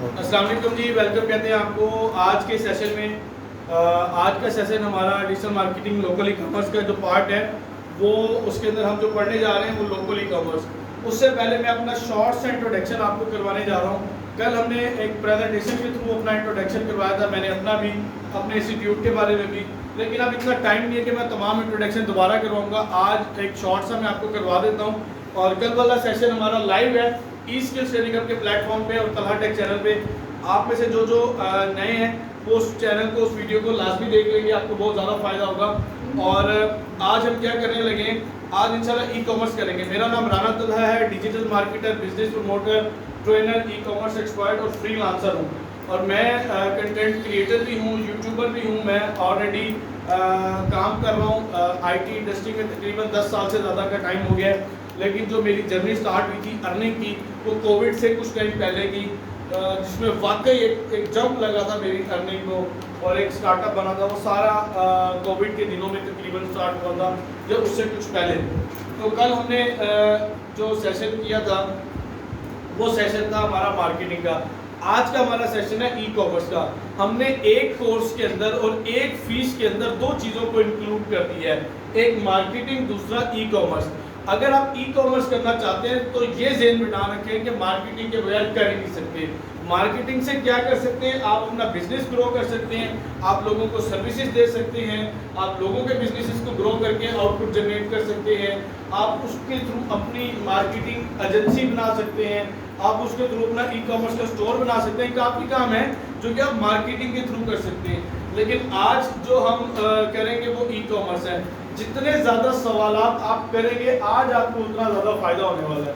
अस्सलाम वालेकुम जी, वेलकम कहते हैं आपको आज के सेशन में। आज का सेशन हमारा digital marketing local e commerce का जो पार्ट है वो उसके अंदर हम जो पढ़ने जा रहे हैं वो लोकल ई कॉमर्स। उससे पहले मैं अपना शॉर्ट सा इंट्रोडक्शन आपको करवाने जा रहा हूँ। कल हमने एक प्रेजेंटेशन के थ्रू अपना इंट्रोडक्शन करवाया था, मैंने अपना भी अपने इंस्टीट्यूट के बारे में भी, लेकिन अब इतना टाइम नहीं है कि मैं तमाम इंट्रोडक्शन दोबारा करवाऊँगा। आज एक शॉर्ट सा मैं आपको करवा देता हूँ। और कल वाला सेशन हमारा लाइव है ई स्किल्स ट्रेनिंग हब के प्लेटफॉर्म पे और तलहा टेक चैनल पे। आप में से जो जो नए हैं वो उस चैनल को, उस वीडियो को लाजमी देख लेंगे, आपको बहुत ज़्यादा फ़ायदा होगा। और आज हम क्या करने लगे हैं, आज इंशाल्लाह ई कॉमर्स करेंगे। मेरा नाम राना तलहा है, digital marketer, business promoter, trainer, e commerce expert और फ्रीलांसर हूँ। और मैं कंटेंट क्रिएटर भी हूँ, यूट्यूबर भी हूँ। मैं ऑलरेडी काम कर रहा हूँ IT इंडस्ट्री में, तकरीबन 10 साल से ज़्यादा का टाइम हो गया है। लेकिन जो मेरी जर्नी स्टार्ट हुई थी अर्निंग की वो कोविड से कुछ टाइम पहले की, जिसमें वाकई एक जंप लगा था मेरी अर्निंग को और एक स्टार्टअप बना था। वो सारा कोविड के दिनों में तकरीबन स्टार्ट हुआ था, या उससे कुछ पहले। तो कल हमने जो सेशन किया था वो सेशन था हमारा मार्केटिंग का। आज का हमारा सेशन है ई कॉमर्स का। हमने एक कोर्स के अंदर और एक फीस के अंदर दो चीज़ों को इंक्लूड कर दिया है, एक मार्केटिंग, दूसरा ई कॉमर्स। अगर आप ई कॉमर्स करना चाहते हैं तो ये ज़हन में डाल रखें कि मार्केटिंग के बगैर कर ही नहीं सकते। मार्केटिंग से क्या कर सकते हैं, आप अपना बिजनेस ग्रो कर सकते हैं, आप लोगों को सर्विसेज दे सकते हैं, आप लोगों के बिजनेसेस को ग्रो करके आउटपुट जनरेट कर सकते हैं, आप उसके थ्रू अपनी मार्केटिंग एजेंसी बना सकते हैं, आप उसके थ्रू अपना ई कॉमर्स का स्टोर बना सकते हैं। काफ़ी काम है जो कि आप मार्केटिंग के थ्रू कर सकते हैं। लेकिन आज जो हम करेंगे वो ई कॉमर्स है। जितने ज़्यादा सवालात आप करेंगे आज आपको उतना ज़्यादा फ़ायदा होने वाला है।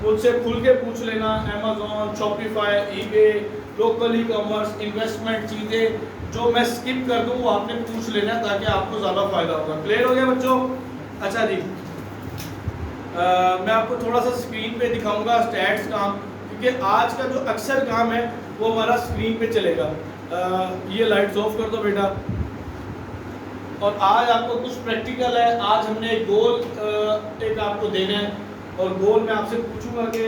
मुझसे खुल के पूछ लेना, Amazon, Shopify, eBay, local e commerce, investment चीज़ें जो मैं स्किप कर दूँ वो आपने पूछ लेना ताकि आपको ज़्यादा फ़ायदा होगा। क्लियर हो गया बच्चों? अच्छा जी, मैं आपको थोड़ा सा स्क्रीन पे दिखाऊंगा स्टैट्स काम, क्योंकि आज का जो अक्सर काम है वो हमारा स्क्रीन पे चलेगा। ये लाइट्स ऑफ कर दो बेटा। और आज आपको कुछ प्रैक्टिकल है। आज हमने एक गोल एक आपको देना है और गोल में आपसे पूछूंगा कि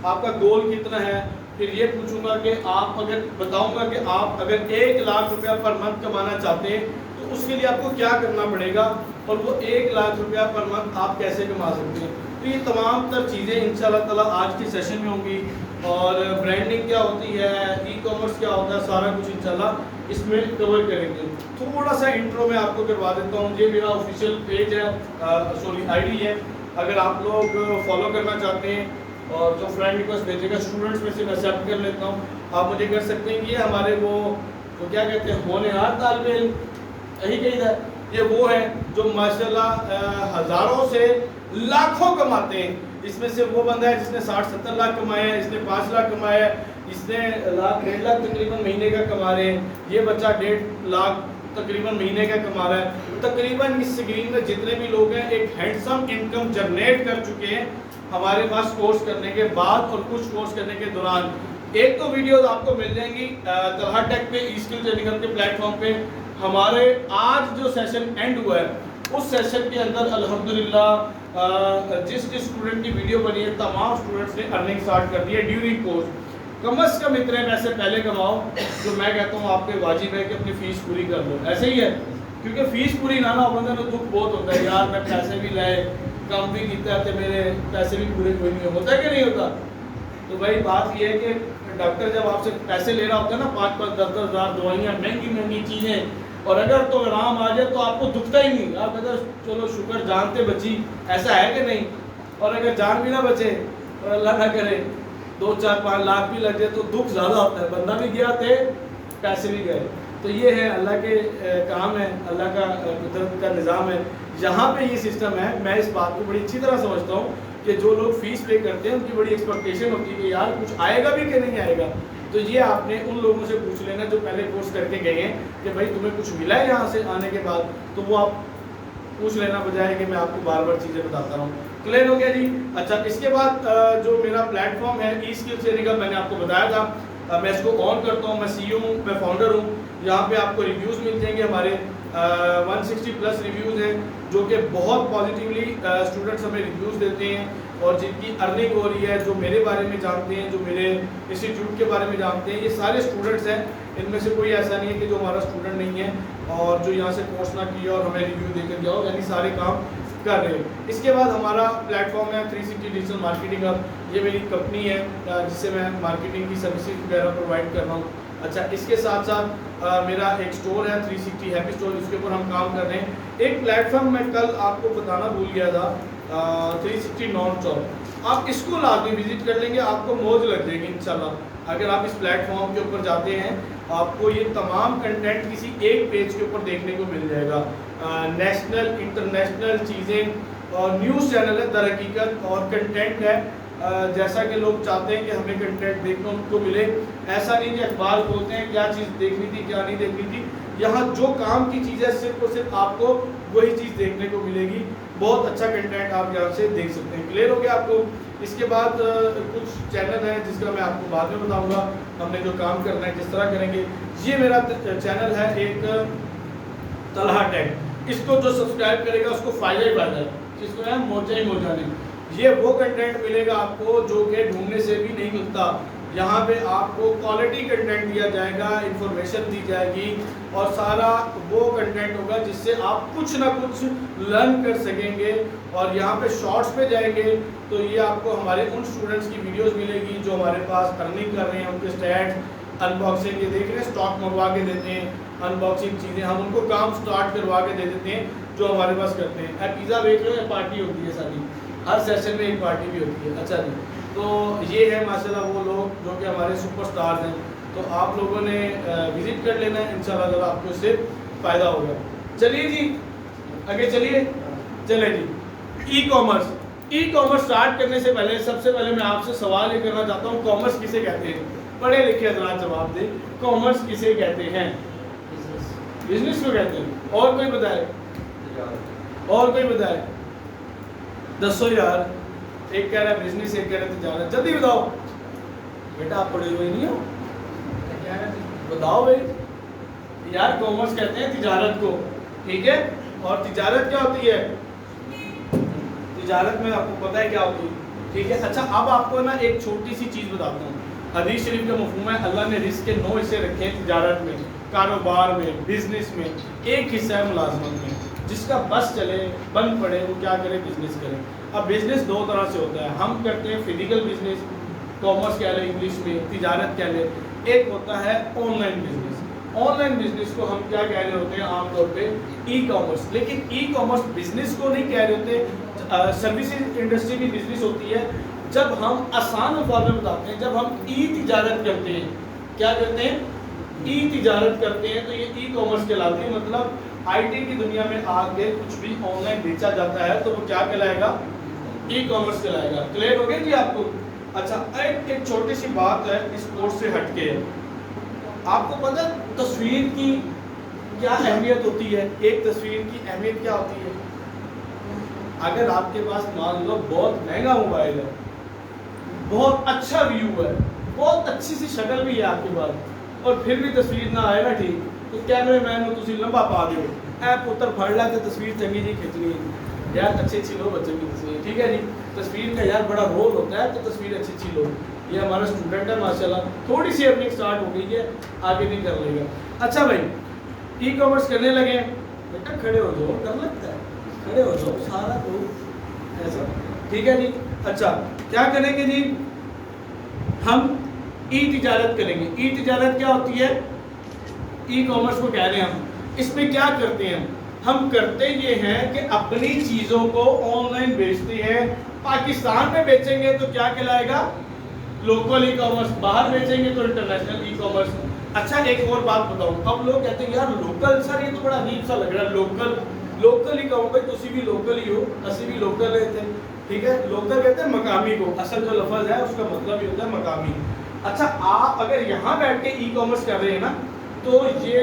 आपका गोल कितना है। फिर ये पूछूंगा कि आप अगर बताऊंगा कि आप अगर 1 लाख रुपया पर मंथ कमाना चाहते हैं तो उसके लिए आपको क्या करना पड़ेगा और वो 1 लाख रुपया पर मंथ आप कैसे कमा सकते हैं। तो ये तमाम तर चीज़ें इंशाल्लाह ताला आज के सेशन में होंगी। और ब्रांडिंग क्या होती है, ई कॉमर्स क्या होता है, सारा कुछ इंशाल्लाह इसमें कवर करेंगे। थोड़ा सा इंट्रो में आपको करवा देता हूँ। ये मेरा ऑफिशियल पेज है, सॉरी आईडी है। अगर आप लोग फॉलो करना चाहते हैं और जो फ्रेंड रिक्वेस्ट भेजेगा स्टूडेंट्स में से मैं एक्सेप्ट कर लेता हूँ, आप मुझे कर सकते हैं। ये हमारे वो क्या कहते हैं, होनहार तालिबे इल्म, यही कही था। ये वो है जो माशाल्लाह हज़ारों से लाखों कमाते हैं। इसमें से वो बंदा है जिसने 60-70 लाख कमाए हैं, इसने 5 लाख कमाया है, इसने 1.5 लाख तकरीबन महीने का कमा रहे हैं, ये बच्चा 1.5 लाख तकरीबन महीने का कमा रहा है। तकरीबन इस स्क्रीन में जितने भी लोग हैं एक हैंडसम इनकम जनरेट कर चुके हैं हमारे पास कोर्स करने के बाद और कुछ कोर्स करने के दौरान। एक तो वीडियोस आपको मिल जाएंगी तलहा टेक पे, ई स्किल ट्रेनिंग हब के प्लेटफॉर्म पे। हमारे आज जो सेशन एंड हुआ है उस सेशन के अंदर अल्हम्दुलिल्लाह जिस स्टूडेंट की वीडियो बनी है तमाम स्टूडेंट्स ने अर्निंग स्टार्ट कर दी है ड्यूरिंग कोर्स। कम अज़ कम इतने पैसे पहले कमाओ जो मैं कहता हूँ आपके वाजिब है कि अपनी फ़ीस पूरी कर लो। ऐसे ही है, क्योंकि फ़ीस पूरी ना हो बंदे को दुख बहुत होता है, यार मैं पैसे भी लाए, काम भी किया थे, मेरे पैसे भी पूरे कोई नहीं होता है कि नहीं होता। तो भाई बात ये है कि डॉक्टर जब आपसे पैसे ले रहा होता है ना, 5-5, 10-10 हज़ार दवाइयाँ, महंगी चीज़ें, और अगर तो आराम आ जाए तो आपको दुखता ही नहीं, आप कहते चलो शुक्र जानते बची। ऐसा है कि नहीं? और अगर जान भी ना बचे और अल्लाह ना करे 2-4-5 लाख भी लग जाए तो दुख ज़्यादा होता है। बंदा भी गया थे, पैसे भी गए। तो ये है अल्लाह के काम है, अल्लाह का कुदरत का निज़ाम है। यहाँ पे ये सिस्टम है। मैं इस बात को बड़ी अच्छी तरह समझता हूँ कि जो लोग फ़ीस पे करते हैं उनकी बड़ी एक्सपेक्टेशन होती है कि यार कुछ आएगा भी कि नहीं आएगा। तो ये आपने उन लोगों से पूछ लेना जो पहले कोर्स करके गए हैं कि भाई तुम्हें कुछ मिला है यहाँ से आने के बाद, तो वो आप पूछ लेना बजाय कि मैं आपको बार बार चीज़ें बताता रहूँ। क्लियर हो गया जी? अच्छा, इसके बाद जो मेरा प्लेटफॉर्म है ई स्किल्स ट्रेनिंग हब, मैंने आपको बताया था, मैं इसको ऑन करता हूँ। मैं CEO हूँ, मैं फाउंडर हूँ। यहाँ पे आपको रिव्यूज़ मिल जाएंगे हमारे 160 प्लस रिव्यूज़ हैं जो कि बहुत पॉजिटिवली स्टूडेंट्स हमें रिव्यूज़ देते हैं। और जिनकी अर्निंग हो रही है, जो मेरे बारे में जानते हैं, जो मेरे इंस्टीट्यूट के बारे में जानते हैं, ये सारे स्टूडेंट्स हैं। इनमें से कोई ऐसा नहीं है कि जो हमारा स्टूडेंट नहीं है और जो यहाँ से कोर्स ना किया और हमें रिव्यू देकर गया हो, यानी सारे काम कर रहे हैं। इसके बाद हमारा प्लेटफॉर्म है 360 डिजिटल मार्केटिंग हब। ये मेरी कंपनी है जिससे मैं मार्केटिंग की सर्विसेज वगैरह प्रोवाइड कर रहा हूँ। अच्छा, इसके साथ साथ मेरा एक स्टोर है 360 हैप्पी स्टोर, इसके ऊपर हम काम कर रहे हैं। एक प्लेटफॉर्म मैं कल आपको बताना भूल गया था, 360 नॉन स्टॉप। आप इसको लाजमी विजिट कर लेंगे, आपको मौज लग जाएगी इंशाल्लाह। अगर आप इस प्लेटफॉर्म के ऊपर जाते हैं, आपको ये तमाम कंटेंट किसी एक पेज के ऊपर देखने को मिल जाएगा। नेशनल इंटरनेशनल चीज़ें और न्यूज़ चैनल है दर हकीकत, और कंटेंट है जैसा कि लोग चाहते हैं कि हमें कंटेंट देखने उनको मिले। ऐसा नहीं कि अखबार खोलते हैं क्या चीज़ देखनी थी क्या नहीं देखनी थी, यहाँ जो काम की चीज़ है सिर्फ और सिर्फ आपको वही चीज़ देखने को मिलेगी। बहुत अच्छा कंटेंट आप यहाँ से देख सकते हैं। क्लियर हो गया आपको? इसके बाद कुछ चैनल है जिसका मैं आपको बाद में बताऊंगा, हमने जो काम करना है किस तरह करेंगे। ये मेरा चैनल है एक तलहा टेक, इसको जो सब्सक्राइब करेगा उसको फ़ायदा ही फ़ायदा है, जिसको है मोजा ही मोजा नहीं। ये वो कंटेंट मिलेगा आपको जो कि ढूंढने से भी नहीं मिलता। यहाँ पे आपको क्वालिटी कंटेंट दिया जाएगा, इंफॉर्मेशन दी जाएगी और सारा वो कंटेंट होगा जिससे आप कुछ ना कुछ लर्न कर सकेंगे। और यहाँ पे शॉर्ट्स पे जाएंगे तो ये आपको हमारे उन स्टूडेंट्स की वीडियोस मिलेगी जो हमारे पास अर्निंग कर रहे हैं, उनके स्टैट्स, अनबॉक्सिंग, ये देख रहे हैं स्टॉक मंगवा के देते हैं, अनबॉक्सिंग चीज़ें हम उनको काम स्टार्ट करवा के दे देते हैं जो हमारे पास करते हैं। अब पिज़्ज़ा बेच रहे हो, पार्टी होती है सारी, हर सेशन में एक पार्टी भी होती है। अच्छा जी, तो ये है माशाल्लाह वो लोग जो कि हमारे सुपरस्टार्स हैं। तो आप लोगों ने विजिट कर लेना है, इंशाल्लाह ताला आपको इससे फ़ायदा होगा। चलिए जी आगे चलिए, चले जी। ई कॉमर्स स्टार्ट करने से पहले सबसे पहले मैं आपसे सवाल ये करना चाहता हूँ, कॉमर्स किसे कहते हैं? पढ़े लिखे हज़रात जवाब दें, कॉमर्स किसे कहते हैं? बिजनेस को कहते हैं। और कोई बताए? और कोई बताए? दसो यार, एक कह रहा है बिजनेस, एक कह रहा है तिजारत। जल्दी बताओ बेटा, आप पढ़े हुए नहीं हो, बताओ भाई। यार कॉमर्स कहते हैं तिजारत को, ठीक है। और तिजारत क्या होती है? तिजारत में आपको पता है क्या होती है, ठीक है। अच्छा, अब आपको ना एक छोटी सी चीज़ बताता हूँ। हदीस शरीफ का मफ़हूम है, अल्लाह ने रिस्क के 9 हिस्से रखे हैं तिजारत में, कारोबार में, बिजनेस में। एक हिस्सा है मुलाजमत में। जिसका बस चले बंद पड़े वो क्या करे? बिजनेस करे। अब बिजनेस दो तरह से होता है, हम करते हैं फिजिकल बिजनेस, कॉमर्स कह लें इंग्लिश में, तिजारत कह लें। एक होता है ऑनलाइन बिजनेस। ऑनलाइन बिजनेस को हम क्या कह रहे होते हैं आमतौर पे? E commerce. लेकिन ई कॉमर्स बिजनेस को नहीं कह रहे होते, सर्विसेज इंडस्ट्री की बिजनेस होती है। जब हम आसान अल्फाज में बताते हैं, जब हम ई तिजारत करते हैं, क्या करते हैं? ई तिजारत करते हैं, तो ये ई कॉमर्स कहलाती है। मतलब आईटी की दुनिया में आगे कुछ भी ऑनलाइन बेचा जाता है तो वो क्या कहलाएगा? ई कॉमर्स कहलाएगा। क्लियर हो गया जी आपको? अच्छा, एक छोटी सी बात है इस कोर्स से हटके, आपको पता है तस्वीर की क्या अहमियत होती है? एक तस्वीर की अहमियत क्या होती है? अगर आपके पास मान लो बहुत महंगा मोबाइल है, बहुत अच्छा व्यू है, बहुत अच्छी सी शक्ल भी है आपके पास, और फिर भी तस्वीर ना आए ना ठीक, तो कैमरेमैन को तुम लंबा पा दो, ऐ पुत्र फड़ ला तो तस्वीर चंगी जी खिंचनी है यार, अच्छी लो बच्चों की तस्वीर, ठीक है जी। तस्वीर का यार बड़ा रोल होता है, तो तस्वीर अच्छी लो। ये हमारा स्टूडेंट है माशाल्लाह, थोड़ी सी अर्निंग स्टार्ट हो गई है, आगे भी कर लेगा। अच्छा भाई, ई कॉमर्स करने लगे, बेटा खड़े हो जाओ, कर लगता है, खड़े हो जाओ सारा तो ऐसा, ठीक है जी। अच्छा, क्या करेंगे जी? हम ई तिजारत करेंगे। ई तिजारत क्या होती है? ई कॉमर्स को कह रहे हैं हम। इसमें क्या करते हैं हम करते ये हैं कि अपनी चीज़ों को ऑनलाइन बेचते हैं। पाकिस्तान में बेचेंगे तो क्या कहलाएगा? Local e commerce. बाहर बेचेंगे तो इंटरनेशनल ई कॉमर्स। अच्छा, एक और बात बताऊं, अब लोग कहते हैं यार लोकल, सर ये तो बड़ा अजीब सा लग रहा है, लोकल ही कहूँ भाई, तुसी भी लोकल ही हो, असी भी लोकल रहते हैं, ठीक है। लोकल कहते हैं मकामी को, असल जो लफ्ज़ है उसका मतलब ही होता है मकामी। अच्छा, आप अगर यहाँ बैठ के ई कॉमर्स कर रहे हैं ना, तो ये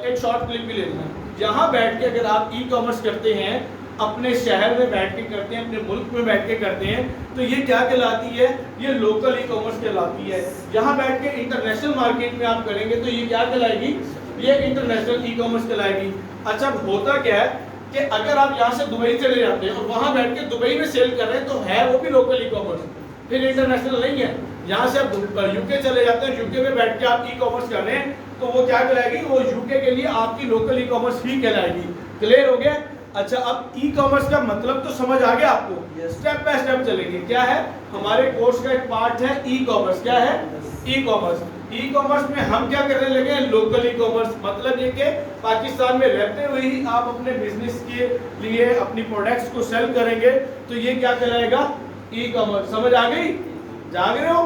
एक शॉर्ट क्लिप भी ले लेना। यहाँ बैठ के अगर आप ई कॉमर्स करते हैं, अपने शहर में बैठ के करते हैं, अपने मुल्क में बैठ के करते हैं, तो ये क्या कहलाती है? ये लोकल ई कॉमर्स कहलाती है। यहाँ बैठ के इंटरनेशनल मार्केट में आप करेंगे तो ये क्या कहलाएगी? ये इंटरनेशनल ई कॉमर्स कहलाएगी। अच्छा, होता क्या है, कि अगर आप यहाँ से दुबई चले जाते हैं और वहां बैठ के दुबई में सेल कर रहे हैं तो है वो भी लोकल ई कॉमर्स, फिर इंटरनेशनल नहीं है। यहाँ से आप यूके चले जाते हैं, यूके में बैठ के आप ई कॉमर्स कर रहे हैं तो वो क्या कहलाएगी, वो यूके के लिए आपकी लोकल ई कॉमर्स ही कहलाएगी। क्लियर हो गया? अच्छा, अब ई कॉमर्स का मतलब तो समझ आ गया आपको? स्टेप बाय स्टेप चलेंगे। क्या है, हमारे कोर्स का एक पार्ट है ई कॉमर्स। क्या है? E commerce. ई कॉमर्स में हम क्या करने लगे हैं, लोकल ई कॉमर्स। मतलब ये कि पाकिस्तान में रहते हुए ही आप अपने बिजनेस के लिए अपनी प्रोडक्ट्स को सेल करेंगे तो ये क्या कहलाएगा, ई कॉमर्स। समझ आ गई? जाग रहे हो?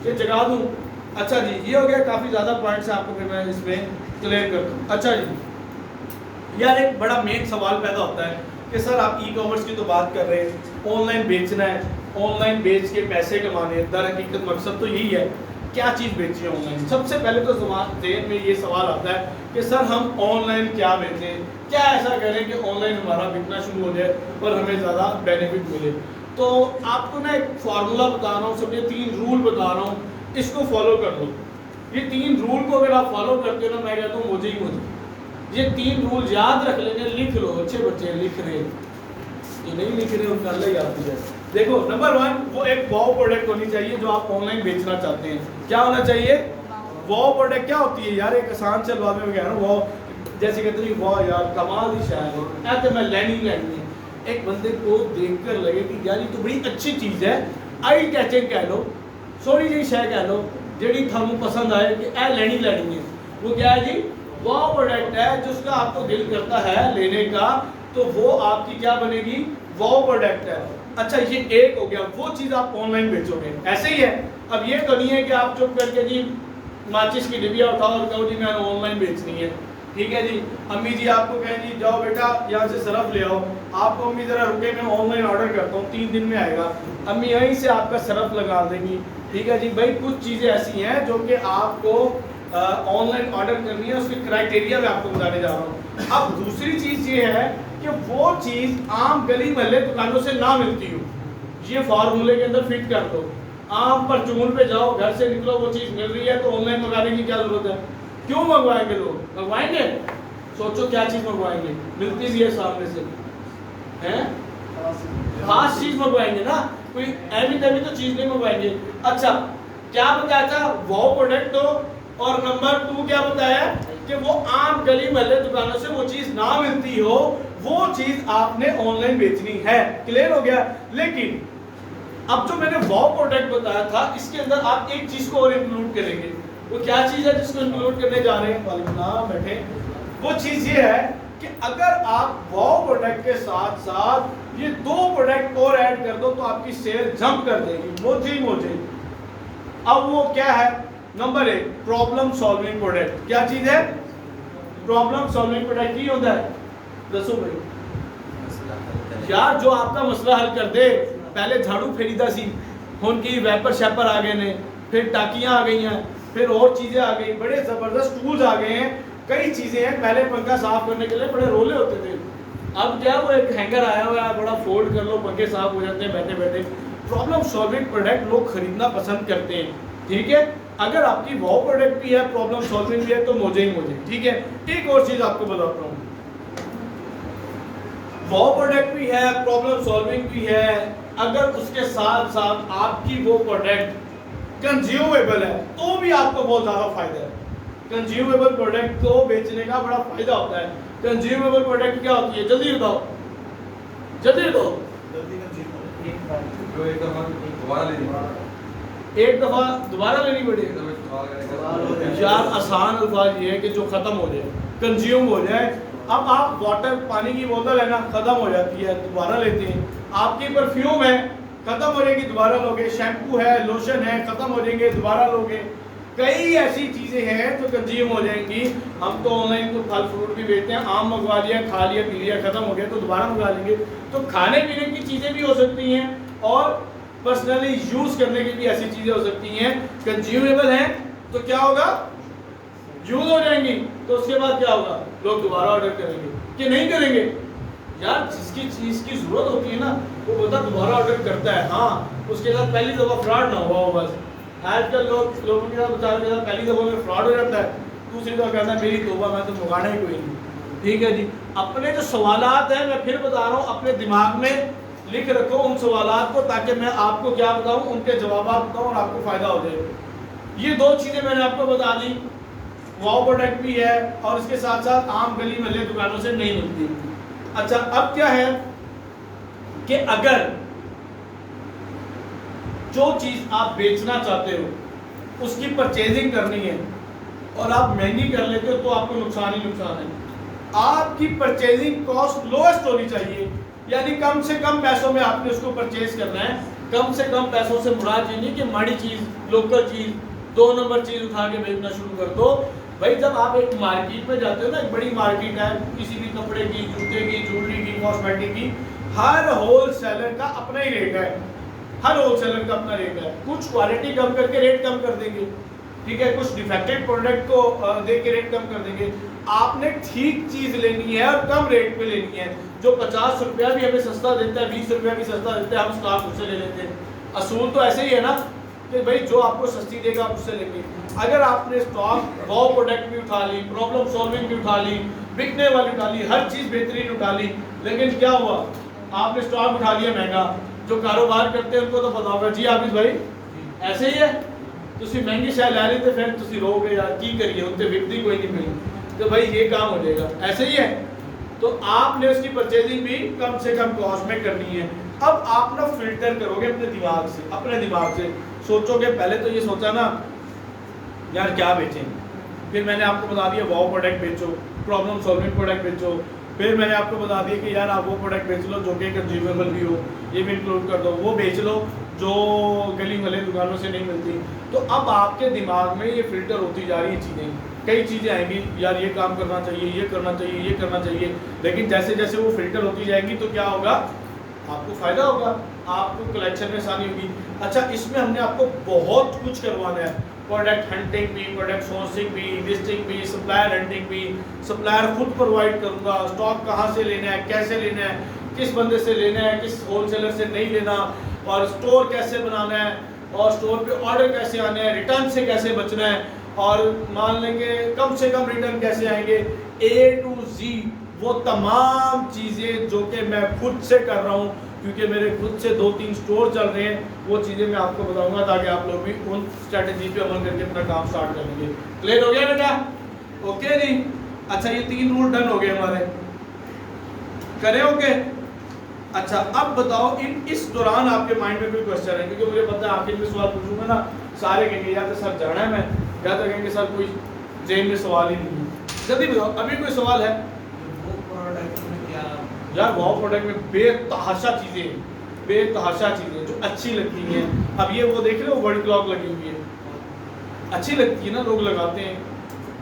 ये जगा दूं? अच्छा जी, ये हो गया। काफी ज्यादा पॉइंट्स आपको फिर मैं इसमें क्लियर कर दूं। अच्छा जी, यार एक बड़ा मेन सवाल पैदा होता है कि सर आप ई कॉमर्स की तो बात कर रहे हैं, ऑनलाइन बेचना है, ऑनलाइन बेच के पैसे कमाने हैं। दर हकीकत मकसद तो यही है, क्या चीज़ बेची है ऑनलाइन। सबसे पहले तो ज़हन में ये सवाल आता है कि सर हम ऑनलाइन क्या बेचें, क्या ऐसा करें कि ऑनलाइन हमारा बिकना शुरू हो जाए और हमें ज़्यादा बेनिफिट मिले। तो आपको मैं एक फार्मूला बता रहा हूँ, समझे 3 रूल बता रहा हूँ, इसको फॉलो कर लो। ये 3 रूल को अगर आप फॉलो करते हो ना, मैं कहता हूँ मुझे ये 3 रूल याद रख लेंगे, लिख लो। अच्छे बच्चे लिख रहे हैं, जो नहीं लिख रहे उनका ले याद है। देखो, नंबर 1, वो एक वाव प्रोडक्ट होनी चाहिए जो आप ऑनलाइन बेचना चाहते हैं। क्या होना चाहिए? वाव प्रोडक्ट क्या होती है यार? एक आसान से बात में कह रहा हूँ, वाव जैसे कहते हैं वाह यार कमाल ही शायद है, तो मैं लेनी है। एक बंदे को देखकर लगे कि यार ये तो बड़ी अच्छी चीज़ है, आई कैचिंग कह लो, सोनी जी शय कह लो, जेडी थानू पसंद आए कि ए लेनी है। वो क्या है जी? वो प्रोडक्ट है जिसका आपको दिल करता है लेने का, तो वो आपकी क्या बनेगी? वो प्रोडक्ट है। अच्छा, ये एक हो गया, वो चीज़ आप ऑनलाइन बेचोगे। ऐसे ही है। अब ये तो नहीं है कि आप चुप करके जी माचिस की डिबिया उठाओ और कहो जी मैंने ऑनलाइन बेचनी है। ठीक है जी, अम्मी जी आपको कहें जी जाओ बेटा यहाँ से सरफ ले आओ, आपको अम्मी ज़रा रुके मैं ऑनलाइन ऑर्डर करता हूँ 3 दिन में आएगा, अम्मी यहीं से आपका सरफ लगा देंगी। ठीक है जी भाई, कुछ चीज़ें ऐसी हैं जो कि आपको ऑनलाइन ऑर्डर करनी है, उसके क्राइटेरिया मैं आपको बताने जा रहा हूँ। अब दूसरी चीज़ ये है कि वो चीज़ आम गली महल्ले दुकानों से ना मिलती हो, ये फार्मूले के अंदर फिट कर दो। आम परचून पे जाओ, घर से निकलो, वो चीज़ मिल रही है तो ऑनलाइन मंगाने की क्या जरूरत है? क्यों मंगवाएंगे लोग? मंगवाएंगे? सोचो क्या चीज़ मंगवाएंगे, मिलती भी है सामने से, हैं? खास चीज़ मंगवाएंगे ना, कोई ऐवी तैवी तो चीज़ नहीं मंगवाएंगे। अच्छा, क्या बताया था? वो प्रोडक्ट दो, और नंबर 2 क्या बताया कि वो आम गली महल्ले दुकानों से वो चीज ना मिलती हो, वो चीज आपने ऑनलाइन बेचनी है। क्लियर हो गया? लेकिन अब जो मैंने वो प्रोडक्ट बताया था, इसके अंदर आप एक चीज को और इंक्लूड करेंगे। वो क्या चीज है जिसको इंक्लूड करने जा रहे हैं? बैठे। वो चीज ये है कि अगर आप वो प्रोडक्ट के साथ साथ ये 2 प्रोडक्ट और ऐड कर दो तो आपकी सेल जंप कर देगी, मोजी। अब वो क्या है? Number 1, problem solving product. क्या चीज है? प्रॉब्लम सॉल्विंग प्रोडक्ट ही होता है। दसो भाई यार, जो आपका मसला हल कर दे। पहले झाड़ू फेरीदा सी, उनकी वैपर शैपर आ गए ने, फिर टाकियां आ गई हैं, फिर और चीजें आ गई, बड़े जबरदस्त टूल्स आ गए हैं, कई चीजें हैं। पहले पंखा साफ करने के लिए बड़े रोले होते थे, अब क्या वो एक हैंगर आया हुआ है, बड़ा फोल्ड कर लो, पंखे साफ हो जाते हैं बैठे बैठे। प्रॉब्लम सॉल्विंग प्रोडक्ट लोग खरीदना पसंद करते हैं। ठीक है, अगर आपकी वो प्रोडक्ट भी है, प्रॉब्लम सॉल्विंग भी है, तो मुझे। ठीक है, एक और चीज आपको बताता हूँ, वो प्रोडक्ट भी है, प्रॉब्लम सॉल्विंग भी है, अगर उसके साथ साथ आपकी वो प्रोडक्ट कंज्यूमेबल है तो भी आपको बहुत ज्यादा फायदा है। कंज्यूमेबल प्रोडक्ट को बेचने का बड़ा फायदा होता है। कंज्यूमेबल प्रोडक्ट क्या होती है? जल्दी बताओ, जल्दी बताओ। एक दफा दोबारा लेनी पड़ेगी यार। आसान अल्फाज ये है कि जो खत्म हो जाए, कंज्यूम हो जाए। अब आप वाटर, पानी की बोतल है ना, खत्म हो जाती है, दोबारा लेते हैं। आपकी परफ्यूम है, खत्म हो जाएगी, दोबारा लोगे। शैम्पू है, लोशन है, खत्म हो जाएंगे, दोबारा लोगे। कई ऐसी चीजें हैं जो कंज्यूम हो जाएंगी। हम तो ऑनलाइन तो फल फ्रूट भी बेचते हैं, आम मंगवा लिया, खा लिया, पी लिया, खत्म हो गया तो दोबारा मंगा लेंगे। तो खाने पीने की चीजें भी हो सकती हैं और पर्सनली यूज करने की भी ऐसी चीजें हो सकती हैं। कंज्यूमेबल हैं तो क्या होगा? यूज हो जाएंगी, तो उसके बाद क्या होगा? लोग दोबारा ऑर्डर करेंगे कि नहीं करेंगे? यार जिसकी चीज की जरूरत होती है ना, वो बंदा दोबारा ऑर्डर करता है। हाँ, उसके साथ पहली दफा फ्रॉड ना हुआ हो बस। आजकल लोगों के साथ बेचारों के साथ पहली दफा में फ्रॉड हो जाता है, दूसरी दफा कहता है मेरी तौबा, मैं तो मंगाना ही कोई नहीं। ठीक है जी। अपने जो सवालात हैं मैं फिर बता रहा हूँ, अपने दिमाग में लिख रखो उन सवालात को, ताकि मैं आपको क्या बताऊँ, उनके जवाब बताऊँ और आपको फायदा हो जाए। ये दो चीजें मैंने आपको बता दी, वाव प्रोडक्ट भी है और इसके साथ साथ आम गली महल्ले दुकानों से नहीं मिलती। अच्छा, अब क्या है कि अगर जो चीज आप बेचना चाहते हो उसकी परचेजिंग करनी है और आप महंगी कर लेते हो तो आपको नुकसान ही नुकसान है। आपकी परचेजिंग कॉस्ट लोएस्ट होनी चाहिए, यानी कम से कम पैसों में आपने उसको परचेज करना है। कम से कम पैसों से मुराद ये नहीं कि माड़ी चीज, लोकल चीज, 2 नंबर चीज उठा के बेचना शुरू कर दो। भाई जब आप एक मार्केट में जाते हो ना, एक बड़ी मार्केट है किसी भी कपड़े की, जूते की, ज्वेलरी की, कॉस्मेटिक की, हर होलसेलर का अपना ही रेट है। हर होलसेलर का अपना रेट है। कुछ क्वालिटी कम करके रेट कम कर देंगे, ठीक है, कुछ डिफेक्टेड प्रोडक्ट को देख के रेट कम कर देंगे। आपने ठीक चीज लेनी है और कम रेट पे लेनी है। जो 50 रुपया भी हमें सस्ता देता है, 20 रुपया भी सस्ता देता है, हम स्टॉक उससे ले लेते हैं। असूल तो ऐसे ही है ना कि भाई जो आपको सस्ती देगा आप उससे लेंगे। अगर आपने स्टॉक वाव प्रोडक्ट भी उठा ली, प्रॉब्लम सॉल्विंग भी उठा ली, बिकने वाली उठा ली, हर चीज बेहतरीन उठा ली, लेकिन क्या हुआ, आपने स्टॉक उठा लिया महंगा। जो कारोबार करते हैं उनको तो पता होगा, जी आबिद भाई ऐसे ही है, ਤੁਸੀਂ महंगी शै लै ली तो फिर ਤੁਸੀਂ रोगे यार की करिए, उनसे विकती कोई नहीं मिली, तो भाई ये काम हो जाएगा, ऐसे ही है। तो आपने उसकी परचेजिंग भी कम से कम कॉस्ट में करनी है। अब आप ना फिल्टर करोगे अपने दिमाग से सोचोगे। पहले तो ये सोचा ना यार क्या बेचें, फिर मैंने आपको बता दिया वाव प्रोडक्ट बेचो, प्रॉब्लम सॉल्विंग प्रोडक्ट बेचो, फिर मैंने आपको बता दिया कि यार आप वो प्रोडक्ट बेच लो जो कि कंज्यूमेबल भी हो, ये भी इंक्लूड कर दो, वो बेच लो जो गली महल्ले दुकानों से नहीं मिलती। तो अब आपके दिमाग में ये फिल्टर होती जा रही है चीज़ें, कई चीज़ें आएंगी, यार ये काम करना चाहिए, ये करना चाहिए, ये करना चाहिए, लेकिन जैसे जैसे वो फिल्टर होती जाएगी तो क्या होगा, आपको फ़ायदा होगा, आपको कलेक्शन में आसानी होगी। अच्छा, इसमें हमने आपको बहुत कुछ करवाना है, प्रोडक्ट हंटिंग भी, प्रोडक्ट सोर्सिंग भी, लिस्टिंग भी, सप्लायर हंटिंग भी, सप्लायर खुद प्रोवाइड करूँगा, स्टॉक कहाँ से लेना है, कैसे लेना है, किस बंदे से लेना है, किस होलसेलर से नहीं लेना, और स्टोर कैसे बनाना है, और स्टोर पे ऑर्डर कैसे आने हैं, रिटर्न से कैसे बचना है, और मान लेंगे कम से कम रिटर्न कैसे आएंगे, A to Z वो तमाम चीज़ें जो कि मैं खुद से कर रहा हूँ, क्योंकि मेरे खुद से 2-3 स्टोर चल रहे हैं, वो चीज़ें मैं आपको बताऊंगा ताकि आप लोग भी उन स्ट्रेटजी पे अमल करके अपना काम स्टार्ट करेंगे। क्लियर हो गया बेटा? ओके जी। अच्छा, ये 3 रूल डन हो गए हमारे, करें ओके? अच्छा, अब बताओ इस दौरान आपके माइंड में कोई क्वेश्चन है, क्योंकि मुझे पता है आखिर में सवाल पूछूंगा ना, सारे कहेंगे या तो सर जाना है मैं, या तो कहेंगे सर कोई जेब में सवाल ही नहीं है। जल्दी बताओ, अभी कोई सवाल है? यार वाव प्रोडक्ट में बेतहाशा चीज़ें जो अच्छी लगती हैं। अब ये वो देख रहे हो वर्ड क्लॉक लगी हुई है, अच्छी लगती है ना, लोग लगाते हैं,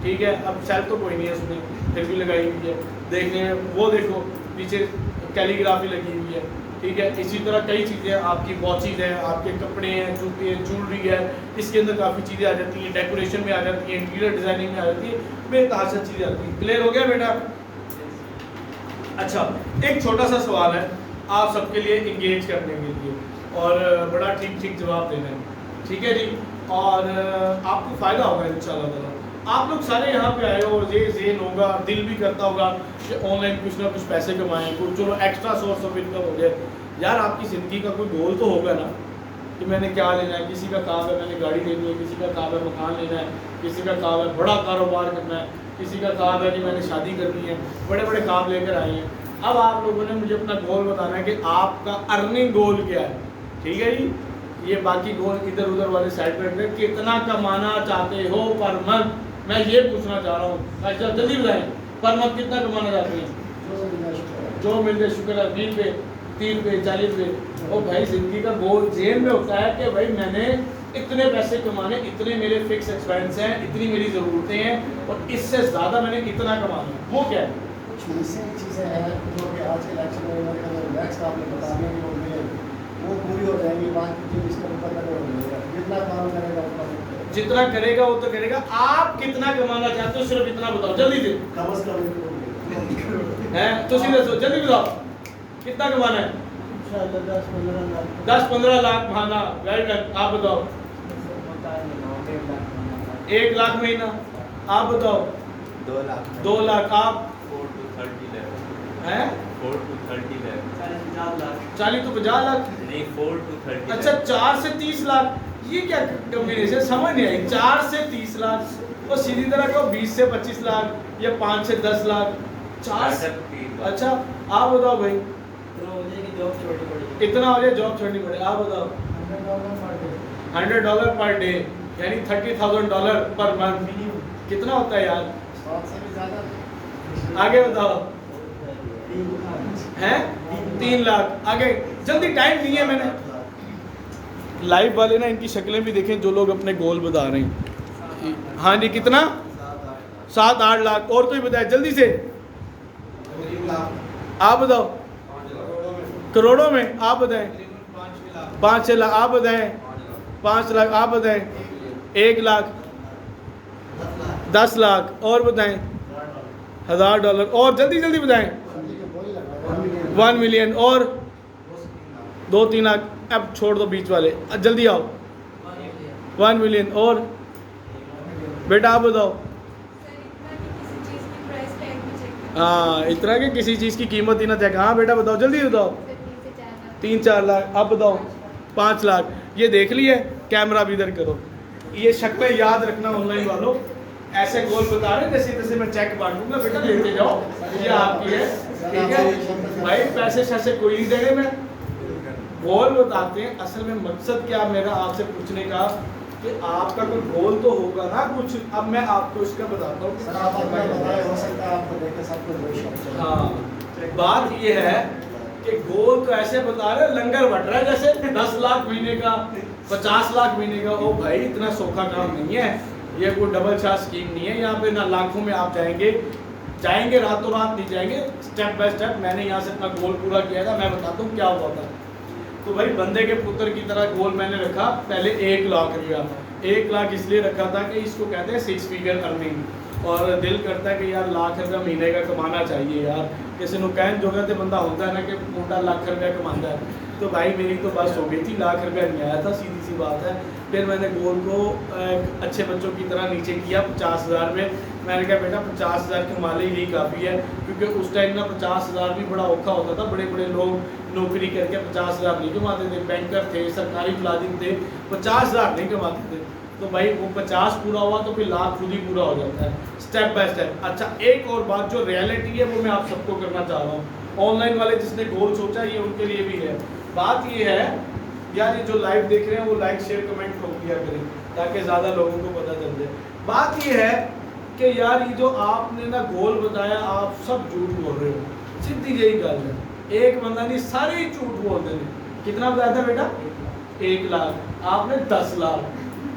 ठीक है। अब सेल तो कोई नहीं है उसमें, फिर भी लगाई हुई है, देखने में वो देखो पीछे कैलीग्राफी लगी हुई है, ठीक है। इसी तरह कई चीज़ें आपकी वॉचेज हैं, आपके कपड़े हैं, जूते हैं, ज्वेलरी है, इसके अंदर काफ़ी चीज़ें आ जाती हैं, डेकोरेशन में आ जाती हैं, इंटीरियर डिज़ाइनिंग में आ जाती है, बेतहाशा चीज़ें आती हैं। क्लियर हो गया बेटा? अच्छा, एक छोटा सा सवाल है आप सबके लिए इंगेज करने के लिए, और बड़ा ठीक जवाब देना है, ठीक है जी, और आपको फ़ायदा होगा इंशाल्लाह ताला। आप लोग सारे यहाँ पे आए हो, ये ज़ेन होगा, दिल भी करता होगा कि ऑनलाइन कुछ ना कुछ पैसे कमाएं, कुछ चलो एक्स्ट्रा सोर्स ऑफ इनकम हो जाए। यार आपकी ज़िंदगी का कोई गोल तो होगा ना कि मैंने क्या लेना है। किसी का काम है मैंने गाड़ी लेनी है, किसी का काम है मकान लेना है, किसी का काम है बड़ा कारोबार करना है, किसी का काम है कि मैंने शादी करनी है, बड़े बड़े काम लेकर आए हैं। अब आप लोगों ने मुझे अपना गोल बताना है कि आपका अर्निंग गोल क्या है, ठीक है जी। ये बाकी गोल इधर उधर वाले साइड पर रखते, कितना कमाना चाहते हो पर मंथ, मैं ये पूछना चाह रहा हूँ। अच्छा जल्दी बताएं, पर मंथ कितना कमाना चाहते हैं? जो मिल जाए शुक्र है, 20 रुपये, 30 रुपये, 40 रुपये। और भाई ज़िंदगी का गोल जेब में होता है कि भाई मैंने इतने पैसे कमाने, इतने मेरे फिक्स एक्सपेंस हैं, इतनी मेरी ज़रूरतें हैं, और इससे ज़्यादा मैंने इतना कमाना है। वो क्या है? ऐसी चीज़ें हैं जो कि आज के इलेक्शन में नेक्स्ट आपने बताने की होंगे, वो पूरी हो जाएंगी। बाकी जो इसका ऊपर का हो जाएगा, जितना काम करेगा उतना, जितना करेगा वो तो करेगा। आप कितना कमाना चाहते हो सिर्फ इतना बताओ जल्दी से। कम से कम है तो सीधे सो जल्दी बताओ कितना कमाना है? 10-15 लाख कमाना। Well done. आप बताओ? 1 लाख महीना। आप बताओ? 2 लाख। 2 लाख। आप? 4 to 30 lakh हैं 4 to 30 lakh 40 तो 50 लाख। नहीं 4 to 30 अच्छा lakh 4 से 30 लाख, ये क्या कॉम्बिनेशन समझ नहीं आई। 4 से 30 लाख और सीधी तरह को 20 से 25 लाख या 5 से 10 लाख। 4 से अच्छा आप बताओ भाई, इतना हो जाए जॉब छोड़नी पड़े, आप बताओ। $100 पर डे यानी $30,000 पर मंथ, कितना होता है यार? 7 से भी ज़्यादा। आगे बताओ। हैं 3 लाख। आगे जल्दी, टाइम नहीं है। मैंने लाइव वाले ना इनकी शक्लें भी देखें जो लोग अपने गोल बता रहे हैं। हाँ जी, कितना? 7-8 लाख। और कोई बताए जल्दी से, आप बताओ। करोड़ों में आप बताएं। 5-6 लाख आप बताएं। 5 लाख आप बताएं। 1 लाख, 10 लाख और बताएं। $1,000 और जल्दी जल्दी बताएं। 1 मिलियन और 2-3 लाख। अब छोड़ दो बीच वाले, जल्दी आओ। 1 मिलियन और बेटा आप बताओ। हाँ, इतना कि किसी चीज़ की कीमत ही ना चेक। हाँ बेटा बताओ, जल्दी बताओ। 3-4 लाख। अब बताओ। 5 लाख। ये देख लिए, कैमरा भी इधर करो। ये शक्लें याद रखना ऑनलाइन वालों। ऐसे गोल बता रहे जैसे जैसे मैं चेक बांटूंगा, बेटा लेते जाओ, ये आपकी है, ठीक है भाई। पैसे शैसे कोई नहीं देने में, गोल बताते हैं। असल में मकसद क्या मेरा आपसे पूछने का कि आपका कोई गोल तो होगा ना कुछ। अब मैं आपको इसका बताता हूँ। सर आप अपना बताएं, हो सकता है आपको देख के सबको जोश। हाँ, बात ये है कि गोल तो ऐसे बता रहे लंगर बट रहा है जैसे 10 लाख महीने का, 50 लाख महीने का। ओ भाई इतना सौखा काम नहीं है, ये कोई डबल चार्ज स्कीम नहीं है। यहाँ पे ना लाखों में आप जाएंगे रातों रात नहीं जाएंगे, स्टेप बाय स्टेप। मैंने यहाँ से अपना गोल पूरा किया था, मैं बताता हूँ क्या हुआ था। तो भाई बंदे के पुत्र की तरह गोल मैंने रखा पहले 1 लाख रुपया। 1 लाख इसलिए रखा था कि इसको कहते हैं 6 फिगर अर्निंग, और दिल करता है कि यार लाख रुपया महीने का कमाना चाहिए यार। किसी नु कहन जोगा तो बंदा होता है ना कि मुंडा लाख रुपया कमाता है। तो भाई मेरी तो बस हो गई थी, लाख रुपया नहीं आया था, सीधी सी बात है। फिर मैंने गोल को अच्छे बच्चों की तरह नीचे किया 50,000 में। मैंने कहा बेटा 50,000 कमा ले यही काफ़ी है, क्योंकि उस टाइम ना 50,000 भी बड़ा औखा होता था। बड़े बड़े लोग नौकरी करके 50,000 नहीं कमाते थे, बैंकर थे, सरकारी मुलाजिम थे, 50,000 नहीं कमाते थे। तो भाई वो 50 पूरा हुआ तो फिर लाख खुद ही पूरा हो जाता है, स्टेप बाय स्टेप। अच्छा एक और बात जो रियलिटी है वो मैं आप सबको करना चाह रहा हूँ। ऑनलाइन वाले जिसने गोल सोचा ये उनके लिए भी है। बात ये है यार, ये जो लाइव देख रहे हैं वो लाइक शेयर कमेंट ठोक दिया करें ताकि ज़्यादा लोगों को पता चल जाए। बात ये है कि यार ये जो आपने ना गोल बताया, आप सब झूठ बोल रहे हो। सीधी यही गल है, एक बंदा नहीं सारे ही झूठ बोलते हैं। कितना बताया था बेटा? 1 लाख। आपने 10 लाख।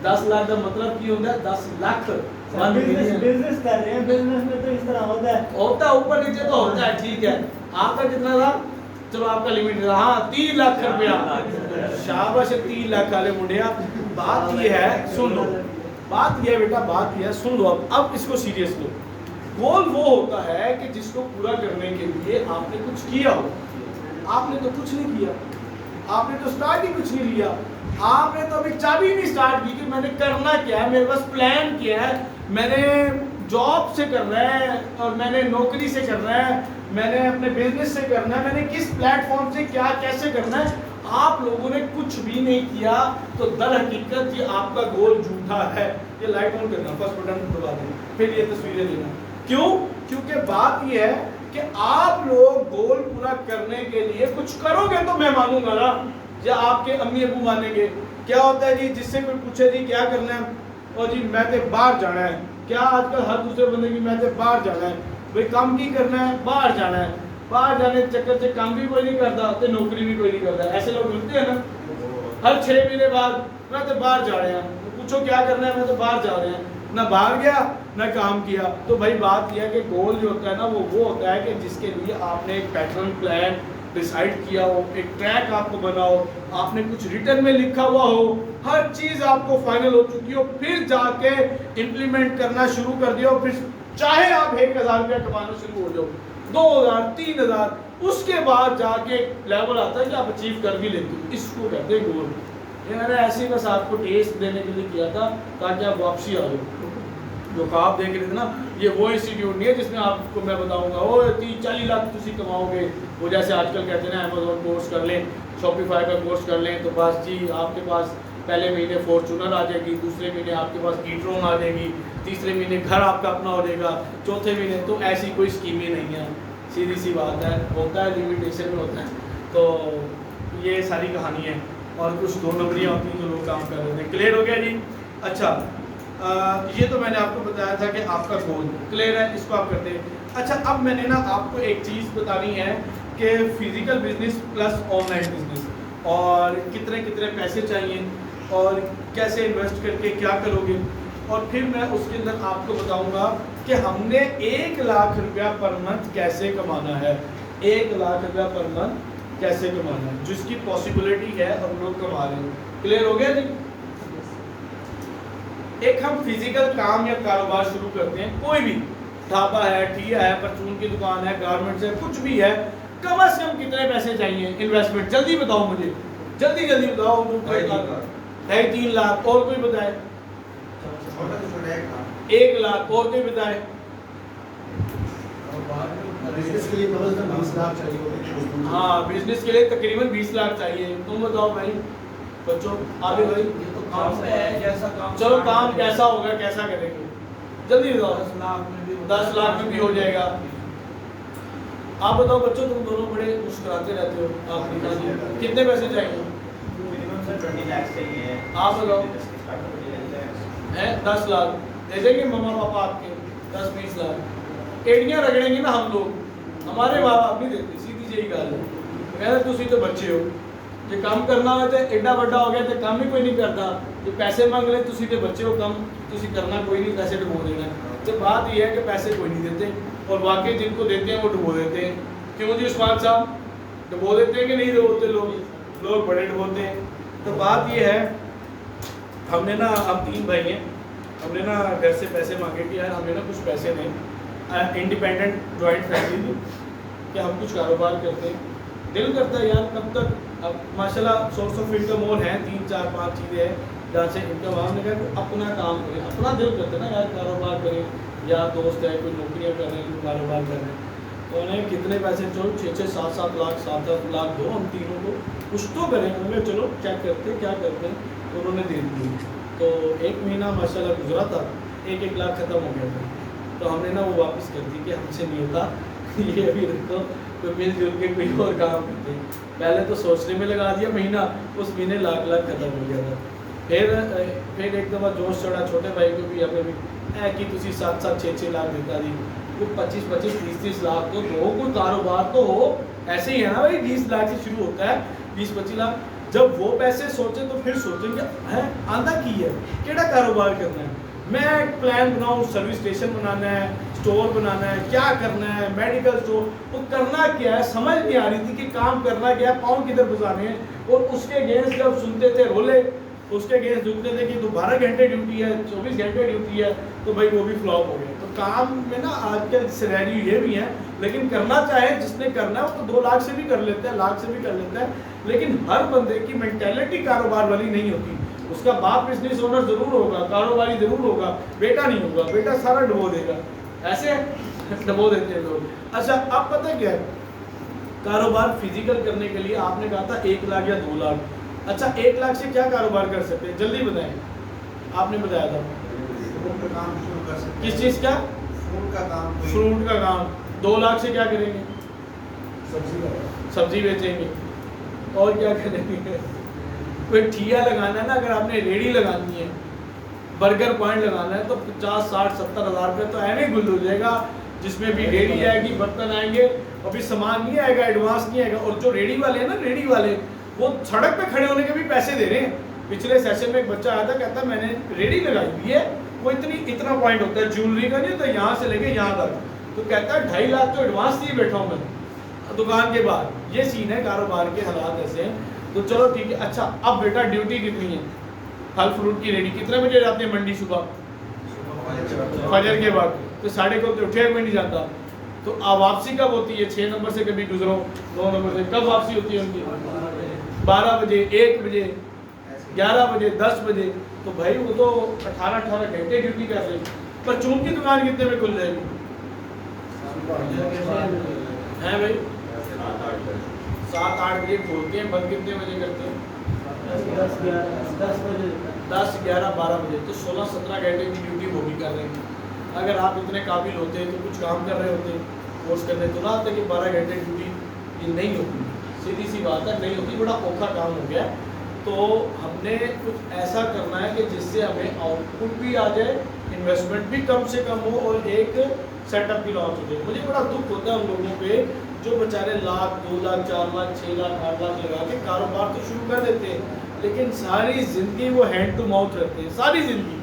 10 लाख का मतलब की होता है 10 लाख। बिजनेस कर रहे हैं, बिजनेस में तो इस तरह होता है ऊपर नीचे तो होता है, ठीक है। आपका कितना था? चलो आपका लिमिट था, हाँ 3 लाख रुपया। शाबाश 3 लाख वाले मुंडिया। बात ये है, सुन लो, बात ये है बेटा, बात ये है, सुन लो। अब इसको सीरियस लो। गोल वो होता है कि जिसको पूरा करने के लिए आपने कुछ किया हो। आपने तो कुछ नहीं किया, आपने तो स्टार्ट ही कुछ नहीं लिया। आपने तो अभी चाबी नहीं स्टार्ट की कि मैंने करना क्या है, मेरे पास प्लान क्या है, मैंने जॉब से करना है और मैंने नौकरी से करना है, मैंने अपने बिजनेस से करना है, मैंने किस प्लेटफॉर्म से क्या कैसे करना है। आप लोगों ने कुछ भी नहीं किया, तो दर हकीकत ये आपका गोल झूठा है। ये लाइट ऑन करना, फर्स्ट बटन दबा देना, फिर ये तस्वीरें लेना। क्यों? क्योंकि बात ये है कि आप लोग गोल पूरा करने के लिए कुछ करोगे तो मैं मानूंगा ना, या आपके अम्मी अबू मानेंगे। क्या होता है जी, जिससे कोई पूछे जी क्या करना है, और जी मैं तो बाहर जाना है। क्या आजकल हर दूसरे बंदे की मैं तो बाहर जाना है, भाई काम की करना है, बाहर जाना है। बाहर जाने के चक्कर से काम भी कोई नहीं करता तो नौकरी भी कोई नहीं करता। ऐसे लोग मिलते हैं ना, हर 6 महीने बाद मैं तो बाहर जा रहे हैं, तो पूछो क्या करना है, मैं तो बाहर जा रहे हैं। ना बाहर गया ना काम किया। तो भाई बात यह है कि गोल जो होता है ना वो होता है कि जिसके लिए आपने एक पैटर्न प्लान डिसाइड किया हो, एक ट्रैक आपको बना हो, आपने कुछ रिटर्न में लिखा हुआ हो, हर चीज़ आपको फाइनल हो चुकी हो, फिर जाके इम्प्लीमेंट करना शुरू कर दिया हो। फिर चाहे आप 1,000 रुपया कमाना शुरू हो जाओ, 2,000 3,000, उसके बाद जाके लेवल आता है कि आप अचीव कर भी लेते हो। इसको कहते हैं गोल। ये मैंने ऐसे ही बस आपको टेस्ट देने के लिए किया था ताकि आप वापसी आ जाओ। जो आप देख रहे थे ना, ये वो इंस्टीट्यूट नहीं है जिसमें आपको मैं बताऊंगा ओ 30-40 लाख तुम कमाओगे। वो जैसे आजकल कहते हैं ना अमेजोन कोर्स कर लें, शॉपिफाई का कोर्स कर लें, तो बस जी आपके पास पहले महीने फॉर्चूनर आ जाएगी, दूसरे महीने आपके पास कीट्रोन आ जाएगी, तीसरे महीने घर आपका अपना हो जाएगा, चौथे महीने। तो ऐसी कोई स्कीमें नहीं है, सीधी सी बात है, होता है लिमिटेशन में होता है। तो ये सारी कहानी है और कुछ 2 नंबरियाँ होती हैं जो लोग काम कर रहे थे। क्लियर हो गया जी? अच्छा ये तो मैंने आपको बताया था कि आपका गोल क्लियर है, इसको आप करते हैं। अच्छा अब मैंने ना आपको एक चीज़ बतानी है कि physical business plus online business, और कितने कितने पैसे चाहिए और कैसे इन्वेस्ट करके क्या करोगे, और फिर मैं उसके अंदर आपको बताऊंगा कि हमने 1 लाख रुपया पर मंथ कैसे कमाना है, 1 लाख रुपया पर मंथ कैसे कमाना है, जिसकी पॉसिबिलिटी है और लोग कमा रहे हैं। क्लियर हो गया जी? एक हम फिजिकल काम या कारोबार शुरू करते हैं, कोई भी ढाबा है, ठिया है, परचून की दुकान है, गारमेंट्स है, कुछ भी है, कम से कम कितने पैसे चाहिए इन्वेस्टमेंट? जल्दी बताओ मुझे, जल्दी जल्दी बताओ। 2.5-3 लाख, और कोई बताए? 1 लाख, और कोई बताए? बिजनेस के लिए कम से कम 20 लाख चाहिए। हाँ, बिजनेस के लिए तकरीबन 20 लाख चाहिए। तुम बताओ भाई, बच्चों आगे भाई। काम पे है जैसा काम, चलो काम कैसा होगा, कैसा करेंगे, जल्दी बताओ। 10 लाख में भी 10 लाख में भी हो जाएगा। आप बताओ बच्चों, तुम दोनों बड़े मुस्कुराते रहते हो, आप बताइए कितने पैसे चाहिए? मिनिमम सर 20 लाख चाहिए। आप बताओ। है 10 लाख दे देंगे मम्मा पापा आपके? 10-20 लाख एड़ियाँ रगड़ेंगे ना हम लोग, हमारे माँ बाप नहीं देते, सीधी यही गल है। कहना तुसी तो बच्चे हो, जो काम करना हो तो एडा बड़ा हो गया तो काम ही कोई नहीं करता, जो पैसे मांग ले तुसी तो बच्चे हो, कम तुसी करना कोई नहीं, पैसे डुबो देना। तो बात यह है कि पैसे कोई नहीं देते, और वाकई जिनको देते हैं वो डुबो देते हैं। क्यों जी उस्मान साहब, डुबो देते हैं कि नहीं डुबोते? लोग बड़े डुबोते हैं। तो बात यह है, हमने ना, हम 3 भाई हैं, हमने ना घर से पैसे मांगे कि यार हमें ना कुछ पैसे दें, इंडिपेंडेंट जॉइंट फैमिली कि हम कुछ कारोबार करते हैं। दिल करता है यार कब तक, अब माशाल्लाह सोर्स ऑफ इनकम और हैं, 3-4-5 चीज़ें हैं जहाँ से इनकम। हमने कहा अपना काम करें, अपना दिल करता है ना यार कारोबार करें, या दोस्त है कोई नौकरियाँ कर रहे हैं, कोई कारोबार कर रहे हैं, तो उन्हें कितने पैसे, चलो 6-6, 7-7 लाख, 7-7 लाख दो हम तीनों को, कुछ तो करें। उन्होंने चलो चेक करते क्या करते हैं, तो उन्होंने दे दी। तो 1 महीना माशाल्लाह गुजरा था, 1-1 लाख ख़त्म हो गया था। तो हमने ना वो वापस कर दी कि हमसे नहीं होता, ये अभी रखो, तो मिलजुल के कोई और काम करते हैं। पहले तो सोचने में लगा दिया महीना, उस महीने लाख खत्म हो गया था। फिर एक दफ़ा जोश चढ़ा, छोटे भाई को भी, हमें भी है कि तुसी 7-7, 6-6 लाख देता जी, वो 25-25, 30-30 लाख तो दो, कोई कारोबार तो हो। ऐसे ही है ना भाई, 20 लाख से शुरू होता है, 20-25 लाख। जब वो पैसे सोचे तो फिर सोचेंगे है आंदा की है, केड़ा कारोबार करना है, मैं एक प्लान बनाऊँ, सर्विस स्टेशन बनाना है, स्टोर बनाना है, क्या करना है, मेडिकल स्टोर, वो करना क्या है, समझ नहीं आ रही थी कि काम करना क्या है, पाँव किधर घुसाने हैं। और उसके अगेंस्ट जब सुनते थे रोले, उसके अगेंस्ट दुखते थे कि 12 घंटे ड्यूटी है, 24 घंटे ड्यूटी है, तो भाई वो भी फ्लॉप हो गया। तो काम में ना आजकल सिनेरियो ये भी है, लेकिन करना चाहे जिसने करना है वो तो 2 लाख से भी कर लेता है, लाख से भी कर लेता है, लेकिन हर बंदे की मेंटेलिटी कारोबार वाली नहीं होती। उसका बाप बिजनेस ओनर जरूर होगा, कारोबारी जरूर होगा, बेटा नहीं होगा, बेटा सारा डुबो देगा, ऐसे डुबो देते हैं लोग। अच्छा अब पता क्या है, कारोबार फिजिकल करने के लिए आपने कहा था 1 लाख या 2 लाख। अच्छा 1 लाख से क्या कारोबार कर सकते हैं, जल्दी बताएं। आपने बताया था फूड का काम शुरू कर सकते हैं। किस चीज़ का? फूड का काम। फ्रूट का काम। 2 लाख से क्या करेंगे? सब्जी बेचेंगे। और क्या करेंगे? कोई ठिया लगाना है ना, अगर आपने रेडी लगानी है, बर्गर पॉइंट लगाना है, तो 50, 60, 70 हज़ार रुपये तो ऐसे गुल हो जाएगा, जिसमें भी रेडी आएगी, बर्तन आएंगे, अभी सामान नहीं आएगा, एडवांस नहीं आएगा। और जो रेडी वाले हैं ना, रेडी वाले वो सड़क पे खड़े होने के भी पैसे दे रहे हैं। पिछले सेशन में एक बच्चा आया था, कहता मैंने रेडी लगाई हुई है, वो इतना पॉइंट होता है ज्वेलरी का, नहीं होता, यहाँ से लेके यहाँ तक, तो कहता है 2.5 लाख तो एडवांस दिए बैठा हूँ मैं दुकान के बाद। ये सीन है, कारोबार के हालात ऐसे हैं। तो चलो ठीक है। अच्छा अब बेटा ड्यूटी कितनी है? फल फ्रूट की रेडी कितने बजे जाते हैं मंडी? सुबह फजर के बाद, तो 6:30 तो उठे हुए नहीं जाता। तो वापसी कब होती है? 6 नंबर से कभी गुजरो, 2 नंबर से कब वापसी होती है उनकी? 12 बजे, 1 बजे, 11 बजे, 10 बजे। तो भाई वो तो 18 घंटे ड्यूटी कर रहे। परचून की दुकान कितने में खुल जाएगी? है भाई 7-8 बजे खोलते हैं, बंद कितने बजे करते हैं? 10 बजे 10, 11, 12 बजे। तो 16-17 घंटे की ड्यूटी वो भी कर रहे हैं। अगर आप इतने काबिल होते तो कुछ काम कर रहे होते, कोर्स करने तो ना आते कि 12 घंटे ड्यूटी ये नहीं होती। सीधी सी बात है, नहीं होती, बड़ा औखा काम हो गया। तो हमने कुछ ऐसा करना है कि जिससे हमें आउटपुट भी आ जाए, इन्वेस्टमेंट भी कम से कम हो और एक सेटअप भी लॉन्च हो जाए। मुझे बड़ा दुख होता है उन लोगों पे जो बेचारे लाख, 2 लाख, 4 लाख, 6 लाख, 8 लाख लगा के कारोबार तो शुरू कर देते हैं, लेकिन सारी ज़िंदगी वो हैंड टू माउथ रहते हैं, सारी ज़िंदगी।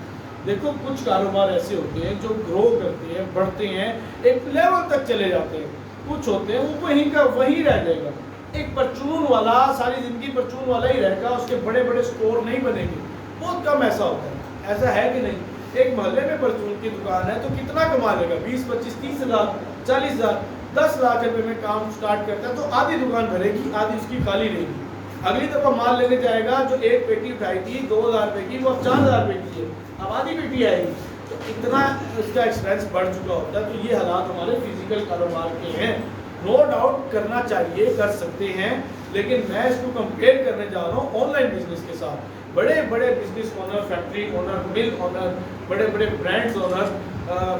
देखो कुछ कारोबार ऐसे होते हैं जो ग्रो करते हैं, बढ़ते हैं, एक लेवल तक चले जाते हैं। कुछ होते हैं वो वहीं का वहीं रह जाएगा। एक परचून वाला सारी ज़िंदगी परचून वाला ही रहेगा, उसके बड़े बड़े स्टोर नहीं बनेंगे। बहुत कम ऐसा होता है, ऐसा है कि नहीं? एक मोहल्ले में परचून की दुकान है तो कितना कमा लेगा? 20, 25, 30 हज़ार, 40 हज़ार, 10 लाख रुपए में काम स्टार्ट करता है तो आधी दुकान भरेगी, आधी उसकी खाली रहेगी। अगली दफ़ा माल लेने जाएगा जो एक पेटी उठाई थी 2000 रुपये की, वो अब 4000 रुपये की है, अब आधी पेटी आएगी। तो इतना उसका एक्सपेंस बढ़ चुका होता है। तो ये हालात हमारे फिजिकल कारोबार के हैं। नो डाउट करना चाहिए, कर सकते हैं, लेकिन मैं इसको कंपेयर करने जा रहा हूँ ऑनलाइन बिजनेस के साथ। बड़े बड़े बिजनेस ओनर, फैक्ट्री ओनर, मिल ओनर, बड़े बड़े ब्रांड्स ओनर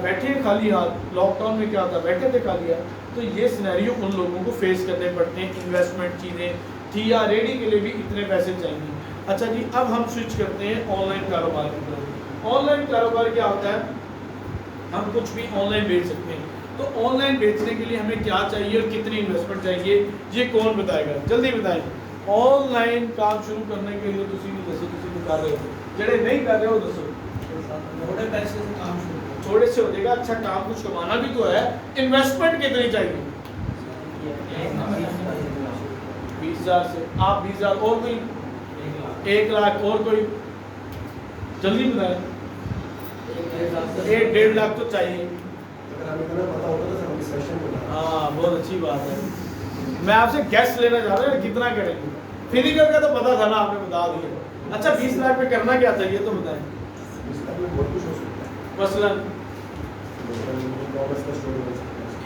बैठे खाली हाथ। लॉकडाउन में क्या था, बैठे थे खाली हाथ। तो ये सिनेरियो उन लोगों को फेस करने पड़ते हैं। इन्वेस्टमेंट चीज़ें थी या रेडी के लिए भी इतने पैसे चाहिए। अच्छा जी, अब हम स्विच करते हैं ऑनलाइन कारोबार की तरफ। ऑनलाइन कारोबार क्या होता है? हम कुछ भी ऑनलाइन बेच सकते हैं। तो ऑनलाइन बेचने के लिए हमें क्या चाहिए और कितनी इन्वेस्टमेंट चाहिए, ये कौन बताएगा? जल्दी बताएं। ऑनलाइन काम शुरू करने के लिए तुसी कर रहे हो, जड़े नहीं कर रहे हो दसो। थोड़े पैसे से काम शुरू करो। थोड़े से हो जाएगा। अच्छा, काम कुछ कमाना भी तो है। इन्वेस्टमेंट कितनी चाहिए? 20,000 से आप 20,000 और कोई 1 लाख और कोई, जल्दी बताएं। 1-1.5 लाख तो चाहिए। हाँ, बहुत अच्छी बात है। मैं आपसे गैस लेना चाह रहा हूँ, कितना करेंगे? फिजिकल का तो पता था ना, आपने बता दिया। अच्छा, 20 लाख में करना क्या चाहिए तो बताएं। मसलन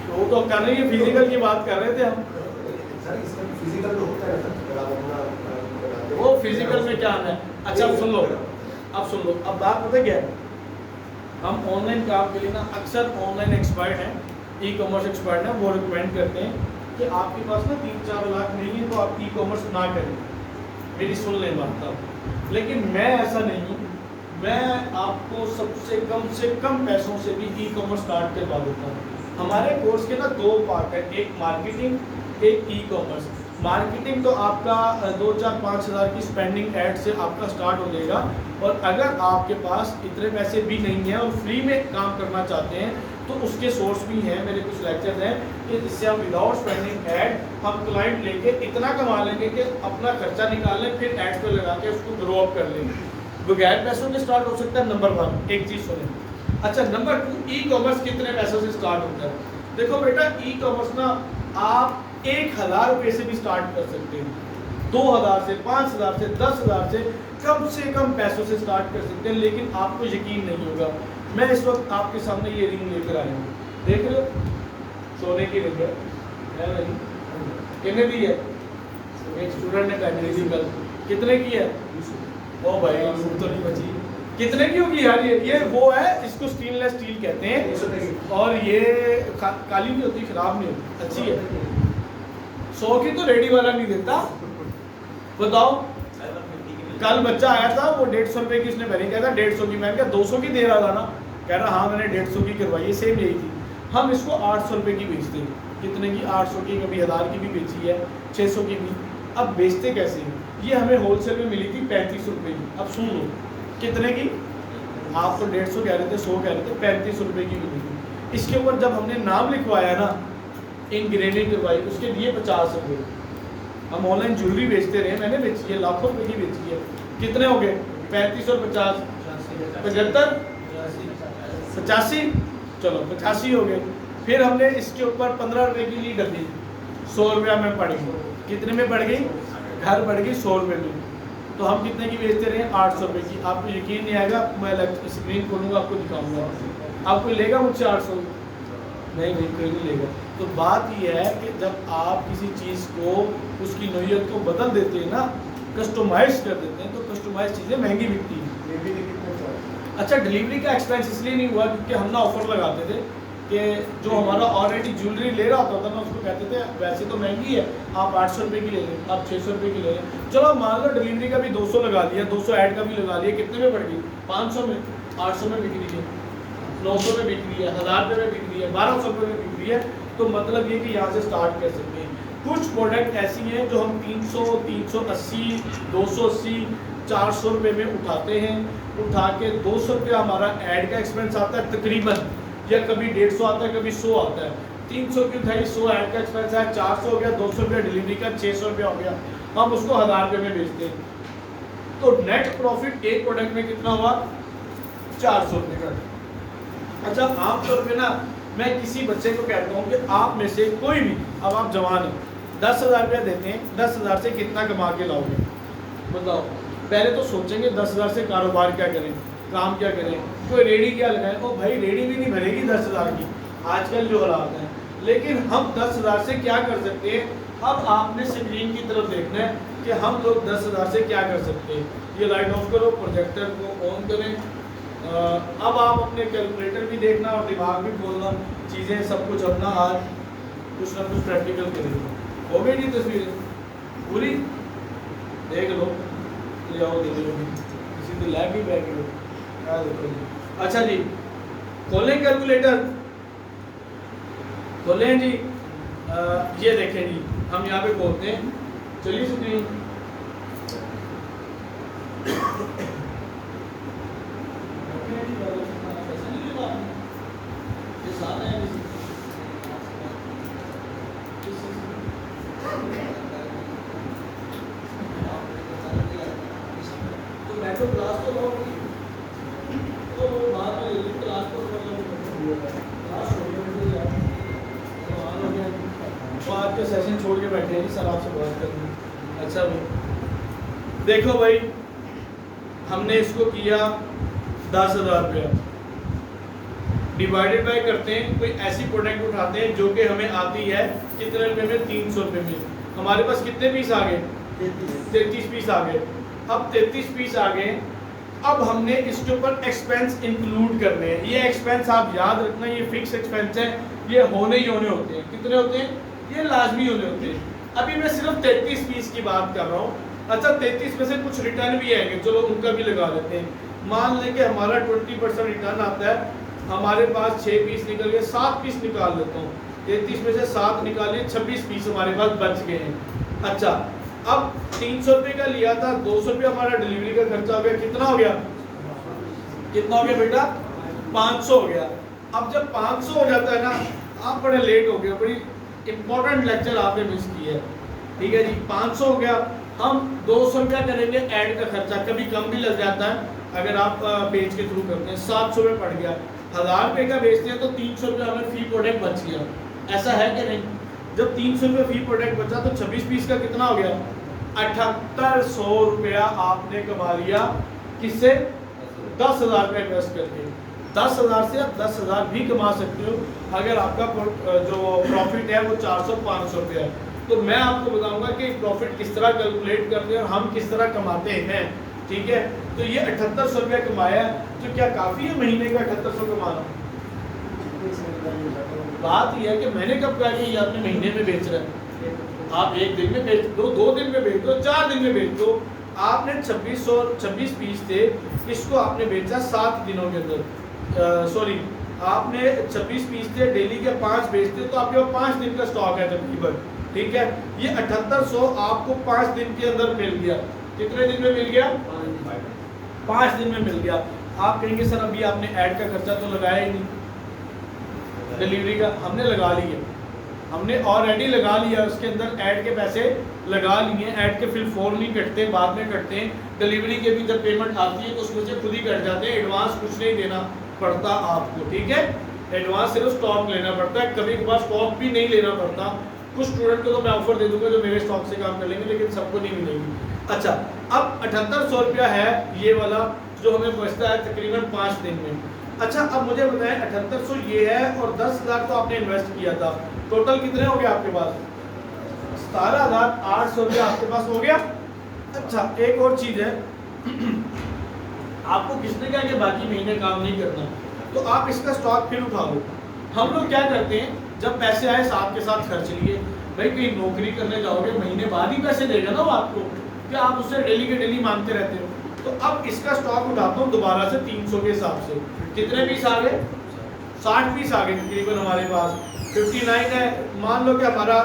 वो तो कर रही है, फिजिकल की बात कर रहे थे हम। वो फिजिकल में क्या है? अच्छा, अब सुन लो, अब बात पता क्या है? हम ऑनलाइन काम के लिए ना अक्सर ऑनलाइन एक्सपर्ट हैं, ई कॉमर्स एक्सपर्ट हैं, वो रिकमेंड करते हैं कि आपके पास ना 3-4 लाख नहीं है तो आप ई कॉमर्स ना करें। मेरी सुन लें बात आप। लेकिन मैं ऐसा नहीं हूँ। मैं आपको सबसे से कम पैसों से भी ई कॉमर्स स्टार्ट करवा देता हूँ। हमारे कोर्स के ना 2 पार्ट है, एक मार्केटिंग, एक ई कॉमर्स। मार्केटिंग तो आपका 2-4-5 हज़ार की स्पेंडिंग ऐड से आपका स्टार्ट हो जाएगा। और अगर आपके पास इतने पैसे भी नहीं हैं और फ्री में काम करना चाहते हैं तो उसके सोर्स भी हैं। मेरे कुछ लेक्चर्स हैं कि जिससे हम विदाउट स्पेंडिंग ऐड हम क्लाइंट लेके इतना कमा लेंगे कि अपना खर्चा निकाल लें, फिर ऐड पे लगा के उसको ग्रो अप कर लेंगे। बगैर पैसों के स्टार्ट हो सकता है। नंबर 1 एक चीज़ सुने। अच्छा, नंबर 2 ई कॉमर्स कितने पैसों से स्टार्ट होता है? देखो बेटा, ई कॉमर्स ना आप 1,000 रुपये से भी स्टार्ट कर सकते हैं, 2,000 से, 5,000 से, 10,000 से कम पैसों से स्टार्ट कर सकते हैं। लेकिन आपको यकीन नहीं होगा, मैं इस वक्त आपके सामने ये रिंग लेकर आया हूँ, देख लो, सोने की रिंग है नहीं? कितने की है? एक स्टूडेंट ने पहनी थी कल, कितने की है? ओ भाई, तो नहीं बची। कितने की होगी यार? ये वो है, इसको स्टेनलेस स्टील कहते हैं और ये काली नहीं होती, खराब नहीं होती, अच्छी है। 100 की तो रेडी वाला नहीं देता। बताओ, कल बच्चा आया था, वो 150 रुपये की उसने पहले, कहता 150 की। मैं क्या 200 की दे रहा था ना? कह रहा हाँ, मैंने 150 की करवाई है, सेम यही थी। हम इसको 800 रुपये की बेचते हैं। कितने की? 800 की, कभी 1000 की भी बेची है, 600 की भी। अब बेचते कैसे हैं? ये हमें होलसेल में मिली थी 35 रुपये की। अब सुन लो, कितने की? आप तो 150 कह रहे थे, 100 कह रहे थे, 35 रुपये की मिली थी। इसके ऊपर जब हमने नाम लिखवाया ना, इंग्रेविंग करवाई, उसके लिए 50 रुपये। हम ऑनलाइन ज्वेलरी बेचते रहे, मैंने बेची है, लाखों रुपए की बेची है। कितने हो गए? 35 और 50, 75, 85, चलो 85 हो गए। फिर हमने इसके ऊपर 15 रुपये की ली डब्बी, 100 रुपया में पड़ गई। कितने में पड़ गई? घर पड़ गई 100 रुपये में। तो हम कितने की बेचते रहे? 800 रुपये की। आपको यकीन नहीं आएगा, मैं स्क्रीन खोलूँगा, आपको दिखाऊँगा। आप कोई लेगा मुझसे 800? नहीं भाई, कोई नहीं लेगा। तो बात यह है कि जब आप किसी चीज़ को, उसकी नोयत को बदल देते हैं ना, कस्टमाइज कर देते हैं, तो कस्टमाइज चीज़ें महंगी बिकती हैं। डिलीवरी कितने चार्ज? अच्छा, डिलीवरी का एक्सपेंस इसलिए नहीं हुआ क्योंकि हम ना ऑफर लगाते थे कि जो हमारा ऑलरेडी ज्वेलरी ले रहा होता था ना, उसको कहते थे वैसे तो महंगी है, आप 800 रुपये की ले लें, आप 600 रुपये की ले लें। चलो मान लो डिलीवरी का भी 200 लगा लिया, 200 ऐड का भी लगा लिया, कितने में पड़ गई? 500 में, 800 में बिक रही है, 900 में बिक रही है, 1000 रुपये में बिक रही है, 1200 रुपये में बिक रही है। तो मतलब ये कि यहाँ से स्टार्ट कर सकते हैं। कुछ प्रोडक्ट ऐसी हैं जो हम 300, 380, 280, 400 रुपये में उठाते हैं। उठा के 200 रुपया हमारा ऐड का एक्सपेंस आता है तकरीबन, या कभी 150 आता है, कभी 100 आता है। 300 की उठाई, 100 ऐड का एक्सपेंस है, 400 हो गया, 200 रुपया डिलीवरी का, 600 रुपया हो गया। हम उसको 1000 रुपये में बेचते हैं। तो नेट प्रॉफिट एक प्रोडक्ट में कितना हुआ? 400 रुपये का। अच्छा, आमतौर पर ना मैं किसी बच्चे को कहता हूँ कि आप में से कोई भी, अब आप जवान हैं, 10,000 रुपया देते हैं, 10,000 से कितना कमा के लाओगे? बताओ। पहले तो सोचेंगे 10,000 से कारोबार क्या करें, काम क्या करें, कोई रेडी क्या लगाए। ओ भाई, रेडी भी नहीं भरेगी 10,000 की, आजकल जो हालात हैं। लेकिन हम 10,000 से क्या कर सकते हैं? अब आपने स्क्रीन की तरफ देखना है कि हम लोग 10,000 से क्या कर सकते हैं। ये लाइट ऑफ करो, प्रोजेक्टर को ऑन करें। अब आप अपने कैलकुलेटर भी देखना और दिमाग भी खोलना, चीज़ें सब कुछ अपना आज कुछ ना कुछ प्रैक्टिकल करेंगे। हो गई नहीं तस्वीरें पूरी? देख लो, ले आओ, देख लो, किसी तो लैब भी बैठ गए क्या देखो जी। अच्छा जी, खोलें कैलकुलेटर, खोलें जी। ये देखें जी, हम यहाँ पे खोलते हैं, चलिए स्क्रीन। तो क्लास तो बहुत तो बात में क्लास तो क्लास तो आज का सेशन छोड़ के बैठे हैं सर, आपसे बात करनी। अच्छा भाई देखो भाई, हमने इसको किया 10,000 रुपया, डिवाइडेड बाय करते हैं, कोई ऐसी प्रोडक्ट उठाते हैं जो कि हमें आती है कितने रुपए में? 300 रुपये में। हमारे पास कितने पीस आ गए? 33 पीस आ गए। अब 33 पीस आ गए। अब हमने इसके ऊपर एक्सपेंस इंक्लूड करने हैं। ये एक्सपेंस आप याद रखना, ये फिक्स एक्सपेंस है, ये होने ही होने होते हैं। कितने होते हैं? ये लाजमी होने होते हैं। अभी मैं सिर्फ 33 पीस की बात कर रहा हूँ। अच्छा, 33 में से कुछ रिटर्न भी आएंगे, चलो उनका भी लगा लेते हैं। मान लें कि हमारा 20% रिटर्न आता है, हमारे पास 6 पीस निकल गए, 7 पीस निकाल लेता हूँ। 33 में से 7 निकालिए, 26 पीस हमारे पास बच गए हैं। अच्छा, अब 300 रुपये का लिया था, 200 रुपये हमारा डिलीवरी का खर्चा हो गया, कितना हो गया? कितना हो गया बेटा? 500 हो गया। अब जब 500 हो जाता है ना, आप बड़े लेट हो गए, बड़ी इंपॉर्टेंट लेक्चर आपने मिस किया है। ठीक है जी, 500 हो गया। हम 200 रुपया करेंगे ऐड का खर्चा, कभी कम भी लग जाता है अगर आप पेज के थ्रू करते हैं। 700 रुपये पड़ गया। 1000 रुपये का बेचते हैं तो 300 रुपये हमें फी प्रोडक्ट बच गया। ऐसा है कि नहीं? जब 300 रुपये फी प्रोडक्ट बचा तो 26 पीस का कितना हो गया? 7800 रुपया आपने कमा लिया। किससे? 10,000 रुपये इन्वेस्ट करके। 10,000 से आप 10,000 भी कमा सकते हो अगर आपका जो प्रॉफिट है वो 400-500 रुपये है। तो मैं आपको बताऊंगा कि प्रॉफिट किस तरह कैलकुलेट करते हैं और हम किस तरह कमाते हैं। ठीक है, तो ये 7800 रुपया कमाया, तो क्या काफ़ी है महीने का 7800 कमाना? बात यह है कि मैंने कब कहा कि ये आपने महीने में बेच रहा है। आप एक दिन में बेच दो, 2 दिन में बेच दो, 4 दिन में बेच दो। आपने 26 पीस थे, इसको आपने बेचा 7 दिनों के अंदर। सॉरी, आपने 26 पीस थे, डेली के 5 बेचते तो आपके पास 5 दिन का स्टॉक है तकरीबन। ठीक है, ये 7800 आपको 5 दिन के अंदर मिल गया। कितने दिन में मिल गया? 5 दिन में मिल गया। आप कहेंगे सर अभी आपने ऐड का खर्चा तो लगाया ही नहीं, डिलीवरी का हमने लगा लिया, हमने ऑलरेडी लगा लिया, उसके अंदर ऐड के पैसे लगा लिए। ऐड के फिर फौरन नहीं कटते, बाद में कटते हैं। डिलीवरी के भी जब पेमेंट आती है तो उसमें से खुद ही कट जाते हैं। एडवांस कुछ नहीं देना पड़ता आपको। ठीक है, एडवांस सिर्फ स्टॉक लेना पड़ता है, कभी कभार स्टॉक भी नहीं लेना पड़ता। कुछ स्टूडेंट को तो मैं ऑफर दे दूंगा जो मेरे स्टॉक से काम कर लेंगे, लेकिन सबको नहीं मिलेगी। अच्छा, अब 7800 रुपया है ये वाला जो हमें बचता है तकरीबन 5 दिन में। अच्छा अब मुझे बताएं 7800 ये है और 10,000 तो आपने इन्वेस्ट किया था, टोटल कितने हो गए आपके पास? 17,800 रुपया आपके पास हो गया। अच्छा एक और चीज है, आपको किसने कहा कि बाकी महीने काम नहीं करना, तो आप इसका स्टॉक फिर उठा लो। हम लोग क्या करते हैं, जब पैसे आए साथ के साथ खर्च लिए। भाई कहीं नौकरी करने जाओगे महीने बाद ही पैसे देगा ना वो आपको, क्या आप उससे डेली के डेली मांगते रहते हो? तो अब इसका स्टॉक उठाता हूँ दोबारा से 300 के हिसाब से। कितने पीस आ गए? 60 पीस आ गए तकरीबन हमारे पास। 59 है, मान लो कि हमारा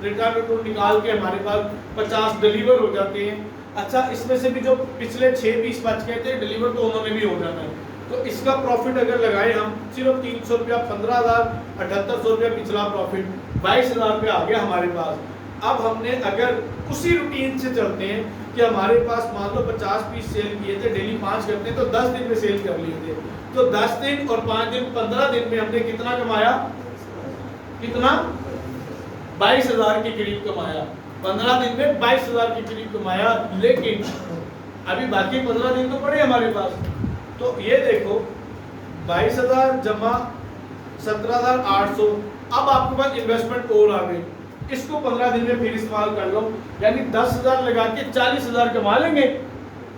रिटर्न रिपोर्ट निकाल के हमारे पास 50 डिलीवर हो जाते हैं। अच्छा इसमें से भी जो पिछले 6 पीस बच गए थे डिलीवर तो उन्होंने भी हो जाना है, तो इसका प्रॉफिट अगर लगाए हम सिर्फ 300 रुपया, 15,7800 रुपया पिछला प्रॉफिट, 22,000 रुपया आ गया हमारे पास। अब हमने अगर उसी रूटीन से चलते हैं कि हमारे पास मान लो 50 पीस सेल किए थे, डेली 5 करते हैं तो 10 दिन में सेल कर लिए थे, तो 10 दिन और 5 दिन 15 दिन में हमने कितना कमाया? कितना? 22,000 के करीब कमाया। 15 दिन में 22,000 के करीब कमाया। लेकिन अभी बाकी 15 दिन तो पड़े हमारे पास, तो ये देखो 22,000 जमा 17,800, अब आपके पास इन्वेस्टमेंट और आ गई, इसको 15 दिन में फिर इस्तेमाल कर लो, यानी 10,000 लगा के 40,000 कमा लेंगे?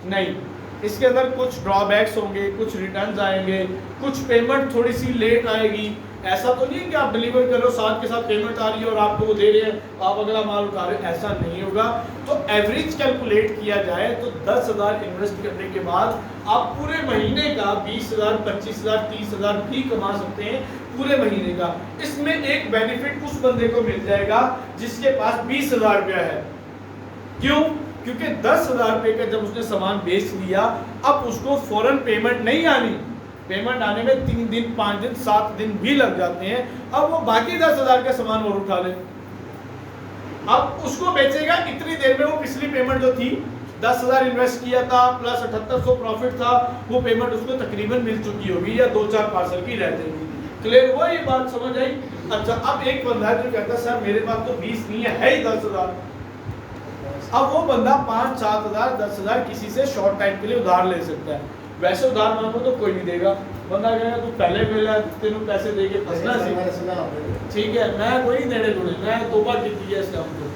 नहीं, इसके अंदर कुछ ड्रॉबैक्स होंगे, कुछ रिटर्न्स आएंगे, कुछ पेमेंट थोड़ी सी लेट आएगी। ऐसा तो नहीं है कि आप डिलीवर कर लो साथ के साथ पेमेंट आ रही है और आपको वो दे रहे हैं, आप अगला माल उठा रहे हैं, ऐसा नहीं होगा। तो एवरेज कैलकुलेट किया जाए तो 10,000 इन्वेस्ट करने के बाद आप पूरे महीने का 20,000, 25,000, 30,000 भी कमा सकते हैं पूरे महीने का। इसमें एक बेनिफिट उस बंदे को मिल जाएगा जिसके पास 20,000 रुपया है। क्यों? क्योंकि 10,000 रुपये का जब उसने सामान बेच लिया, अब उसको फौरन पेमेंट नहीं आनी, पेमेंट आने में 3 दिन, 5 दिन, 7 दिन भी लग जाते हैं। अब वो बाकी 10,000 का सामान और उठा ले, अब उसको बेचेगा इतनी देर में वो पिछली पेमेंट जो थी 10,000 इन्वेस्ट किया था प्लस 7800 प्रॉफिट था, वो पेमेंट उसको तकरीबन मिल चुकी होगी या 2-4 पार्सल की रह जाएगी। क्लियर हुआ? ये बात समझ आई? अच्छा अब एक बंदा है जो कहता है सर मेरे पास तो 20 नहीं है ही 10,000। अब वो बंदा 5-7 हज़ार 10,000 किसी से शॉर्ट टाइम के लिए उधार ले सकता है। वैसे उधार मांगो तो कोई नहीं देगा, बंदा कहेगा तू पहले मिला तेनों पैसे दे के फंसना सी, ठीक है मैं कोई नहीं देने दूंगा, मैं तौबा की है इस काम को,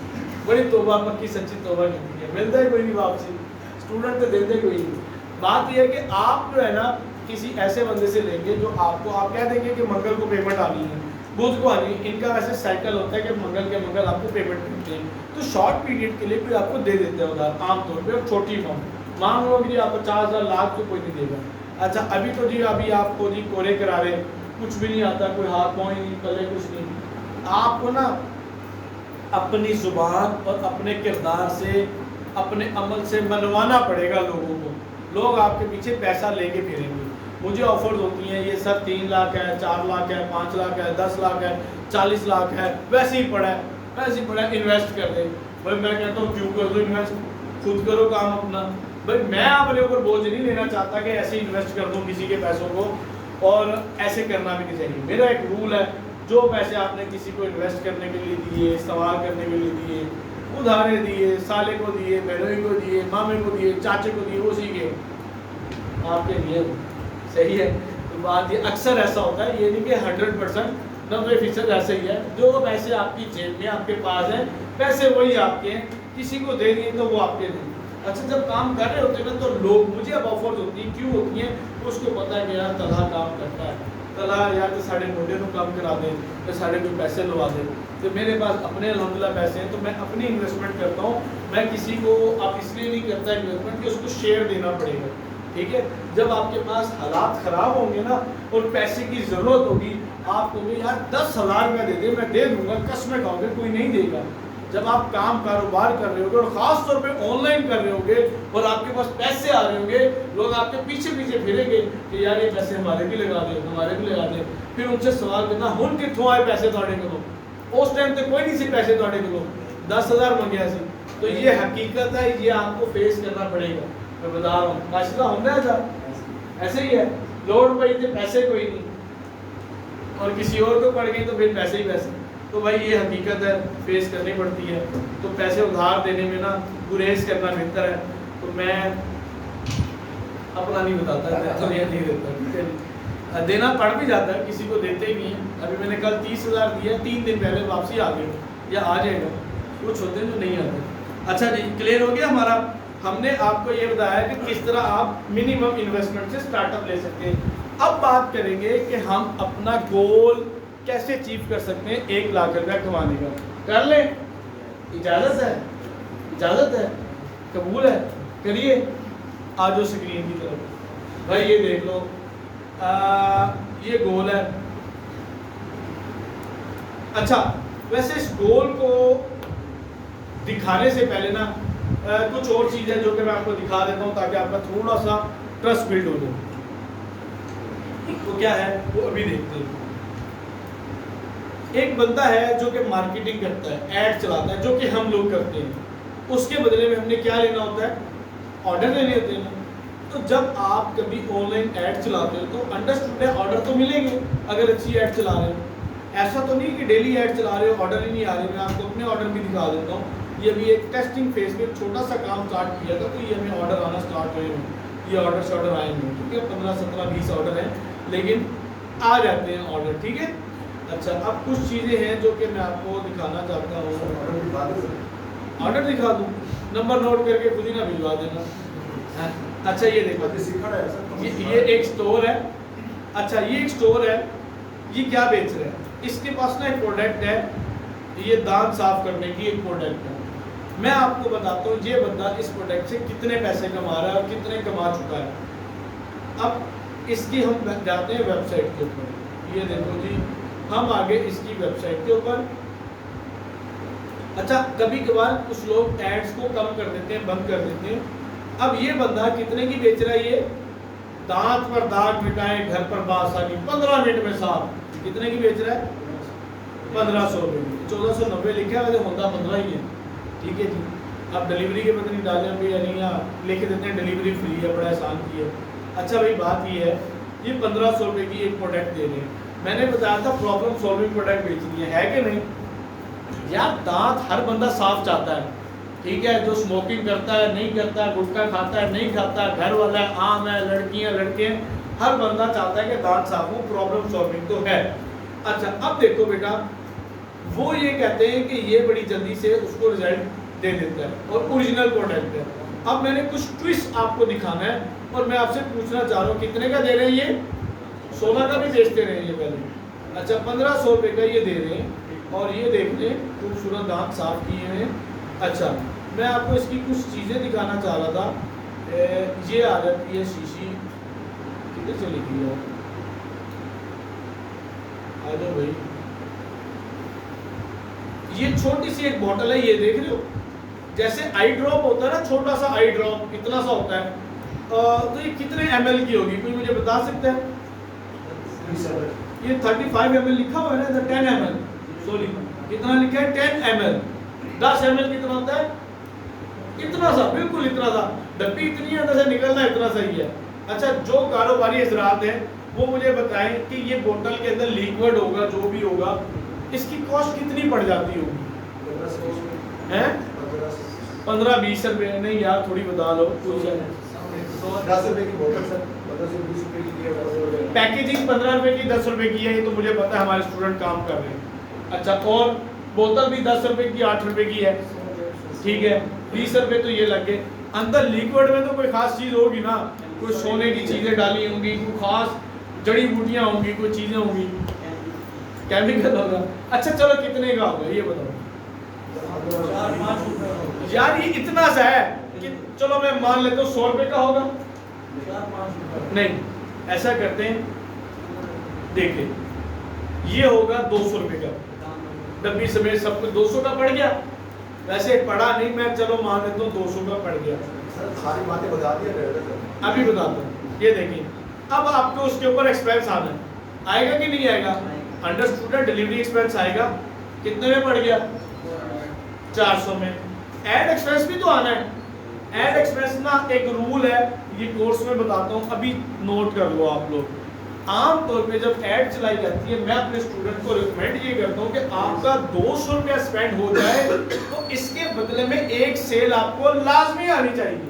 बड़ी तौबा पक्की सच्ची तौबा की है, मिलता है कोई नहीं वापसी, स्टूडेंट तो देते कोई नहीं। बात यह है कि आप जो है ना किसी ऐसे बंदे से लेंगे जो आपको, आप क्या देंगे कि मंगल को पेमेंट आनी है, बुध को आनी है, इनका वैसे साइकिल होता है कि मंगल के मंगल आपको पेमेंट करते हैं, तो शॉर्ट पीरियड के लिए कोई आपको दे देते हैं उधार आमतौर पर, छोटी अमाउंट मान लो कि आप 50,000 लाख तो कोई नहीं देगा। अच्छा अभी तो जी अभी आपको जी कोरे करा रहे, कुछ भी नहीं आता, कोई हाथ पाँव ही नहीं, पहले कुछ नहीं, आपको ना अपनी जुबान और अपने किरदार से, अपने अमल से मनवाना पड़ेगा लोगों को, लोग आपके पीछे पैसा लेके फिरेंगे। मुझे ऑफर्स होती हैं ये सर 3 लाख है, 4 लाख है, 5 लाख है, 10 लाख है, 40 लाख है, वैसे ही पड़ा है, वैसे ही पड़ा है, इन्वेस्ट कर दे। भाई मैं कहता हूँ क्यों कर दो इन्वेस्ट, खुद करो काम अपना। भाई मैं अपने ऊपर बोझ नहीं लेना चाहता कि ऐसे इन्वेस्ट कर दूं किसी के पैसों को, और ऐसे करना भी नहीं चाहिए। मेरा एक रूल है, जो पैसे आपने किसी को इन्वेस्ट करने के लिए दिए, इस्तेमाल करने के लिए दिए, उधारे दिए, साले को दिए, बहनोई को दिए, मामे को दिए, चाचे को दिए, उसी के आपके लिए सही है। तो बात ये अक्सर ऐसा होता है, ये नहीं कि 100%, 90% ऐसे ही है। जो पैसे आपकी जेब में आपके पास हैं, पैसे वही आपके हैं, किसी को दे दिए तो वो आपके नहीं। अच्छा जब काम कर रहे होते हैं ना तो लोग, मुझे अब ऑफर्स होती हैं, क्यों होती हैं, उसको पता है कि यार तला काम करता है, तला या तो साढ़े मोटे को काम करा दे तो साढ़े को पैसे लगा दे, तो मेरे पास अपने अल्हम्दुलिल्लाह पैसे हैं, तो मैं अपनी इन्वेस्टमेंट करता हूँ। मैं किसी को अब इसलिए नहीं करता इन्वेस्टमेंट कि उसको शेयर देना पड़ेगा, ठीक है। जब आपके पास हालात ख़राब होंगे ना और पैसे की ज़रूरत होगी, आप कहोगे यार 10,000 रुपया दे दे, मैं दे दूँगा, कसमें खाओगे, कोई नहीं देगा। जब आप काम कारोबार कर रहे होगे और ख़ास तौर पे ऑनलाइन कर रहे होगे और आपके पास पैसे आ रहे होंगे, लोग आपके पीछे पीछे फिरेंगे कि यार ये पैसे हमारे भी लगा दे, हमारे भी लगा दे। फिर उनसे सवाल करना हुन कितों आए पैसे थोड़े को, उस टाइम तो कोई नहीं सी पैसे थोड़े को, 10,000 मंगया सी। तो ये हकीकत है, ये आपको फेस करना पड़ेगा। मैं बता रहा हूँ माशाल्लाह होना था ऐसे ही है, लोड़ पड़ी थे पैसे कोई नहीं और किसी और को पड़ गई तो फिर पैसे ही पैसे। तो भाई ये हकीकत है, फेस करनी पड़ती है। तो पैसे उधार देने में ना गुरेज करना बेहतर है। तो मैं अपना नहीं बताता, मैं तो ये नहीं देता, ठीक है। देना पड़ भी जाता है, किसी को देते ही नहीं है। अभी मैंने कल 30,000 दिया, 3 दिन पहले वापसी आ गई या आ जाएगा, कुछ होते हैं जो नहीं आते। अच्छा जी, क्लियर हो गया हमारा। हमने आपको ये बताया कि किस तरह आप मिनिमम इन्वेस्टमेंट से स्टार्टअप ले सकते हैं। अब बात करेंगे कि हम अपना गोल कैसे अचीव कर सकते हैं 1 लाख रुपया कमाने का। कर ले, इजाज़त है? इजाज़त है? कबूल है? करिए। आ जाओ स्क्रीन की तरफ भाई, ये देख लो, ये गोल है। अच्छा, वैसे इस गोल को दिखाने से पहले ना कुछ और चीज़ें जो कि मैं आपको दिखा देता हूँ ताकि आपका थोड़ा सा ट्रस्ट बिल्ड हो जाए। तो क्या है वो अभी देखते हैं। एक बंदा है जो कि मार्केटिंग करता है, ऐड चलाता है, जो कि हम लोग करते हैं। उसके बदले में हमने क्या लेना होता है? ऑर्डर लेने होते हैं। तो जब आप कभी ऑनलाइन ऐड चलाते हो तो अंडरस्टूड है ऑर्डर तो मिलेंगे अगर अच्छी ऐड चला रहे हो। ऐसा तो नहीं कि डेली ऐड चला रहे हो ऑर्डर ही नहीं आ रहे। मैं आपको अपने ऑर्डर भी दिखा देता हूँ। ये भी एक टेस्टिंग फेज में छोटा सा काम स्टार्ट किया था, तो ये हमें ऑर्डर आना स्टार्ट हुए हैं। ये ऑर्डर आए नहीं, ठीक है, 15, 17, 20 ऑर्डर हैं, लेकिन आ जाते हैं ऑर्डर, ठीक है। अच्छा, अब कुछ चीज़ें हैं जो कि मैं आपको दिखाना चाहता हूँ। ऑर्डर दिखा दूँ? नंबर नोट करके खुद ही ना भिजवा देना। अच्छा, ये देखो, ये एक स्टोर है। अच्छा, ये एक स्टोर है, ये क्या बेच रहा है? इसके पास ना एक प्रोडक्ट है, ये दांत साफ करने की एक प्रोडक्ट है। मैं आपको बताता हूँ ये बंदा इस प्रोडक्ट से कितने पैसे कमा रहा है और कितने कमा चुका है। अब इसकी हम जाते हैं वेबसाइट के ऊपर। ये देखो जी, हम आगे इसकी वेबसाइट के ऊपर। अच्छा, कभी कभार कुछ लोग एड्स को कम कर देते हैं, बंद कर देते हैं। अब ये बंदा कितने की बेच रहा है? ये दांत पर दाग मिटाए, घर पर बासानी, 15 मिनट में साफ। कितने की बेच रहा है? 1500 रुपये की। 1490 लिखा है, वैसे होता 15 ही है, ठीक है जी। अब डिलीवरी के पता नहीं डालें भी या नहीं, यहाँ लिख देते हैं डिलीवरी फ्री है, बड़ा आसान की है। अच्छा भाई, बात ये है, ये 1500 रुपये की एक प्रोडक्ट दे रहे हैं। मैंने बताया था प्रॉब्लम सॉल्विंग प्रोडक्ट बेचनी है कि नहीं? यार, दांत हर बंदा साफ चाहता है, ठीक है। जो स्मोकिंग करता है, नहीं करता है, गुटखा खाता है, नहीं खाता, घर वाला है, आम है, लड़कियां लड़के, हर बंदा चाहता है कि दांत साफ हो। प्रॉब्लम सॉल्विंग तो है। अच्छा, अब देखो बेटा, वो ये कहते हैं कि ये बड़ी जल्दी से उसको रिजल्ट दे देता है और ओरिजिनल प्रोडक्ट है। अब मैंने कुछ ट्विस्ट आपको दिखाना है और मैं आपसे पूछना चाह रहा हूँ कितने का दे रहे हैं ये? 16 का भी बेचते रहे ये पहले। अच्छा, 1500 रुपये का ये दे रहे हैं और ये देख लें, खूबसूरत दांत साफ किए हैं। अच्छा, मैं आपको इसकी कुछ चीज़ें दिखाना चाह रहा था। ये आ जाती है शीशी, कितने से लिखी है? आ जाओ भाई, ये छोटी सी एक बोतल है, ये देख रहे हो, जैसे आई ड्रॉप होता है ना, छोटा सा आई ड्रॉप इतना सा होता है। तो ये कितने ml की होगी, कोई मुझे बता सकता है? ये 35 ml लिखा हुआ है ना, 10 ml, सॉरी कितना लिखा है? 10 ml। 10 ml कितना होता है? इतना सा, बिल्कुल इतना सा। डब्बी इतनी अंदर से निकलना इतना सही है। अच्छा, जो कारोबारी हजरात हैं वो मुझे बताएं कि ये बोतल के अंदर लिक्विड होगा, जो भी होगा, इसकी कॉस्ट कितनी पड़ जाती होगी? 15-20 रुपये? नहीं यार, थोड़ी बता लो। 10 रुपये की बोतल सर, 15 से 20 रुपये की पैकेजिंग 15 रुपये की, 10 रुपये की है, ये तो मुझे पता है, हमारे स्टूडेंट काम कर रहे हैं। अच्छा, और बोतल भी 10 रुपये की, 8 रुपये की है, ठीक है। 20 रुपये तो ये लग गए। अंदर लिक्विड में तो कोई खास चीज़ होगी ना, कोई सोने की चीज़ें डाली होंगी, कोई खास जड़ी बूटियाँ होंगी, कोई चीज़ें होंगी, केमिकल होगा। अच्छा चलो, कितने का होगा ये बताओ? 4-5 रुपये यार, ये इतना सा है कि चलो मैं मान लेता हूँ 100 रुपये का होगा। 4-5 रुपये नहीं, ऐसा करते हैं, देखिए ये होगा 200 रुपये का, डब्बी समेत सब कुछ 200 का पड़ गया। वैसे पड़ा नहीं, मैं चलो मान लेता हूँ 200 का पड़ गया। सर सारी बातें बता दिया अभी बताता हूँ, ये देखिए। अब आपको उसके ऊपर एक्सपेंस आना है, आएगा कि नहीं आएगा? अंडर स्टूडेंट डिलीवरी एक्सपेंस आएगा, कितने में पड़ गया? 400 में। एड एक्सपेंस भी तो आना है। एड एक्सपेंस ना एक रूल है, ये कोर्स में बताता हूँ, अभी नोट कर लो आप लोग। आम तौर पे जब ऐड चलाई जाती है, मैं अपने स्टूडेंट को रिकमेंड ये करता हूँ कि आपका 200 रुपया स्पेंड हो जाए तो इसके बदले में एक सेल आपको लाजमी आनी चाहिए,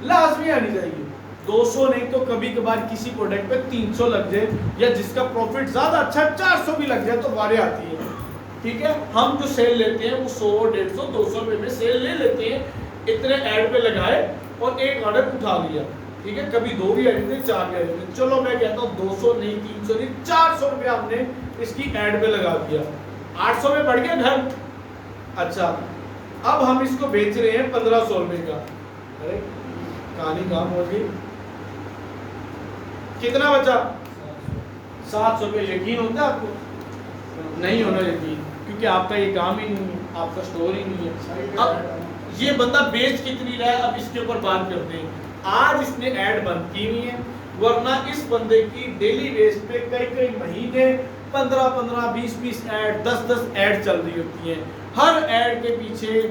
लाजमी आनी चाहिए। 200 नहीं तो कभी कभार किसी प्रोडक्ट पे 300 लग जाए, या जिसका प्रॉफिट ज्यादा अच्छा 400 भी लग जाए तो बारी आती है। ठीक है, हम जो सेल लेते हैं वो 100, 150, 200 रुपए में सेल ले लेते हैं, इतने ऐड पे लगाए और एक ऑर्डर उठा लिया। ठीक है, कभी 2 भी ऐड थे, 4 भी ऐड थे, चलो मैं कहता हूँ 200 नहीं, 300 नहीं, 400 रुपया हमने इसकी ऐड पे लगा दिया, 800 में बढ़ गया घर। अच्छा, अब हम इसको बेच रहे हैं 1500 रुपए का। अरे कहानी काम हो गई, कितना बचा? 700 रुपये। यकीन होता है आपको? नहीं होना यकीन, क्योंकि आपका ये काम ही नहीं है, आपका स्टोर ही नहीं है। अब ये बंदा बेच कितनी रहा है, अब इसके ऊपर बात करते हैं। आज इसने ऐड बंद की हुई है, वरना इस बंदे की डेली बेस पे कई कई महीने 15-15, 20-20 ऐड, 10-10 ऐड चल रही होती हैं। हर ऐड के पीछे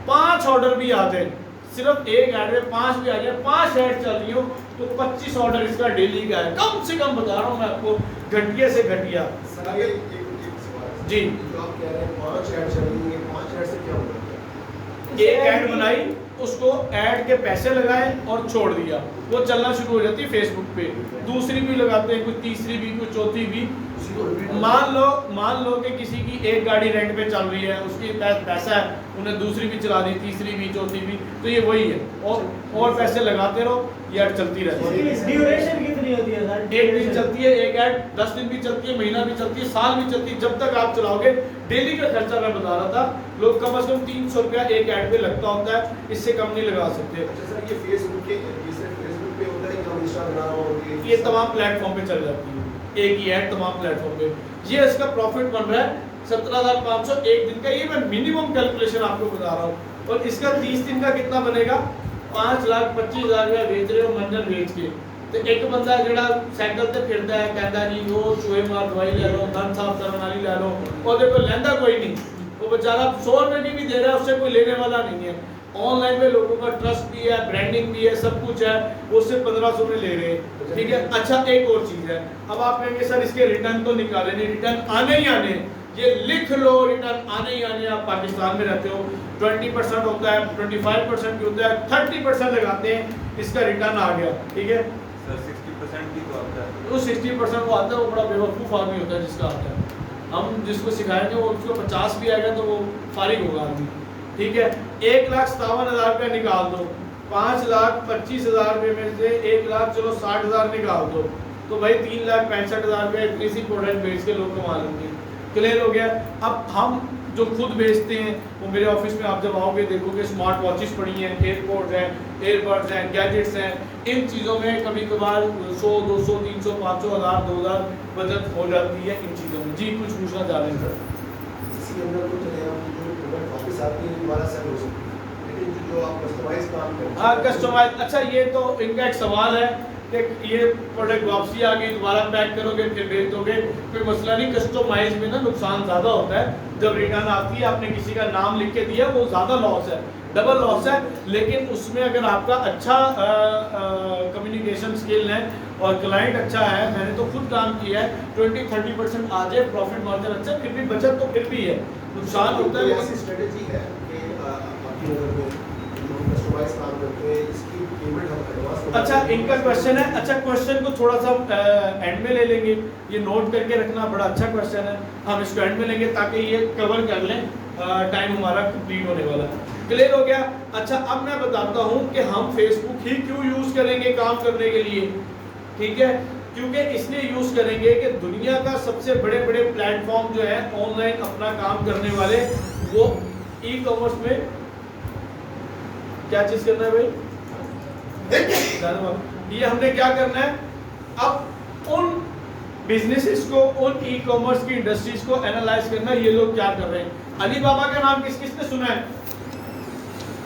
5 ऑर्डर भी आ जाए, सिर्फ एक ऐड में 5 भी आ जाए, 5 ऐड चल रही हो तो 25 ऑर्डर इसका डेली का है, कम से कम बता रहा हूँ मैं आपको, घटिया से घटिया। जी, जो आप कह रहे हैं 5 ऐड चलेंगे, 5 ऐड से क्या होगा? एक ऐड बनाई, उसको ऐड के पैसे लगाए और छोड़ दिया, वो चलना शुरू हो जाती है फेसबुक पे। दूसरी भी लगाते हैं, कोई तीसरी भी, कोई चौथी भी। मान लो कि किसी की एक गाड़ी रेंट पे चल रही है, उसकी पैसा है, उन्हें दूसरी भी चला दी, तीसरी भी, चौथी भी, तो ये वही है, और पैसे लगाते रहो, ये ऐड चलती रहती है। ड्यूरेशन कितनी होती है सर? 1 दिन चलती है एक ऐड, 10 दिन भी चलती है, महीना भी चलती है, साल भी चलती है, जब तक आप चलाओगे। डेली का खर्चा मैं बता रहा था, लोग कम से कम 300 रुपया एक ऐड पे लगता होता है, इससे कम नहीं लगा सकते। अच्छा सर, ये फेसबुक पे होता है कि इंस्टाग्राम और ये तमाम प्लेटफॉर्म पे चल जाती है, एक ही ऐड तमाम प्लेटफॉर्म पे। ये इसका प्रॉफिट बन रहा है 17,500 एक दिन का, ये मैं मिनिमम कैलकुलेशन आपको बता रहा हूँ। और इसका 30 दिन का कितना बनेगा? 5,25,000 रुपया बेच रहे हो मंजन बेच के, तो एक बंदा ਜਿਹੜਾ ਸਾਈਕਲ ਤੇ ਫਿਰਦਾ ਹੈ ਕਹਿੰਦਾ ਜੀ ਉਹ ਚੂਹੇ ਮਾਰ ਦਵਾਈ ਲੈ ਲਓ, ਦੰਦ ਸਾਫ ਕਰਨ वाली ਲੈ ਲਓ, ਉਹਦੇ ਕੋਲ ਲੈਂਦਾ कोई नहीं, वो बेचारा 100 रुपए की भी दे रहा है, उससे कोई लेने वाला नहीं है। ऑनलाइन में लोगों का ट्रस्ट भी है, ब्रांडिंग भी है, सब कुछ है, वो सिर्फ 1500 में ले रहे हैं। ठीक है, अच्छा एक और चीज है, अब आप कहेंगे सर इसके रिटर्न तो निकाले नहीं, रिटर्न आने ही आने, ये लिख लो, रिटर्न आने ही आने। आप पाकिस्तान में रहते हो, 20% होता है, 25% भी होता है, 30% लगाते हैं, इसका रिटर्न आ गया। ठीक है सर 60% भी तो आता है। वो 60% वो आता है, वो बड़ा बेवकूफ़ आदमी होता है जिसका आता है। हम जिसको सिखाएंगे वो उसको 50 भी आएगा तो वो फारिग होगा आदमी। ठीक है, 1,57,000 रुपया निकाल दो, 5,25,000 रुपये में से 1,00,000 चलो 60,000 निकाल दो, तो भाई 3,65,000 रुपये किसी प्रोडक्ट बेच के लोग कमा लेंगे। क्लियर हो गया। अब हम जो खुद बेचते हैं, वो मेरे ऑफिस में आप जब आओगे देखोगे स्मार्ट वॉचेस पड़ी हैं, एयरपोर्ट्स हैं, एयरबड्स हैं, गैजेट्स हैं, इन चीज़ों में कभी कभार 100, 200, 300, 500, 1000, 2000 बचत हो जाती है इन चीज़ों में। जी कुछ पूछना चाह रहे हैं सर? इसी अंदर कुछ जो प्रोडक्ट वापस आती है दोबारा सेल हो सकती है, लेकिन जो आप कस्टमाइज काम करते हैं। हाँ कस्टमाइज, अच्छा ये तो इनका एक सवाल है कि ये प्रोडक्ट वापसी आ गई, दोबारा पैक करोगे फिर बेच दोगे, कोई मसला नहीं। कस्टमाइज में ना नुकसान ज़्यादा होता है, जब रिटर्न आती है आपने किसी का नाम लिख के दिया वो ज़्यादा लॉस है, डबल लॉस है। लेकिन उसमें अगर आपका अच्छा कम्युनिकेशन स्किल है और क्लाइंट अच्छा है, मैंने तो खुद काम किया है, 20-30% आ जाए प्रॉफिट मार्जिन अच्छा, फिर भी बचत तो फिर भी है, नुकसान होता है। ऐसी स्ट्रेटेजी है कि आपकी नज़र में जो कस्टमाइज काम करते हैं इसकी पेमेंट हम एडवांस। अच्छा इनका क्वेश्चन है, अच्छा क्वेश्चन को थोड़ा सा एंड में ले लेंगे, ये नोट करके रखना, बड़ा अच्छा क्वेश्चन है, हम इसको एंड में लेंगे ताकि ये कवर कर लें, टाइम हमारा कंप्लीट होने वाला है। क्लियर हो गया। अच्छा अब मैं बताता हूँ कि हम फेसबुक ही क्यों यूज़ करेंगे काम करने के लिए। ठीक है, क्योंकि इसलिए यूज़ करेंगे कि दुनिया का सबसे बड़े बड़े प्लेटफॉर्म जो है ऑनलाइन अपना काम करने वाले, वो ई कॉमर्स में क्या चीज़ करना है भाई, ये हमने क्या करना है, अब उन बिजनेसेस को, उन ई कॉमर्स की इंडस्ट्रीज को एनालाइज करना है, ये लोग क्या कर रहे हैं। अली बाबा का नाम किस किसने सुना है?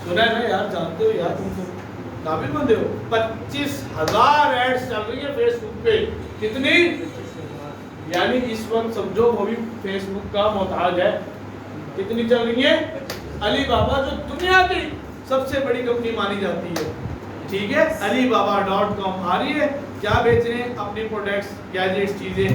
सुना है ना यार, जानते हो यार, तुम तो काबिल बंदे हो। 25,000 एड्स चल रही है फेसबुक पे, कितनी, यानी इस वक्त समझो वो भी फेसबुक का मोहताज है। कितनी चल रही है? अली बाबा जो दुनिया की सबसे बड़ी कंपनी मानी जाती है, ठीक है, alibaba.com आ रही है, क्या बेच रहे हैं? अपने प्रोडक्ट्स, गैजेट्स, चीज़ें,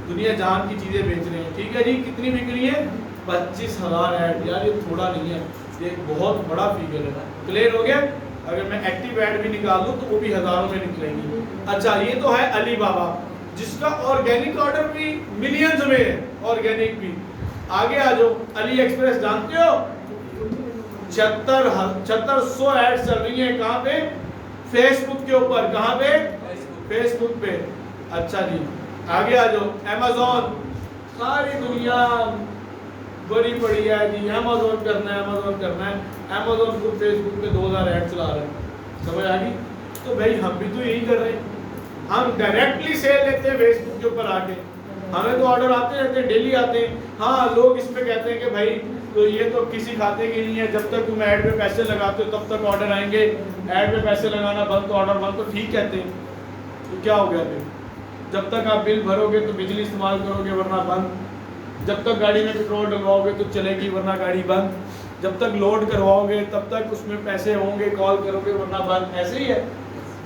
दुनिया जान की चीज़ें बेच रहे हैं। ठीक है जी, कितनी बिक रही है? 25,000 ऐड, यार ये थोड़ा नहीं है, ये बहुत बड़ा फिगर है। क्लियर हो गया। अगर मैं एक्टिव ऐड भी निकाल दूँ तो वो भी हज़ारों में निकलेंगी। अच्छा, ये तो है अली बाबा जिसका ऑर्गेनिक ऑर्डर भी मिलियंस में है, ऑर्गेनिक भी। आगे आ जाओ, अली एक्सप्रेस जानते हो 7600 ऐड चल रही है। कहाँ पे? फेसबुक के ऊपर। कहाँ पे? फेसबुक पे। अच्छा जी, आगे आ जाओ, अमेज़ॉन, सारी दुनिया बड़ी बढ़िया है जी, अमेज़ॉन करना है, अमेज़ॉन करना है। अमेज़ॉन को फेसबुक पे 2000 ऐड चला रहे हैं, समझ आ गई? तो भाई हम भी तो यही कर रहे हैं, हम डायरेक्टली सेल लेते हैं फेसबुक के ऊपर आके। हमें तो ऑर्डर आते रहते हैं, डेली आते हैं। हाँ, लोग इस पे कहते हैं कि भाई तो ये तो किसी खाते की नहीं है, जब तक तुम ऐड पे पैसे लगाते हो तब तक ऑर्डर आएंगे, ऐड पे पैसे लगाना बंद तो ऑर्डर बंद। तो ठीक कहते हैं, तो क्या हो गया फिर? जब तक आप बिल भरोगे तो बिजली इस्तेमाल करोगे वरना बंद, जब तक गाड़ी में पेट्रोल डलवाओगे तो चलेगी वरना गाड़ी बंद, जब तक लोड करवाओगे तब तक उसमें पैसे होंगे, कॉल करोगे वरना बंद। ऐसे ही है,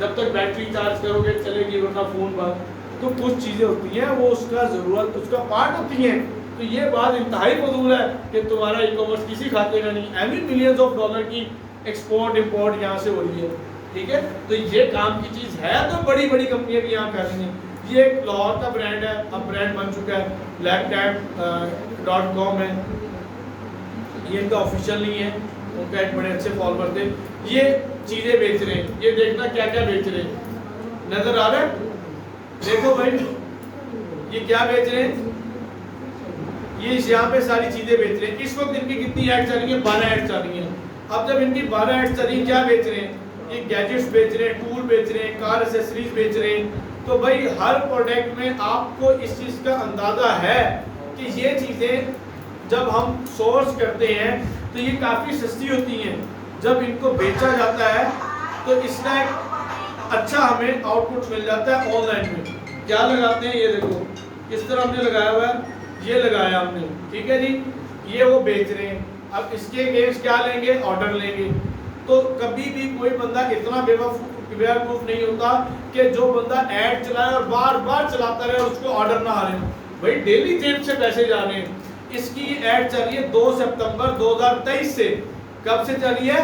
जब तक बैटरी चार्ज करोगे चलेगी वरना फ़ोन बंद। तो कुछ चीज़ें होती हैं वो उसका ज़रूरत, उसका पार्ट होती हैं। तो ये बात इंतहाई फजूल है कि तुम्हारा ई कॉमर्स किसी खाते का नहीं। एवरी मिलियंस ऑफ डॉलर की एक्सपोर्ट इम्पोर्ट यहाँ से हो रही है, ठीक है? तो ये काम की चीज़ है, तो बड़ी बड़ी कंपनियाँ भी यहाँ कर रही हैं। ये एक लाहौर का ब्रांड है, अब ब्रांड बन चुका है, blacktab.com है, ये इनका ऑफिशियल नहीं है, उनका एक बड़े अच्छे फॉलोअर थे। ये चीज़ें बेच रहे हैं, ये देखना क्या क्या बेच रहे हैं, नजर आ रहा है? देखो भाई, ये क्या बेच रहे हैं, ये यहाँ पे सारी चीज़ें बेच रहे हैं। इस वक्त इनकी कितनी ऐड चल रही है? 12 ऐड चल रही हैं। अब जब इनकी 12 ऐड चल रही है, क्या बेच रहे हैं? ये गैजेट्स बेच रहे हैं, टूल बेच रहे हैं, कार एसेसरीज बेच रहे हैं। तो भाई हर प्रोडक्ट में आपको इस चीज़ का अंदाज़ा है कि ये चीज़ें जब हम सोर्स करते हैं तो ये काफ़ी सस्ती होती हैं। जब इनको बेचा जाता है तो इसका एक अच्छा हमें आउटपुट मिल जाता है ऑनलाइन में। क्या लगाते हैं, ये देखो किस तरह हमने लगाया हुआ है, ये लगाया हमने, ठीक है जी। ये वो बेच रहे हैं, अब इसके अगेंस्ट क्या लेंगे? ऑर्डर लेंगे। तो कभी भी कोई बंदा इतना बेवकूफ़ नहीं होता कि जो बंदा ऐड चलाए और बार बार चलाता रहे और उसको ऑर्डर ना आ रहे हो। भाई डेली जेब से पैसे जा रहे हैं। इसकी ऐड चल रही है 2 सितंबर 2023 से। कब से चली है?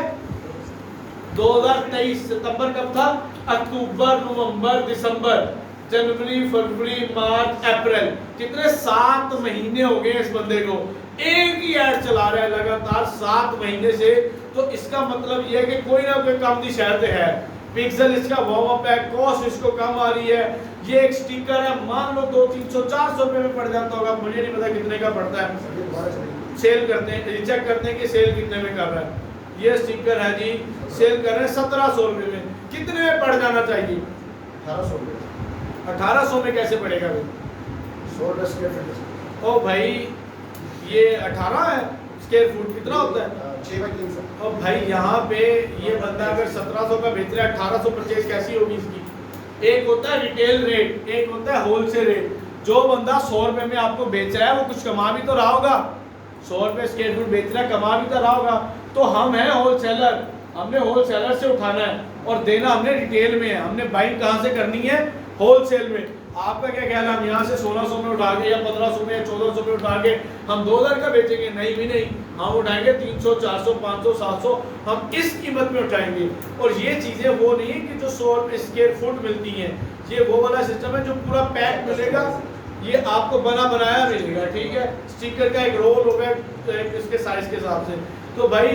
2023। सितंबर कब था? अक्टूबर, नवंबर, दिसंबर, जनवरी, फरवरी, मार्च, अप्रैल, कितने 7 महीने हो गए इस बंदे को, एक ही ऐड चला रहा है लगातार 7 महीने से। तो इसका मतलब यह है कि कोई ना कोई काम की शायद है। पिक्सल इसका वार्म अप है, कॉस्ट इसको कम आ रही है। ये एक स्टिकर है, मान लो 200, 300, 400 रुपए में पड़ जाता होगा, मुझे नहीं पता कितने का पड़ता है। सेल करते हैं, चेक करते हैं कि सेल कितने में कर रहा है। ये स्टिकर है जी, सेल कर रहे हैं 1700 रुपए में। कितने में पड़ जाना चाहिए? 1800 1800 में कैसे पड़ेगा भाई? 100 स्क्वायर फीट। ओ भाई, ये 18 है स्क्वायर फुट, कितना होता है? 6 बाई 300। और भाई यहाँ पे ये बंदा अगर 1700 का बेच रहा है, 1800 परचेज कैसी होगी इसकी? एक होता है रिटेल रेट, एक होता है होलसेल रेट। जो बंदा 100 रुपए में आपको बेच रहा है वो कुछ कमा भी तो रहा होगा। 100 रुपए स्क्वायर फुट बेच रहा है, कमा भी तो रहा होगा। तो हम हैं होलसेलर, हमने होलसेलर से उठाना है और देना हमने रिटेल में है। हमने बाइंग कहाँ से करनी है? होलसेल में। आपका क्या ख्याल है हम यहाँ से 1600 में उठा के या 1500 में या 1400 में उठा के हम 2000 का बेचेंगे? नहीं भी नहीं, हम उठाएंगे 300, 400, 500, 700, हम इस कीमत में उठाएंगे। और ये चीज़ें वो नहीं है कि जो 100 रुपये स्क्वायर फुट मिलती हैं, ये वो वाला सिस्टम है जो पूरा पैक मिलेगा, ये आपको बना बनाया मिलेगा, ठीक है। स्टिकर का एक रोल होगा इसके साइज के हिसाब से। तो भाई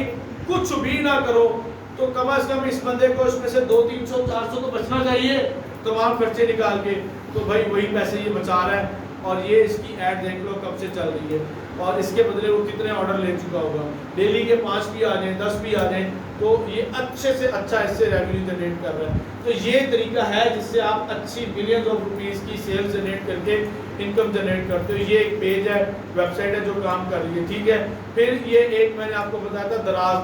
कुछ भी ना करो तो कम से कम इस बंदे को इसमें से 200, 300, 400 तो बचना चाहिए तमाम खर्चे निकाल के। तो भाई वही पैसे ये बचा रहा है। और ये इसकी ऐड देख लो कब से चल रही है और इसके बदले वो कितने ऑर्डर ले चुका होगा। डेली के 5 भी आ जाएं, 10 भी आ जाएं, तो ये अच्छे से अच्छा इससे रेवेन्यू जनरेट कर रहा है। तो ये तरीका है जिससे आप अच्छी बिलियंस ऑफ रुपीज़ की सेल जनरेट करके इनकम जनरेट करते हो। ये एक पेज है, वेबसाइट है जो काम कर रही है, ठीक है। फिर ये एक मैंने आपको बताया था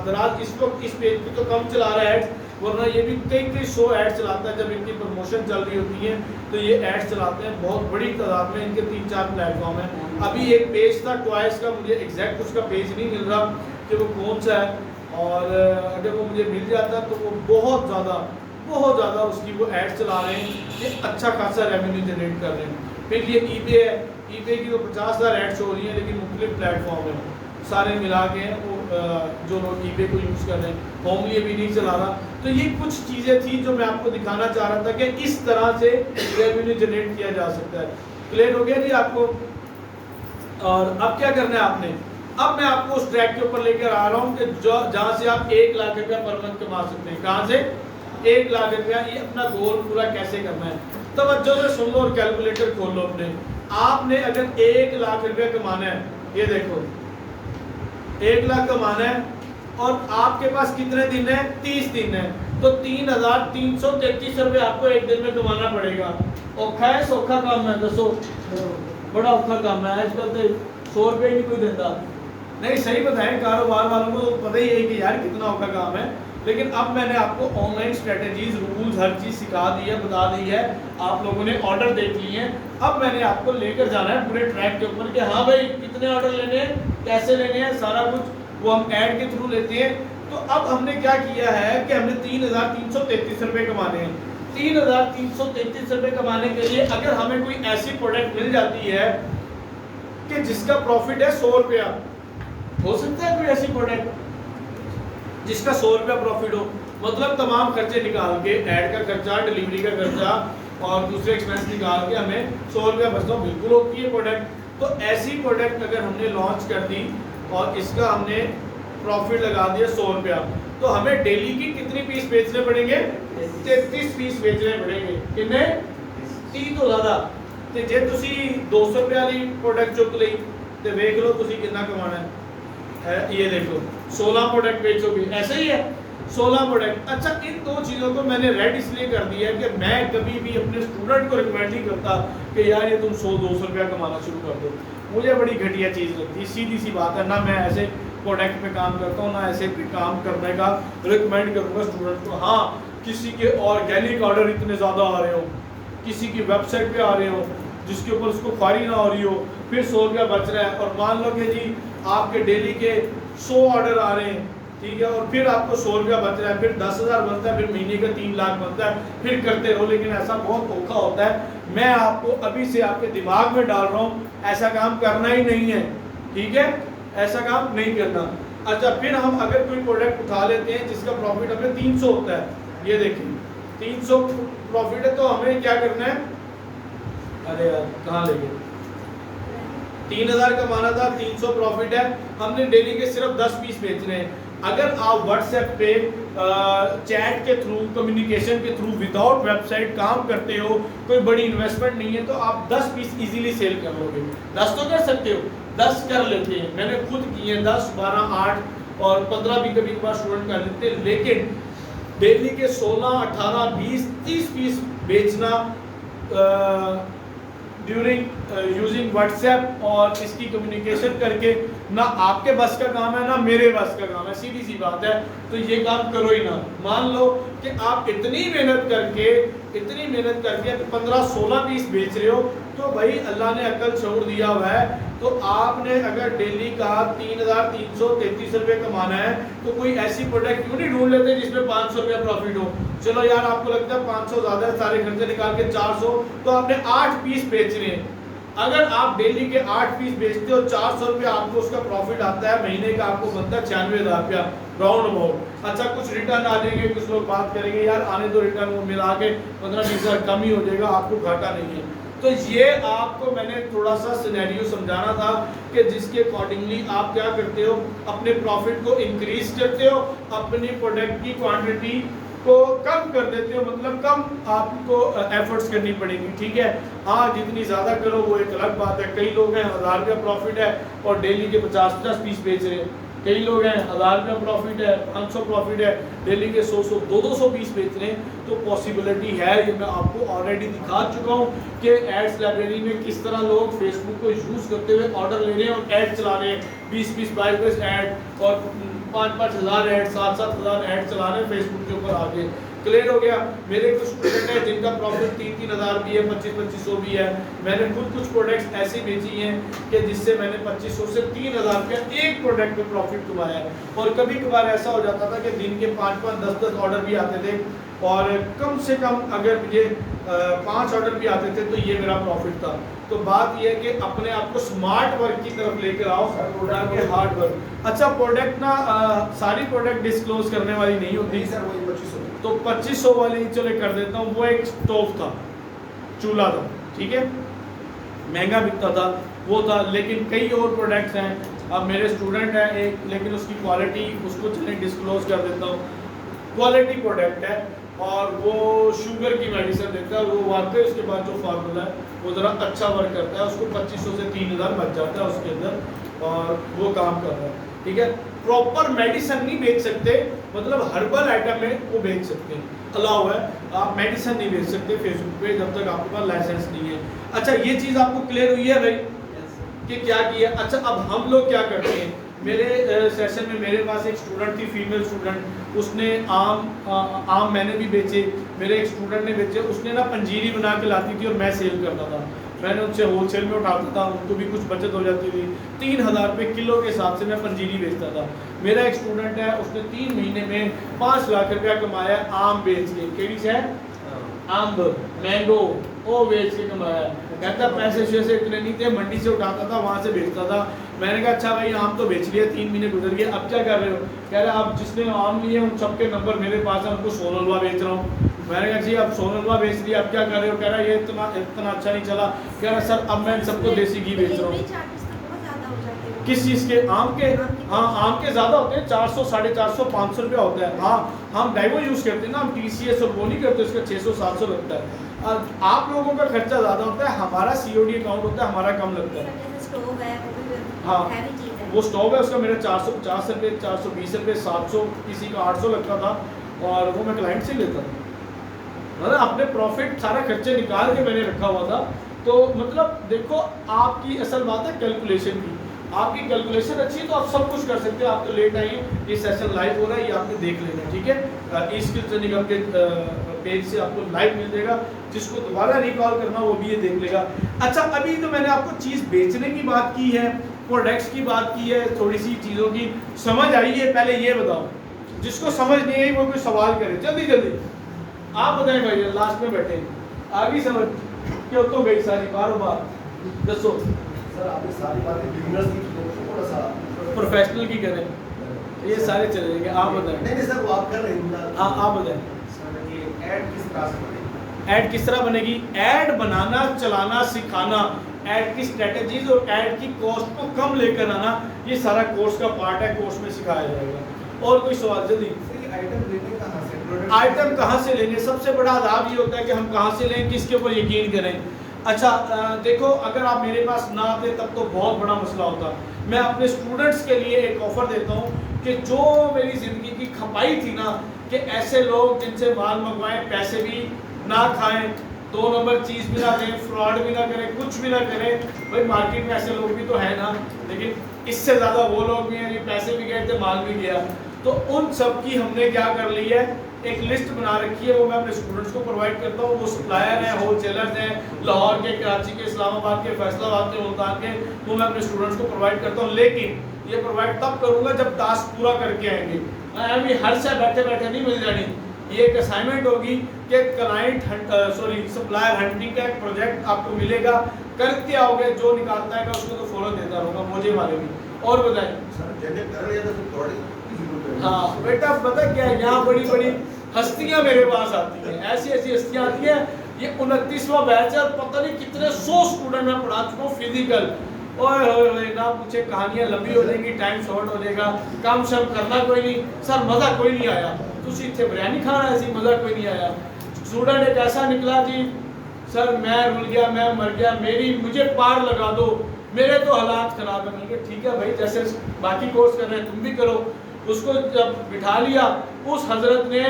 दराज इस वक्त इस पेज पे तो कम चला रहा है, वरना ये भी कई 100 ऐड चलाता है। जब इनकी प्रमोशन चल रही होती है तो ये ऐड चलाते हैं बहुत बड़ी तादाद में। इनके 3-4 प्लेटफॉर्म हैं। अभी एक पेज था टॉयस का, मुझे एग्जैक्ट उसका पेज नहीं मिल रहा कि वो कौन सा है, और अगर वो मुझे मिल जाता तो वो बहुत ज़्यादा उसकी वो ऐड चला रहे हैं कि अच्छा खासा रेवेन्यू जनरेट कर रहे हैं। फिर ये ईबे है, ईबे की तो 50,000 ऐड्स हो रही हैं, लेकिन मुख्तलिफ प्लेटफॉर्म है, सारे मिला के हैं वो जो लोग ईबे को यूज़ कर रहे हैं। होमली अभी नहीं चला रहा। तो ये कुछ चीज़ें थी जो मैं आपको दिखाना चाह रहा था कि इस तरह से रेवेन्यू जनरेट किया जा सकता है। क्लियर हो गया जी आपको? और अब क्या करना है आपने, अब मैं आपको उस ट्रैक के ऊपर लेकर आ रहा हूँ कि जहाँ से आप 1 लाख रुपया पर मंथ कमा सकते हैं। कहाँ से 1 लाख रुपया? ये अपना गोल पूरा कैसे करना है, तवज्जो से सुन लो और कैलकुलेटर खोल लो अपने। आपने अगर 1 लाख रुपया कमाना है, ये देखो 1 लाख कमाना है और आपके पास कितने दिन है? 30 दिन है, तो 3,333 रुपये आपको एक दिन में कमाना पड़ेगा। औखा है सौखा काम है? दसो, बड़ा औखा काम है। आजकल तो 100 रुपये ही नहीं कोई देता। नहीं सही बताएं, कारोबार वालों को तो पता ही है कि यार कितना औखा काम है। लेकिन अब मैंने आपको ऑनलाइन स्ट्रेटेजीज, रूल्स, हर चीज़ सिखा दी है, बता दी है, आप लोगों ने ऑर्डर देख लिए हैं। अब मैंने आपको लेकर जाना है पूरे ट्रैक के ऊपर कि हाँ भाई कितने ऑर्डर लेने हैं, कैसे लेने हैं, सारा कुछ वो हम ऐड के थ्रू लेते हैं। तो अब हमने क्या किया है कि हमने 3,333 रुपये कमाने हैं। 3,333 रुपये कमाने के लिए अगर हमें कोई ऐसी प्रोडक्ट मिल जाती है कि जिसका प्रॉफिट है 100 रुपया, हो सकता है कोई ऐसी प्रोडक्ट जिसका 100 रुपया प्रॉफिट हो, मतलब तमाम खर्चे निकाल के, ऐड का खर्चा, डिलीवरी का खर्चा और दूसरे एक्सपेंस निकाल के हमें 100 रुपया बचता, बिल्कुल होती है प्रोडक्ट। तो ऐसी प्रोडक्ट अगर हमने लॉन्च कर दी और इसका हमने प्रॉफिट लगा दिया 100 रुपया, तो हमें डेली की कितनी पीस बेचने पड़ेंगे? 33 पीस बेचने पड़ेंगे। कितने? 30 तो ज़्यादा। तो जे तुसी 200 रुपये वाली प्रोडक्ट चुक ली तो देख लो तुसी कितना कमाना है। ये देखो 16 प्रोडक्ट बेचोगे, ऐसे ही है 16 प्रोडक्ट। अच्छा, इन दो चीज़ों को मैंने रेड इसलिए कर दिया है कि मैं कभी भी अपने स्टूडेंट को रिकमेंड नहीं करता कि यार ये तुम 100-200 रुपया कमाना शुरू कर दो। मुझे बड़ी घटिया चीज़ लगती है, सीधी सी बात है। ना मैं ऐसे प्रोडक्ट पे काम करता हूँ, ना ऐसे पे काम करने का रिकमेंड करूँगा स्टूडेंट को। हाँ, किसी के ऑर्गेनिक ऑर्डर इतने ज़्यादा आ रहे हो, किसी की वेबसाइट पे आ रहे हो जिसके ऊपर उसको ख्वारी ना हो रही हो, फिर 100 रुपया बच रहा है, और मान लो कि जी आपके डेली के 100 ऑर्डर आ रहे हैं, ठीक है, और फिर आपको 100 रुपया बच रहा है, फिर 10,000 बनता है, फिर महीने का 3 लाख बनता है, फिर करते रहो। लेकिन ऐसा बहुत धोखा होता है। मैं आपको अभी से आपके दिमाग में डाल रहा हूँ, ऐसा काम करना ही नहीं है, ठीक है, ऐसा काम नहीं करना। अच्छा, फिर हम अगर कोई प्रोडक्ट उठा लेते हैं जिसका प्रॉफिट हमें 300 होता है, ये देखिए 300 प्रॉफिट है, तो हमें क्या करना है? अरे यार कहाँ ले गए? 3,000 कमाना था, 300 प्रॉफिट है, हमने डेली के सिर्फ 10 पीस बेचने हैं। अगर आप व्हाट्सएप पे चैट के थ्रू, कम्युनिकेशन के थ्रू, विदाउट वेबसाइट काम करते हो, कोई बड़ी इन्वेस्टमेंट नहीं है, तो आप 10 पीस इजीली सेल कर लोगे। 10 तो कर सकते हो, 10 कर लेते हैं, मैंने खुद किए हैं 10, 12, 8 और 15 भी कभी कभार स्टूडेंट कर लेते हैं। लेकिन डेली के 16, 18, 20, 30 पीस बेचना ड्यूरिंग यूजिंग व्हाट्सएप और इसकी कम्युनिकेशन करके, ना आपके बस का काम है ना मेरे बस का काम है, सीधी सी बात है। तो ये काम करो ही ना। मान लो कि आप इतनी मेहनत करके 15-16 पीस बेच रहे हो, तो भाई अल्लाह ने अकल शऊर दिया हुआ है, तो आपने अगर डेली का 3,333 रुपये कमाना है, तो कोई ऐसी प्रोडक्ट क्यों नहीं ढूंढ लेते जिसमें 500 रुपया प्रॉफिट हो। चलो यार आपको लगता है 500 ज़्यादा है, सारे खर्चे निकाल के 400, तो आपने 8 पीस बेच रहे हैं। अगर आप डेली के 8 पीस बेचते हो, 400 रुपया आपको उसका प्रॉफिट आता है, महीने का आपको बनता है 96,000 रुपया राउंड अबाउट। अच्छा, कुछ रिटर्न आ जाएंगे, कुछ लोग बात करेंगे यार आने दो रिटर्न, वो मिला के 15-20 हज़ार कम ही हो जाएगा, आपको घाटा नहीं है। तो ये आपको मैंने थोड़ा सा सिनेरियो समझाना था कि जिसके अकॉर्डिंगली आप क्या करते हो, अपने प्रॉफिट को इंक्रीज करते हो, अपनी प्रोडक्ट की क्वांटिटी को कम कर देते हो, मतलब कम आपको एफर्ट्स करनी पड़ेगी, ठीक है। हाँ, जितनी ज़्यादा करो वो एक अलग बात है। कई लोग हैं 1,000 रुपया प्रॉफिट है और डेली के 50-50 पीस बेच रहे हैं, कई लोग हैं 1,000 रुपया प्रॉफिट है, 500 प्रॉफिट है, डेली के 100-100, 200 पीस बेच रहे हैं। तो पॉसिबिलिटी है, ये मैं आपको ऑलरेडी दिखा चुका हूँ कि एड्स लाइब्रेरी में किस तरह लोग फेसबुक को यूज़ करते हुए ऑर्डर ले रहे हैं और ऐड चला रहे हैं, 20-20, 22 ऐड और 5-5 हज़ार ऐड, 7-7 हज़ार ऐड चला रहे हैं फेसबुक के ऊपर आगे। क्लियर हो गया। मेरे कुछ स्टूडेंट हैं जिनका प्रॉफिट 3-3 हज़ार भी है, 25-2500 भी है। मैंने खुद कुछ प्रोडक्ट्स ऐसी बेची हैं कि जिससे मैंने 2500 से 3,000 रुपया एक प्रोडक्ट पे प्रॉफिट कमाया है। और कभी कभार ऐसा हो जाता था कि दिन के 5-5, 10-10 ऑर्डर भी आते थे, और कम से कम अगर मुझे 5 ऑर्डर भी आते थे तो ये मेरा प्रॉफिट था। तो बात ये है कि अपने आप को स्मार्ट वर्क की तरफ लेकर आओ, ताकि हार्ड वर्क। अच्छा, प्रोडक्ट ना सारी प्रोडक्ट डिस्क्लोज करने वाली नहीं होती सर वही 2500 तो 2500 वाली चलो कर देता हूँ। वो एक स्टोव था, चूल्हा था, ठीक है, महंगा बिकता था वो था। लेकिन कई और प्रोडक्ट्स हैं, अब मेरे स्टूडेंट हैं एक, लेकिन उसकी क्वालिटी उसको चले डिस्क्लोज कर देता हूँ। क्वालिटी प्रोडक्ट है और वो शुगर की मेडिसिन देता है, वो वाकई उसके बाद जो फार्मूला है वो ज़रा अच्छा वर्क करता है। उसको 2500 से 3000 बच जाता है उसके अंदर और वो काम कर रहा है, ठीक है। प्रॉपर मेडिसिन नहीं बेच सकते, मतलब हर्बल आइटम में वो बेच सकते हैं, अलाउ है। आप मेडिसिन नहीं बेच सकते फेसबुक पे जब तक आपके पास लाइसेंस नहीं है। अच्छा, ये चीज़ आपको क्लियर हुई है भाई कि क्या किया। अच्छा, अब हम लोग क्या करते हैं, मेरे सेशन में मेरे पास एक स्टूडेंट थी, फीमेल स्टूडेंट, उसने आम मैंने भी बेचे, मेरे एक स्टूडेंट ने बेचे। उसने ना पंजीरी बना के लाती थी और मैं सेल करता था, मैंने उनसे होलसेल में उठाता था, उनको भी कुछ बचत हो जाती थी। 3000 रुपये किलो के हिसाब से मैं पंजीरी बेचता था। मेरा एक स्टूडेंट है, उसने 3 महीने में 5 लाख रुपया कमाया आम बेच के। केड़ी से आम मैंगो वो बेच के कमाया। कहता पैसे शैसे इतने नहीं थे, मंडी से उठाता था, वहाँ से बेचता था। मैंने कहा अच्छा भाई आम तो बेच लिया, 3 महीने गुजर गए, अब क्या कर रहे हो? कह रहा अब जिसने आम लिए उन सबके नंबर मेरे पास है, उनको सोनलवा बेच रहा हूँ। मैंने कहा जी अब सोनलवा बेच लिया, अब क्या कर रहे हो? कह रहा ये इतना अच्छा नहीं चला। कह रहा सर अब मैं सबको देसी घी बेच रहा हूँ। किस चीज़ के? आम के? हाँ, आम के ज़्यादा होते हैं, 400, 450, 500 रुपया होता है। हाँ, हम डाइवो यूज़ करते हैं ना, हम TCS और वो नहीं करते, उसका 600, 700 लगता है। आप लोगों का खर्चा ज़्यादा होता है, हमारा COD अकाउंट होता है, हमारा कम लगता है। हाँ, वो स्टोव है, उसका मेरा 450 रुपये, 420 रुपये, 700, किसी का 800 लगता था और वो मैं क्लाइंट से लेता था। मतलब अपने प्रॉफिट सारा खर्चे निकाल के मैंने रखा हुआ था। तो मतलब देखो, आपकी असल बात है कैलकुलेशन की। आपकी कैलकुलेशन अच्छी है तो आप सब कुछ कर सकते हो। आप तो लेट आइए, ये सेशन लाइव हो रहा है, ये आपने देख लेना, ठीक है। इस निगम के पेज से आपको लाइव मिल जाएगा, जिसको दोबारा रिकॉल करना वो भी ये देख लेगा। अच्छा, अभी तो मैंने आपको चीज़ बेचने की बात की है, प्रोडक्ट्स की बात की है, थोड़ी सी चीज़ों की समझ आई है। पहले ये बताओ, जिसको समझ नहीं आई वो कोई सवाल करे, जल्दी जल्दी आप बताएं भाई, लास्ट में बैठे आगे समझ क्यों तो गई सारी बार दसो। सर आपने सारी बातें बिगिनर्स की की, थोड़ा सा प्रोफेशनल की करें, ये सारे चलेंगे। आप बताएं। नहीं सर, वो आप कर रहे हैं। हाँ, आप बताएं। सर ये ऐड किस तरह से बनेगी? ऐड किस तरह बनेगी? ऐड बनाना, चलाना, सिखाना, ऐड की स्ट्रेटजीज और ऐड की कॉस्ट को कम लेकर आना, ये सारा कोर्स का पार्ट है, कोर्स में सिखाया जाएगा। और कोई सवाल? जल्दी। आइटम लेने कहाँ से? आइटम कहाँ से लेंगे? सबसे बड़ा लाभ ये होता है कि हम कहाँ से लें, किसके ऊपर यकीन करें। अच्छा, देखो, अगर आप मेरे पास ना आते तब तो बहुत बड़ा मसला होता। मैं अपने स्टूडेंट्स के लिए एक ऑफ़र देता हूँ कि जो मेरी ज़िंदगी की खपाई थी ना, कि ऐसे लोग जिनसे माल मंगवाएं, पैसे भी ना खाएं, 2 नंबर चीज़ भी ना करें, फ्रॉड भी ना करें, कुछ भी ना करें। भाई मार्केट में ऐसे लोग भी तो है ना, लेकिन इससे ज़्यादा वो लोग भी हैं, पैसे भी गए थे, माल भी गया। तो उन सब की हमने क्या कर ली है, एक लिस्ट बना रखी है, वो मैं अपने स्टूडेंट्स को प्रोवाइड करता हूँ। वो सप्लायर हैं, होलसेलर्स हैं, लाहौर के, कराची के, इस्लामाबाद के, फैसलाबाद के, मुल्तान के, वो मैं अपने स्टूडेंट्स को प्रोवाइड करता हूँ। लेकिन ये प्रोवाइड तब करूँगा जब टास्क पूरा करके आएंगे। अभी हर से बैठे बैठे नहीं मिल जानी। ये एक असाइनमेंट होगी कि सप्लायर हंटिंग का एक प्रोजेक्ट आपको मिलेगा, करते आओगे, जो निकालता है उसको तो फॉलो देता रहूँगा, मुझे वाले भी। और बताएं। सर जनरेट कर रहे हैं तो थोड़ी। हाँ बेटा, पता क्या है, यहाँ बड़ी बड़ी हस्तियां मेरे पास आती हैं, ऐसी ऐसी हस्तियां आती हैं। ये 29वां बैच है और पता नहीं कितने 100 स्टूडेंट मैं पढ़ा चुका हूँ फिजिकल। ओए होए ना पूछे, कहानियाँ लंबी हो जाएंगी, टाइम शॉर्ट हो जाएगा, काम शम करना कोई नहीं। सर मज़ा कोई नहीं आया, तुसी इतने बिरयानी खाना, ऐसी मज़ा कोई नहीं आया। स्टूडेंट एक ऐसा निकला जी, सर मैं रुल गया, मैं मर गया, मुझे पार लगा दो, मेरे तो हालात ख़राब है। मैंने ठीक है भाई, जैसे बाकी कोर्स कर रहे हैं तुम भी करो। उसको जब बिठा लिया, उस हजरत ने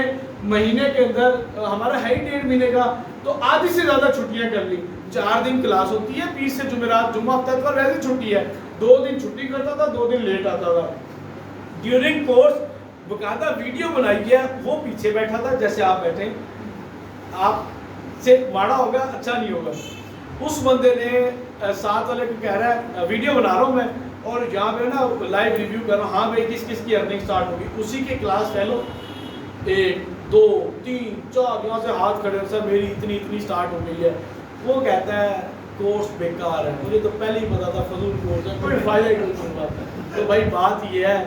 महीने के अंदर, हमारा है ही 1.5 महीने का, तो आधी से ज़्यादा छुट्टियां कर ली। 4 दिन क्लास होती है, 20 से जुमेरात, जुम्मा हफ्ता पर वैसे छुट्टी है, 2 दिन छुट्टी करता था, 2 दिन लेट आता था। ड्यूरिंग कोर्स बकायदा वीडियो बनाई है, वो पीछे बैठा था जैसे आप बैठे। आप से माड़ा होगा, अच्छा नहीं होगा। उस बंदे ने साथ वाले को कह रहा है वीडियो बना रहा हूँ मैं, और यहाँ पे ना लाइव रिव्यू कर रहा हूँ, हाँ भाई किस किस की अर्निंग स्टार्ट होगी। उसी के क्लास फेलो एक 2 3 4 यहाँ से हाथ खड़े, सर मेरी इतनी इतनी स्टार्ट हो गई है। वो कहता है कोर्स बेकार है, मुझे तो पहले ही पता था फजूल कोर्स है, कोई फायदा ही नहीं होगा। तो भाई बात ये है,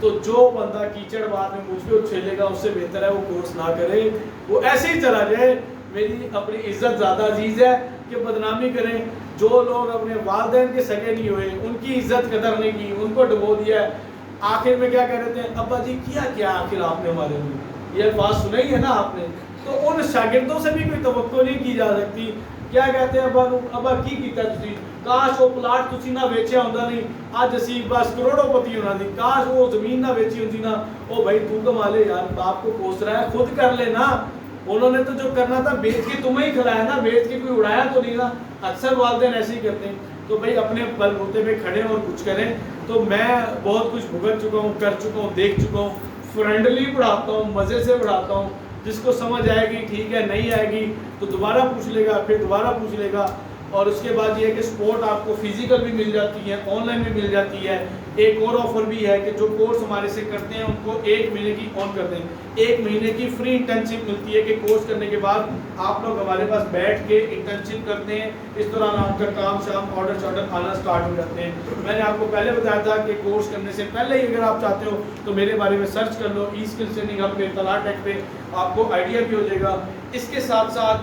तो जो बंदा कीचड़ बाद में मुझ पे उछेलेगा उससे बेहतर है वो कोर्स ना करे, वो ऐसे ही चला जाए। मेरी अपनी इज्जत ज़्यादा अजीज़ है कि बदनामी करें। जो लोग अपने वालिदैन के सगे नहीं हुए, उनकी इज्जत कदर नहीं की, उनको डुबो दिया। आखिर में क्या कह रहे थे, अब्बा जी किया क्या आखिर आपने हमारे लिए, ये अल्फाज सुने ही है ना आपने। तो उन शागिर्दों से भी कोई तवक्को नहीं की जा सकती। क्या कहते हैं अब्बा की कीता तुसी, काश वो प्लाट तुसी ना वेचिया होंदा नहीं, आज असी बस करोड़ोंपति होना दी, काश वो जमीन ना वेची होती ना। ओ भाई तू कमा ले यार, बाप को कोस रहा है, खुद कर ले ना। उन्होंने तो जो करना था बेच के तुम्हें ही खिलाया ना, बेच के कोई उड़ाया तो नहीं ना। अक्सर वालिदैन ऐसे ही करते हैं। तो भाई अपने बलबूते पे खड़े और कुछ करें। तो मैं बहुत कुछ भुगत चुका हूँ, कर चुका हूँ, देख चुका हूँ। फ्रेंडली पढ़ाता हूँ, मज़े से पढ़ाता हूँ। जिसको समझ आएगी ठीक है, नहीं आएगी तो दोबारा पूछ लेगा, फिर दोबारा पूछ लेगा। और उसके बाद ये है कि सपोर्ट आपको फिजिकल भी मिल जाती है, ऑनलाइन भी मिल जाती है। एक और ऑफर भी है कि जो कोर्स हमारे से करते हैं उनको 1 महीने की ऑन कर दें, 1 महीने की फ्री इंटर्नशिप मिलती है कि कोर्स करने के बाद आप लोग हमारे पास बैठ के इंटर्नशिप करते हैं। इस दौरान आपका काम शाम ऑर्डर शॉर्डर आना स्टार्ट हो जाते हैं। मैंने आपको पहले बताया था कि कोर्स करने से पहले ही अगर आप चाहते हो तो मेरे बारे में सर्च कर लो, ई स्किल्स ट्रेनिंग हब पे, तला टेक पे, आपको आइडिया भी हो जाएगा। इसके साथ साथ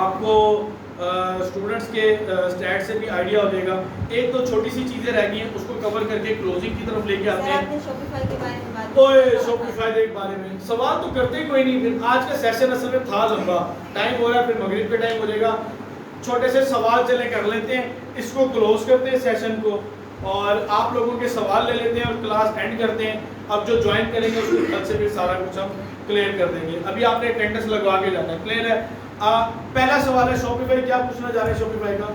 आपको स्टूडेंट्स के स्टैट से भी आइडिया हो जाएगा। एक तो छोटी सी चीज़ें रह गई हैं, उसको कवर करके क्लोजिंग की तरफ लेके आते हैं। शॉपिफाई के बारे में बात ओए शॉपिफाई के बारे में सवाल तो करते ही कोई नहीं। फिर आज का सेशन असल में था लंबा, टाइम हो रहा है, फिर मगरिब पे टाइम हो जाएगा। छोटे से सवाल चले कर लेते हैं, इसको क्लोज करते हैं सेशन को, और आप लोगों के सवाल ले लेते हैं और क्लास एंड करते हैं। अब जो ज्वाइन करेंगे उसके बाद से फिर सारा कुछ हम क्लियर कर देंगे। अभी आपने अटेंडेंस लगवा के जाना है, क्लियर है। पहला सवाल है शॉपिफाई, क्या पूछना चाह रहे हैं शॉपिफाई का?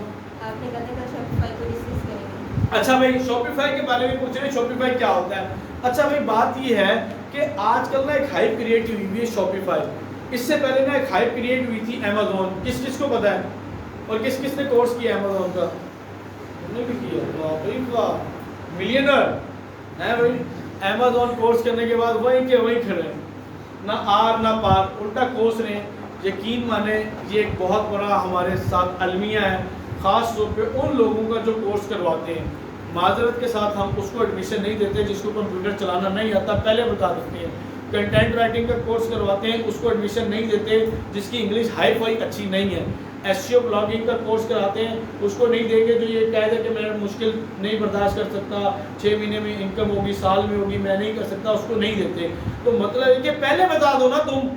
आपने कहा था शॉपिफाई को डिस्कस करेंगे। अच्छा भाई शॉपिफाई के बारे में पूछ रहे हैं, शॉपिफाई क्या होता है। अच्छा भाई बात ये है कि आजकल ना एक हाइप क्रिएट हुई है शॉपिफाई। इससे पहले ना एक हाइप क्रिएट हुई थी अमेजोन। किस किस को पता है और किस किस ने कोर्स किया अमेजोन का? हमने भी किया, वाह भाई वाह, मिलियनर है भाई। अमेजोन कोर्स करने के बाद वहीं के वहीं खड़े, ना आर ना पार, उल्टा कोर्स रहे हैं। यकीन माने ये एक बहुत बड़ा हमारे साथ अलमिया है, ख़ास तौर पे उन लोगों का जो कोर्स करवाते हैं। माजरत के साथ हम उसको एडमिशन नहीं देते जिसको कंप्यूटर चलाना नहीं आता, पहले बता देते हैं। कंटेंट राइटिंग का कोर्स करवाते हैं, उसको एडमिशन नहीं देते जिसकी इंग्लिश हाई फाई अच्छी नहीं है। एसईओ ब्लॉगिंग का कोर्स कराते हैं, उसको नहीं देंगे जो ये कह दे कि मैं मुश्किल नहीं बर्दाश्त कर सकता, 6 महीने में इनकम होगी, साल में होगी, मैं नहीं कर सकता, उसको नहीं देते। तो मतलब है कि पहले बता दो ना तुम।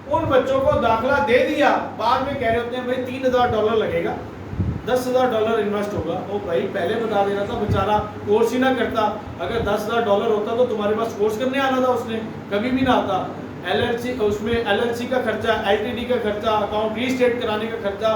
उन बच्चों को दाखिला दे दिया, बाद में कह रहे होते हैं भाई $3000 लगेगा, $10,000 इन्वेस्ट होगा। ओ भाई पहले बता देना था, बेचारा कोर्स ही ना करता। अगर $10,000 होता तो तुम्हारे पास कोर्स करने आना था, उसने कभी भी ना आता। LLC उसमें LLC का खर्चा, ITD का खर्चा, अकाउंट रीस्टेट कराने का खर्चा,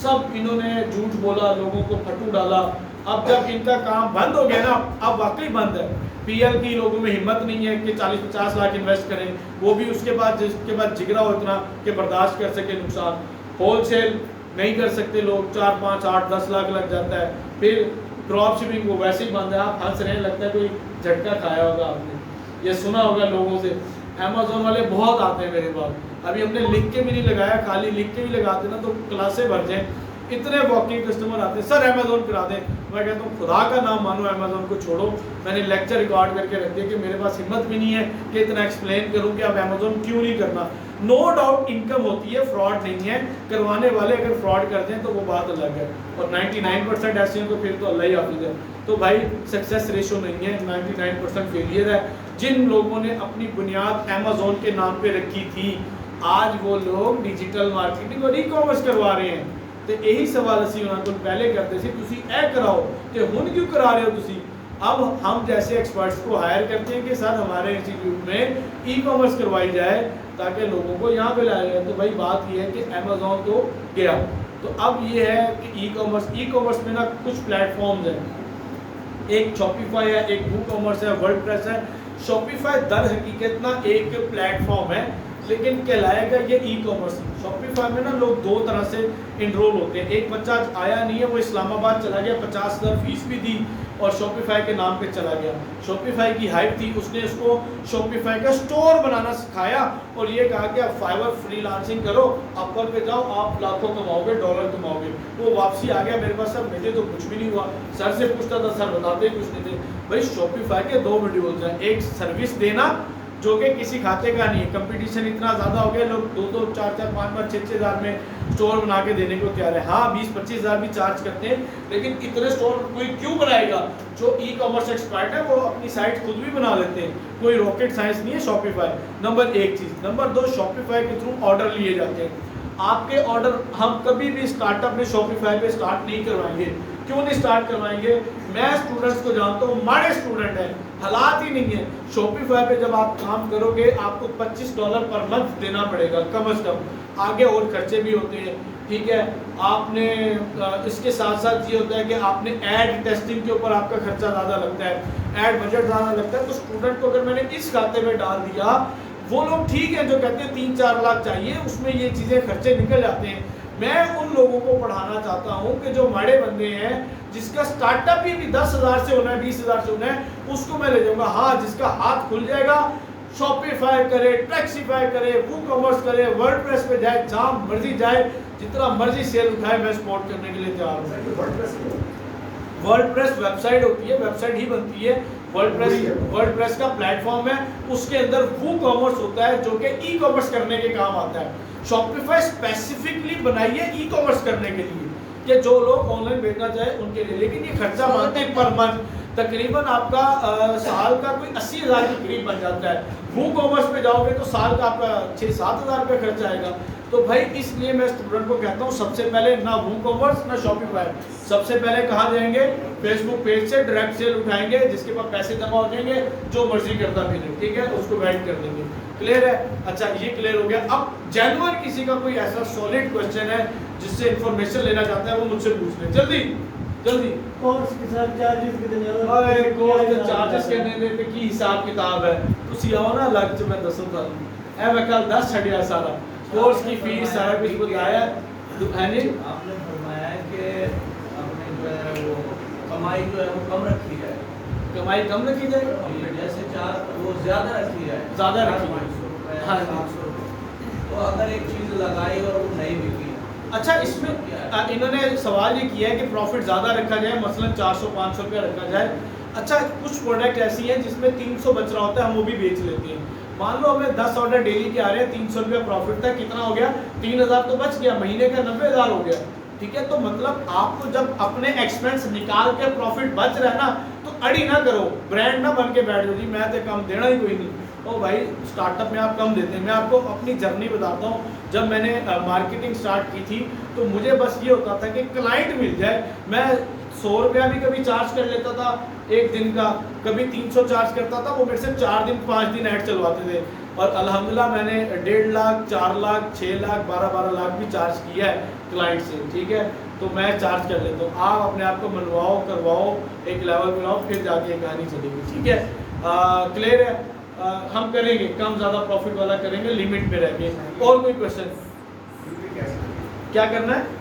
सब इन्होंने झूठ बोला, लोगों को फटू डाला। अब जब इनका काम बंद हो गया ना, अब वाकई बंद है। PL की लोगों में हिम्मत नहीं है कि 40-50 लाख इन्वेस्ट करें, वो भी उसके बाद जिसके बाद जिगरा हो इतना कि बर्दाश्त कर सके नुकसान। होलसेल नहीं कर सकते लोग, 4, 5, 8, 10 लाख लग जाता है। फिर ड्रॉप शिपिंग वो वैसे ही बंद है। आप हंस रहे हैं, लगता है कोई झटका खाया होगा आपने, ये सुना होगा लोगों से। अमेजोन वाले बहुत आते हैं मेरे पास, अभी हमने लिख के भी नहीं लगाया, खाली लिख के भी लगाते ना तो क्लासे भर जाए। इतने वॉकिंग कस्टमर आते हैं, सर अमेजोन करा दें। मैं कहता हूँ खुदा का नाम मानो, अमेजोन को छोड़ो। मैंने लेक्चर रिकॉर्ड करके रख दिया कि मेरे पास हिम्मत भी नहीं है कि इतना एक्सप्लेन करूँ कि आप अमेजोन क्यों नहीं करना। नो डाउट इनकम होती है, फ्रॉड नहीं है। करवाने वाले अगर फ्रॉड करते हैं तो वो बात अलग है, और 99% ऐसे हैं तो फिर तो अल्लाह ही हाफिज़ है। तो भाई सक्सेस रेशो नहीं है, 99% फेलियर है। जिन लोगों ने अपनी बुनियाद अमेजोन के नाम पे रखी थी, आज वो लोग डिजिटल मार्केटिंग और ई-कॉमर्स करवा रहे हैं। तो यही सवाल असी उन्होंने तो पहले करते थे, तुसी ए कराओ तो हुन क्यों करा रहे हो तुसी? अब हम जैसे एक्सपर्ट्स को हायर करते हैं कि सर हमारे इंस्टीट्यूट में ई-कॉमर्स करवाई जाए ताकि लोगों को यहाँ पे लाया जाए। तो भाई बात ये है कि अमेजोन तो गया, तो अब ये है कि ई-कॉमर्स में ना कुछ प्लेटफॉर्म्स हैं। एक शॉपिफाई है, एक वूकॉमर्स है, वर्डप्रेस है। शॉपिफाई दर हकीकत ना एक प्लेटफॉर्म है लेकिन कहलाएगा ये ई कॉमर्स। शॉपिफाई में ना लोग दो तरह से इनरोल होते हैं। एक बच्चा आज आया नहीं है, वो इस्लामाबाद चला गया, 50,000 फीस भी दी और शॉपिफाई के नाम पे चला गया। शॉपिफाई की हाइप थी, उसने उसको शॉपिफाई का स्टोर बनाना सिखाया और ये कहा कि आप फाइवर फ्रीलांसिंग करो, अपवर पे जाओ, आप लाखों कमाओगे, डॉलर कमाओगे। वो वापसी आ गया मेरे पास, सर मुझे तो कुछ भी नहीं हुआ। सर से पूछता था, सर बताते ही कुछ नहीं थे। भाई शॉपिफाई के दो मॉड्यूल्स हैं, एक सर्विस देना जो कि किसी खाते का नहीं है। कंपटीशन इतना ज़्यादा हो गया, लोग 2-2, 4-4, 5-5, 6-6 हज़ार में स्टोर बना के देने को तैयार है। हाँ 20-25 हज़ार भी चार्ज करते हैं, लेकिन इतने स्टोर कोई क्यों बनाएगा? जो ई कॉमर्स एक्सपर्ट है वो अपनी साइट खुद भी बना लेते हैं, कोई रॉकेट साइंस नहीं है शॉपिफाई। नंबर एक चीज़। नंबर दो, शॉपिफाई के थ्रू ऑर्डर लिए जाते हैं। आपके ऑर्डर हम कभी भी स्टार्टअप में शॉपिफाई पे स्टार्ट नहीं करवाएंगे। क्यों नहीं स्टार्ट करवाएंगे? मैं स्टूडेंट्स को जानता हूँ, माड़े स्टूडेंट हैं, हालात ही नहीं है। शॉपिफाई पे जब आप काम करोगे आपको $25 पर मंथ देना पड़ेगा कम से कम। आगे और खर्चे भी होते हैं, ठीक है। आपने इसके साथ साथ ये होता है कि आपने ऐड टेस्टिंग के ऊपर आपका खर्चा ज़्यादा लगता है, ऐड बजट ज़्यादा लगता है। तो स्टूडेंट को अगर मैंने इस खाते में डाल दिया, वो लोग ठीक है जो कहते हैं 3-4 लाख चाहिए, उसमें ये चीज़ें खर्चे निकल जाते हैं। मैं उन लोगों को पढ़ाना चाहता हूं कि जो माड़े बंदे हैं, जिसका स्टार्टअप भी 10,000 से होना है, 20,000 से होना है, उसको मैं ले जाऊंगा। हाँ, जिसका हाथ खुल जाएगा, शॉपिफाई करे, टैक्सीफाई करे, वूकॉमर्स करे, वर्डप्रेस पे जाए, जहां मर्जी जाए, जितना मर्जी सेल उठाए, मैं सपोर्ट करने के लिए तैयार हूँ। वर्डप्रेस वेबसाइट होती है, वेबसाइट ही बनती है। वर्डप्रेस का प्लेटफॉर्म है, उसके अंदर वूकॉमर्स होता है जो कि ई कॉमर्स करने के काम आता है। शॉपिफाई स्पेसिफिकली बनाई है ई कॉमर्स करने के लिए, कि जो लोग ऑनलाइन बेचना चाहे उनके लिए। लेकिन ये खर्चा मानते हैं पर मंथ तकरीबन आपका साल का कोई 80,000 के करीब बन जाता है। वूकॉमर्स पे जाओगे तो साल का आपका 6-7 हज़ार रुपये खर्चा आएगा। तो भाई इसलिए मैं स्टूडेंट को कहता हूँ, सबसे पहले ना वूकॉमर्स ना शॉपिफाई, सबसे पहले कहाँ जाएंगे? फेसबुक पेज से डायरेक्ट सेल उठाएंगे, जिसके पास पैसे जमा हो जाएंगे, जो मर्जी करता फिरे, ठीक है, उसको गाइड कर देंगे। क्लियर है? अच्छा, ये क्लियर हो गया। अब जेन्युइन किसी का कोई ऐसा सॉलिड क्वेश्चन है जिससे इंफॉर्मेशन लेना चाहता है, वो मुझसे पूछ ले जल्दी जल्दी। कोर्स के साथ चार्जेस कितने ज़्यादा? ओए कोर्स के चार्जेस कहने दे की हिसाब किताब है, तुसी आओ ना लग च मैं दसूं तुहानू। ए मैं कल 10 छड़िया सारा कोर्स की फीस सारा कुछ बताया है नहीं। आपने फरमाया कि आपने जो है वो कमाई जो है वो कम रखी जाए, कमाई कम रखी जाए, जैसे 4 वो ज़्यादा रखी जाए, ज़्यादा रखी जाए। 500 रुपये, हाँ। 700 रुपये। तो अगर एक चीज़ लगाई और वो नहीं बिकी, अच्छा, इसमें इन्होंने सवाल ये किया है कि प्रॉफिट ज़्यादा रखा जाए, मसलन 400-500 रुपया रखा जाए। अच्छा, कुछ प्रोडक्ट ऐसी हैं जिसमें 300 बच रहा होता है, हम वो भी बेच लेते हैं। मान लो हमें 10 ऑर्डर डेली के आ रहे हैं, 300 रुपया प्रॉफिट था, कितना हो गया? 3,000 तो बच गया, महीने का 90,000 हो गया, ठीक है। तो मतलब आपको जब अपने एक्सपेंस निकाल के प्रॉफिट बच रहा है ना, तो अड़ी ना करो, ब्रांड ना बन के बैठ जाओ जी मैं तो कम देना ही कोई नहीं। ओ भाई, स्टार्टअप में आप कम देते हैं। मैं आपको अपनी जर्नी बताता हूँ। जब मैंने मार्केटिंग स्टार्ट की थी तो मुझे बस ये होता था कि क्लाइंट मिल जाए। मैं 100 रुपया भी कभी चार्ज कर लेता था एक दिन का, कभी 300 चार्ज करता था। वो मेरे से 4 दिन 5 दिन ऐड चलवाते थे और अल्हम्दुलिल्लाह मैंने 1.5 लाख, 4 लाख, 6 लाख, 12 लाख भी चार्ज किया है क्लाइंट से, ठीक है। तो मैं चार्ज कर लेता हूँ। आप अपने आप को मनवाओ, करवाओ, एक लेवल पे आओ, फिर जाके कहानी चलेगी, ठीक है। क्लियर है? हम करेंगे कम ज़्यादा प्रॉफिट वाला करेंगे, लिमिट में रहेंगे। और कोई क्वेश्चन? क्या करना है?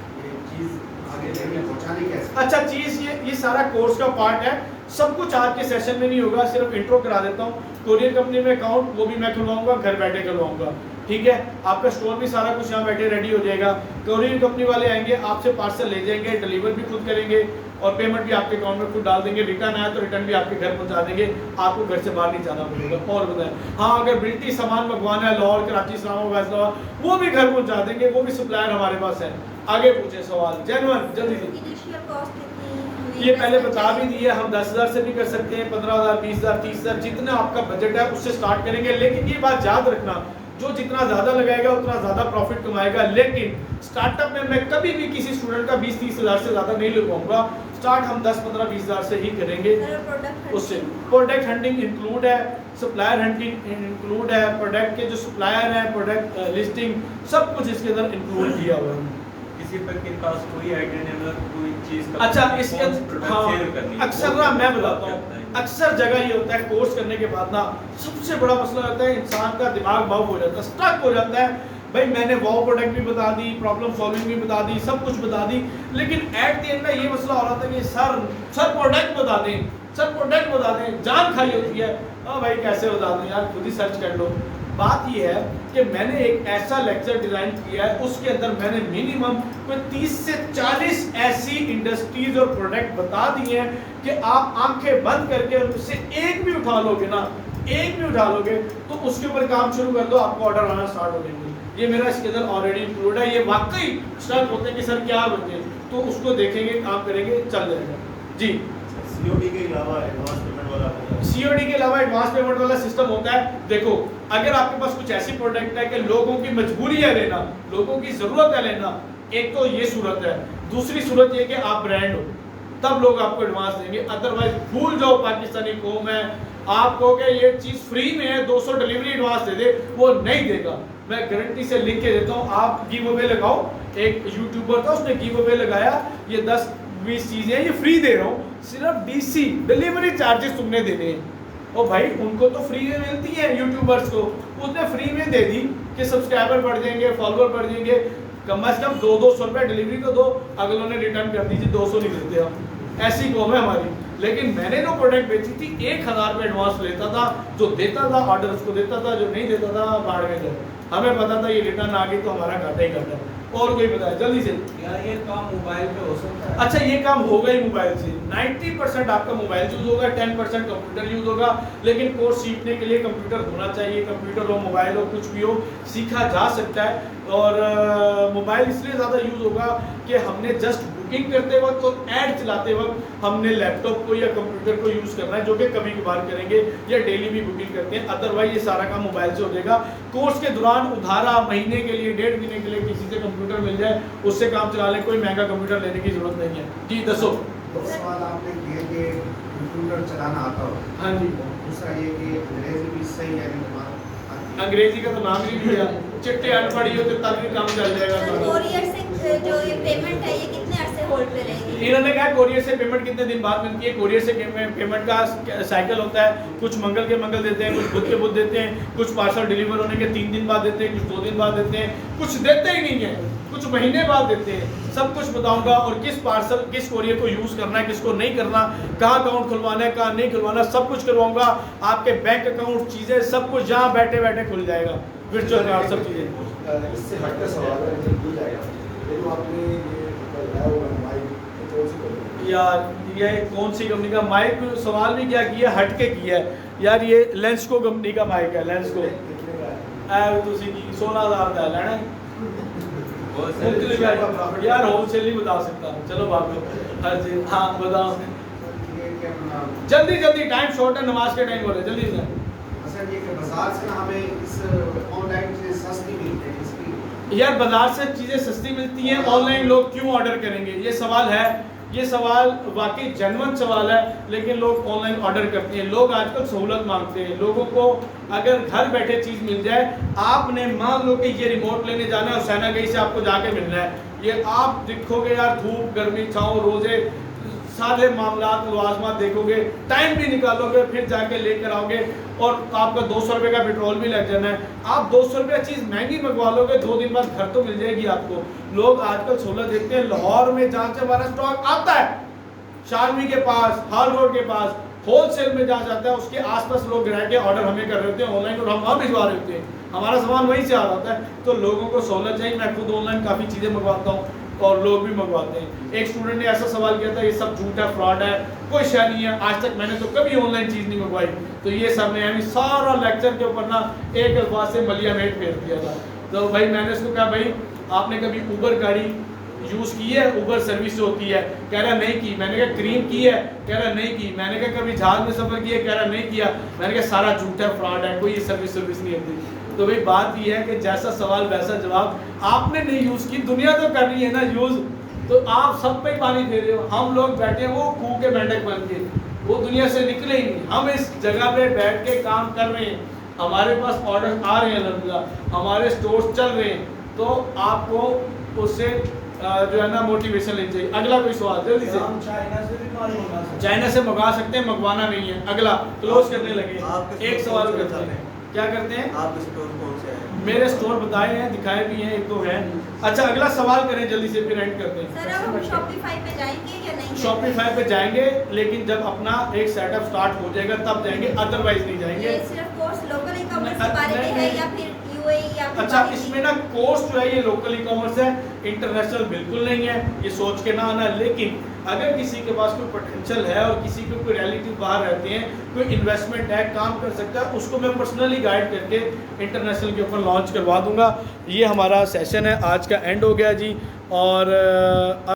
अच्छा, चीज़ ये सारा कोर्स का पार्ट है। सब कुछ आज के सेशन में नहीं होगा, सिर्फ इंट्रो करा देता हूँ। कोरियर कंपनी में अकाउंट वो भी मैं खुलवाऊंगा, घर बैठे खुलवाऊंगा, ठीक है। आपका स्टोर भी सारा कुछ यहाँ बैठे रेडी हो जाएगा। कोरियर कंपनी वाले आएंगे, आपसे पार्सल ले जाएंगे, डिलीवर भी खुद करेंगे और पेमेंट भी आपके अकाउंट में खुद डाल देंगे। रिटर्न आया तो रिटर्न भी आपके घर पहुँचा देंगे, आपको घर से बाहर नहीं जाना पड़ेगा। और बताएं, हाँ अगर बिल्टी सामान मंगवाना है लाहौर, कराची, इस्लामाबाद, फैसलाबाद, वो भी घर पहुँचा देंगे, वो भी सप्लायर हमारे पास है। आगे पूछे सवाल जेन्युइन जल्दी से। इनिशियल कॉस्ट कितनी? ये पहले बता भी दिए, हम 10,000 से भी कर सकते हैं, 15,000, 20,000, 30,000, जितना आपका बजट है उससे स्टार्ट करेंगे। लेकिन ये बात याद रखना, जो जितना ज़्यादा लगाएगा उतना ज़्यादा प्रॉफिट कमाएगा। लेकिन स्टार्टअप में मैं कभी भी किसी स्टूडेंट का 20-30 हज़ार से ज़्यादा नहीं लगवाऊंगा। स्टार्ट हम 10, 15, 20 हज़ार से ही करेंगे। उससे प्रोडक्ट हंटिंग इंक्लूड है, सप्लायर हंटिंग इंक्लूड है, प्रोडक्ट के जो सप्लायर हैं, प्रोडक्ट लिस्टिंग, सब कुछ इसके अंदर इंक्लूड किया हुआ है। किसी पर के पास कोई आइडिया नहीं, मतलब कोई चीज का अच्छा इसके कौन सी product हाँ sale करनी है, अक्सर वो ना मैं क्या बताता होता है? हूँ, अक्सर जगह ये होता है कोर्स करने के बाद ना सबसे बड़ा मसला होता है इंसान का दिमाग बाउफ हो जाता है, स्टक हो जाता है। भाई मैंने वो प्रोडक्ट भी बता दी, प्रॉब्लम सॉल्विंग भी बता दी, सब कुछ बता दी, लेकिन एट द एंड ना ये मसला हो रहा था कि सर प्रोडक्ट बता दें, सर प्रोडक्ट बता दें, जान खाई होती है। भाई कैसे बता दें यार, खुद ही सर्च कर लो। बात ये है कि मैंने एक ऐसा लेक्चर डिज़ाइन किया है, उसके अंदर मैंने मिनिमम कोई 30 से 40 ऐसी इंडस्ट्रीज और प्रोडक्ट बता दिए हैं कि आप आंखें बंद करके उससे एक भी उठा लोगे ना, एक भी उठा लोगे तो उसके ऊपर काम शुरू कर दो, आपको ऑर्डर आना स्टार्ट हो जाएंगे। ये मेरा इसके अंदर ऑलरेडी इंक्लूड है। ये वाकई स्टार्ट होते हैं कि सर क्या बचे, तो उसको देखेंगे, काम करेंगे, चल जाएगा जी। सीओडी के अलावा एडवांस पेमेंट वाला सीओडी के अलावा एडवांस पेमेंट वाला सिस्टम होता है। देखो अगर आपके पास कुछ ऐसी प्रोडक्ट है कि लोगों की मजबूरी है लेना, लोगों की जरूरत है लेना, एक तो ये सूरत है। दूसरी सूरत ये कि आप ब्रांड हो, तब लोग आपको एडवांस देंगे, अदरवाइज भूल जाओ पाकिस्तानी कौम है। आप कहोगे ये चीज़ फ्री में है, 200 डिलीवरी एडवांस दे दे, वो नहीं देगा। मैं गारंटी से लिख के देता हूँ। आप गिव अवे लगाओ, एक यूट्यूबर था उसने गिव अवे लगाया, ये 10-20 चीज़ें ये फ्री दे रहा हूँ, सिर्फ DC डिलीवरी चार्जेस तुमने देने हैं। और भाई उनको तो फ्री में मिलती है यूट्यूबर्स को, उसने फ्री में दे दी कि सब्सक्राइबर बढ़ जाएंगे, फॉलोअर बढ़ जाएंगे। कम से कम 200 रुपये डिलीवरी तो दो, अगलों ने रिटर्न कर दीजिए, 200 नहीं देते हम, ऐसी कौम है हमारी। लेकिन मैंने जो प्रोडक्ट बेची थी 1000 रुपये एडवांस लेता था, जो देता था ऑर्डर उसको देता था, जो नहीं देता था बाढ़ में जाए। हमें पता था ये रिटर्न आ गई तो हमारा घाटा ही घाटा। और कोई बताया जल्दी से। यार ये काम मोबाइल पे हो सकता है? अच्छा ये काम होगा ही मोबाइल से, 90% आपका मोबाइल यूज होगा, 10% कंप्यूटर यूज होगा। लेकिन कोर्स सीखने के लिए कंप्यूटर होना चाहिए, कंप्यूटर हो, मोबाइल हो, कुछ भी हो, सीखा जा सकता है। और मोबाइल इसलिए ज़्यादा यूज होगा कि हमने जस्ट बुकिंग करते वक्त और ऐड चलाते वक्त हमने लैपटॉप को या कंप्यूटर को यूज़ करना है, जो कि कभी कभार करेंगे या डेली भी बुकिंग करते हैं। अदरवाइज ये सारा काम मोबाइल से हो जाएगा। कोर्स के दौरान उधारा महीने के लिए, 1.5 महीने के लिए किसी से कंप्यूटर मिल जाए, उससे काम चला लें, कोई महंगा कंप्यूटर लेने की जरूरत नहीं है। जी दसो। दो सवाल आपने किए कि कंप्यूटर चलाना आता हो। हाँ जी। दूसरा ये कि अंग्रेजी भी सही है नहीं तुम्हारा? अंग्रेजी का तो नाम ही नहीं लिया, चिट्टे अनपढ़ी हो तो तब भी काम चल जाएगा सारा। कोरियर से जो ये पेमेंट है ये कितने अरसे होल्ड पे रहेगी? इन्होंने कहा कोरियर से पेमेंट कितने दिन बाद मिलती है। कोरियर से पेमेंट का साइकिल होता है, कुछ मंगल के मंगल देते हैं, कुछ बुध के बुध देते हैं, कुछ पार्सल डिलीवर होने के 3 दिन बाद देते हैं, कुछ 2 दिन बाद देते हैं, कुछ देते ही नहीं है, कुछ महीने बाद देते हैं। सब कुछ बताऊंगा, और किस पार्सल किस कोरियर को यूज़ करना है, किसको नहीं करना, कहाँ अकाउंट खुलवाना है, कहाँ नहीं खुलवाना, सब कुछ करवाऊंगा। आपके बैंक अकाउंट चीज़ें सब कुछ यहाँ बैठे बैठे खुल जाएगा, वर्चुअल कार्ड सब चीज़ें। इससे हटकर सवाल है कि भूल जाएगा ये जो आपने ये बताया हुआ माइक कौन सी कंपनी? यार ये कौन सी कंपनी का माइक, सवाल भी क्या किया, हट के किया है यार। ये लेंसको कंपनी का माइक है, लेंसको कितने का है? तुसी की 16,000 का लेना है यार, होलसेल नहीं बता सकता। चलो भागो हर चीज। हाँ बताओ ये कि अपना जल्दी जल्दी, टाइम शॉर्ट है, नमाज के टाइम हो रहे, जल्दी से। असल ये कि बाजार से ना हमें इस ऑनलाइन चीज़ें सस्ती मिलती है, इसकी यार बाजार से चीज़ें सस्ती मिलती हैं, ऑनलाइन लोग क्यों ऑर्डर करेंगे? ये सवाल है, ये सवाल वाकई जेन्युइन सवाल है, लेकिन लोग ऑनलाइन ऑर्डर करते हैं। लोग आजकल सहूलत मांगते हैं। लोगों को अगर घर बैठे चीज़ मिल जाए, आपने मान लो कि ये रिमोट लेने जाना है और सैना गई से आपको जाके मिलना है, ये आप देखोगे यार, धूप गर्मी छाँव रोजे सारे मामलात लवाजमात देखोगे, टाइम भी निकालोगे, फिर जाके लेकर आओगे, और आपका 200 रुपये का पेट्रोल भी लग जाना है। आप 200 रुपये चीज़ महंगी मंगवा लोगे, 2 दिन बाद घर तो मिल जाएगी आपको। लोग आजकल सहूलत देखते हैं। लाहौर में जहाँ से हमारा स्टॉक आता है, शालमी के पास, हाल रोड के पास, होलसेल में जहाँ जाता है, उसके आसपास लोग रह के ऑर्डर हमें कर रहे होते हैं ऑनलाइन, और हम वहाँ भिजवा रहे होते हैं, हमारा सामान वहीं से आ रहा होता है। तो लोगों को सहूलत चाहिए। मैं खुद ऑनलाइन काफ़ी चीज़ें मंगवाता हूँ और लोग भी मंगवाते हैं। एक स्टूडेंट ने ऐसा सवाल किया था, ये सब झूठ है, फ्रॉड है, कोई शय नहीं है, आज तक मैंने तो कभी ऑनलाइन चीज़ नहीं मंगवाई। तो ये सब ने यानी सारा लेक्चर के ऊपर ना एक अल्फाज से मलिया मेट फेर दिया था। तो भाई मैंने उसको कहा, भाई आपने कभी ऊबर गाड़ी यूज़ की है? ऊबर सर्विस होती है। कह रहा नहीं की। मैंने कहा क्रीम की है? कह रहा नहीं की। मैंने कहा कभी जहाज में सफ़र किया? कह रहा नहीं किया। मैंने कहा सारा झूठ है, फ्रॉड है, कोई सर्विस नहीं होती। तो भाई बात ये है कि जैसा सवाल वैसा जवाब। आपने नहीं यूज़ की, दुनिया तो कर रही है ना यूज़, तो आप सब पे पानी दे रहे हो। हम लोग बैठे हैं वो कुएं के मेंढक बन के, वो दुनिया से निकले ही नहीं। हम इस जगह पे बैठ के काम कर रहे हैं, हमारे पास ऑर्डर आ रहे हैं, अल्हम्दुलिल्लाह हमारे स्टोर्स चल रहे हैं, तो आपको उससे जो है ना मोटिवेशन लेनी चाहिए। अगला कोई सवाल जल्दी से। हम चाइना से भी माल मंगा सकते हैं। चाइना से मंगा सकते हैं, मंगवाना नहीं है। अगला क्लोज करने लगे, आपके एक स्टोर सवाल कौन से करते हैं, हैं? क्या करते हैं? आपके स्टोर कौन से हैं? मेरे स्टोर बताए हैं, दिखाए भी हैं, एक दो हैं। अच्छा अगला सवाल करें जल्दी से, फिर एंड करते हैं। सर अब हम शॉपिफाई पे जाएंगे या नहीं? शॉपिफाई पे जाएंगे, लेकिन जब अपना एक सेटअप स्टार्ट हो जाएगा तब जाएंगे, अदरवाइज नहीं जाएंगे। ये सिर्फ कोर्स लोकल ई कॉमर्स नहीं, के बारे में है नहीं। या फिर यूएई या फिर अच्छा बाकी? इसमें ना कोर्स जो है ये लोकल ई कॉमर्स है, इंटरनेशनल बिल्कुल नहीं है, ये सोच के ना आना। लेकिन अगर किसी के पास कोई पोटेंशियल है और किसी के कोई रिलेटिव बाहर रहते हैं, कोई इन्वेस्टमेंट है, काम कर सकता है, उसको मैं पर्सनली गाइड करके इंटरनेशनल के ऊपर लॉन्च करवा दूंगा। ये हमारा सेशन है, आज का एंड हो गया जी। और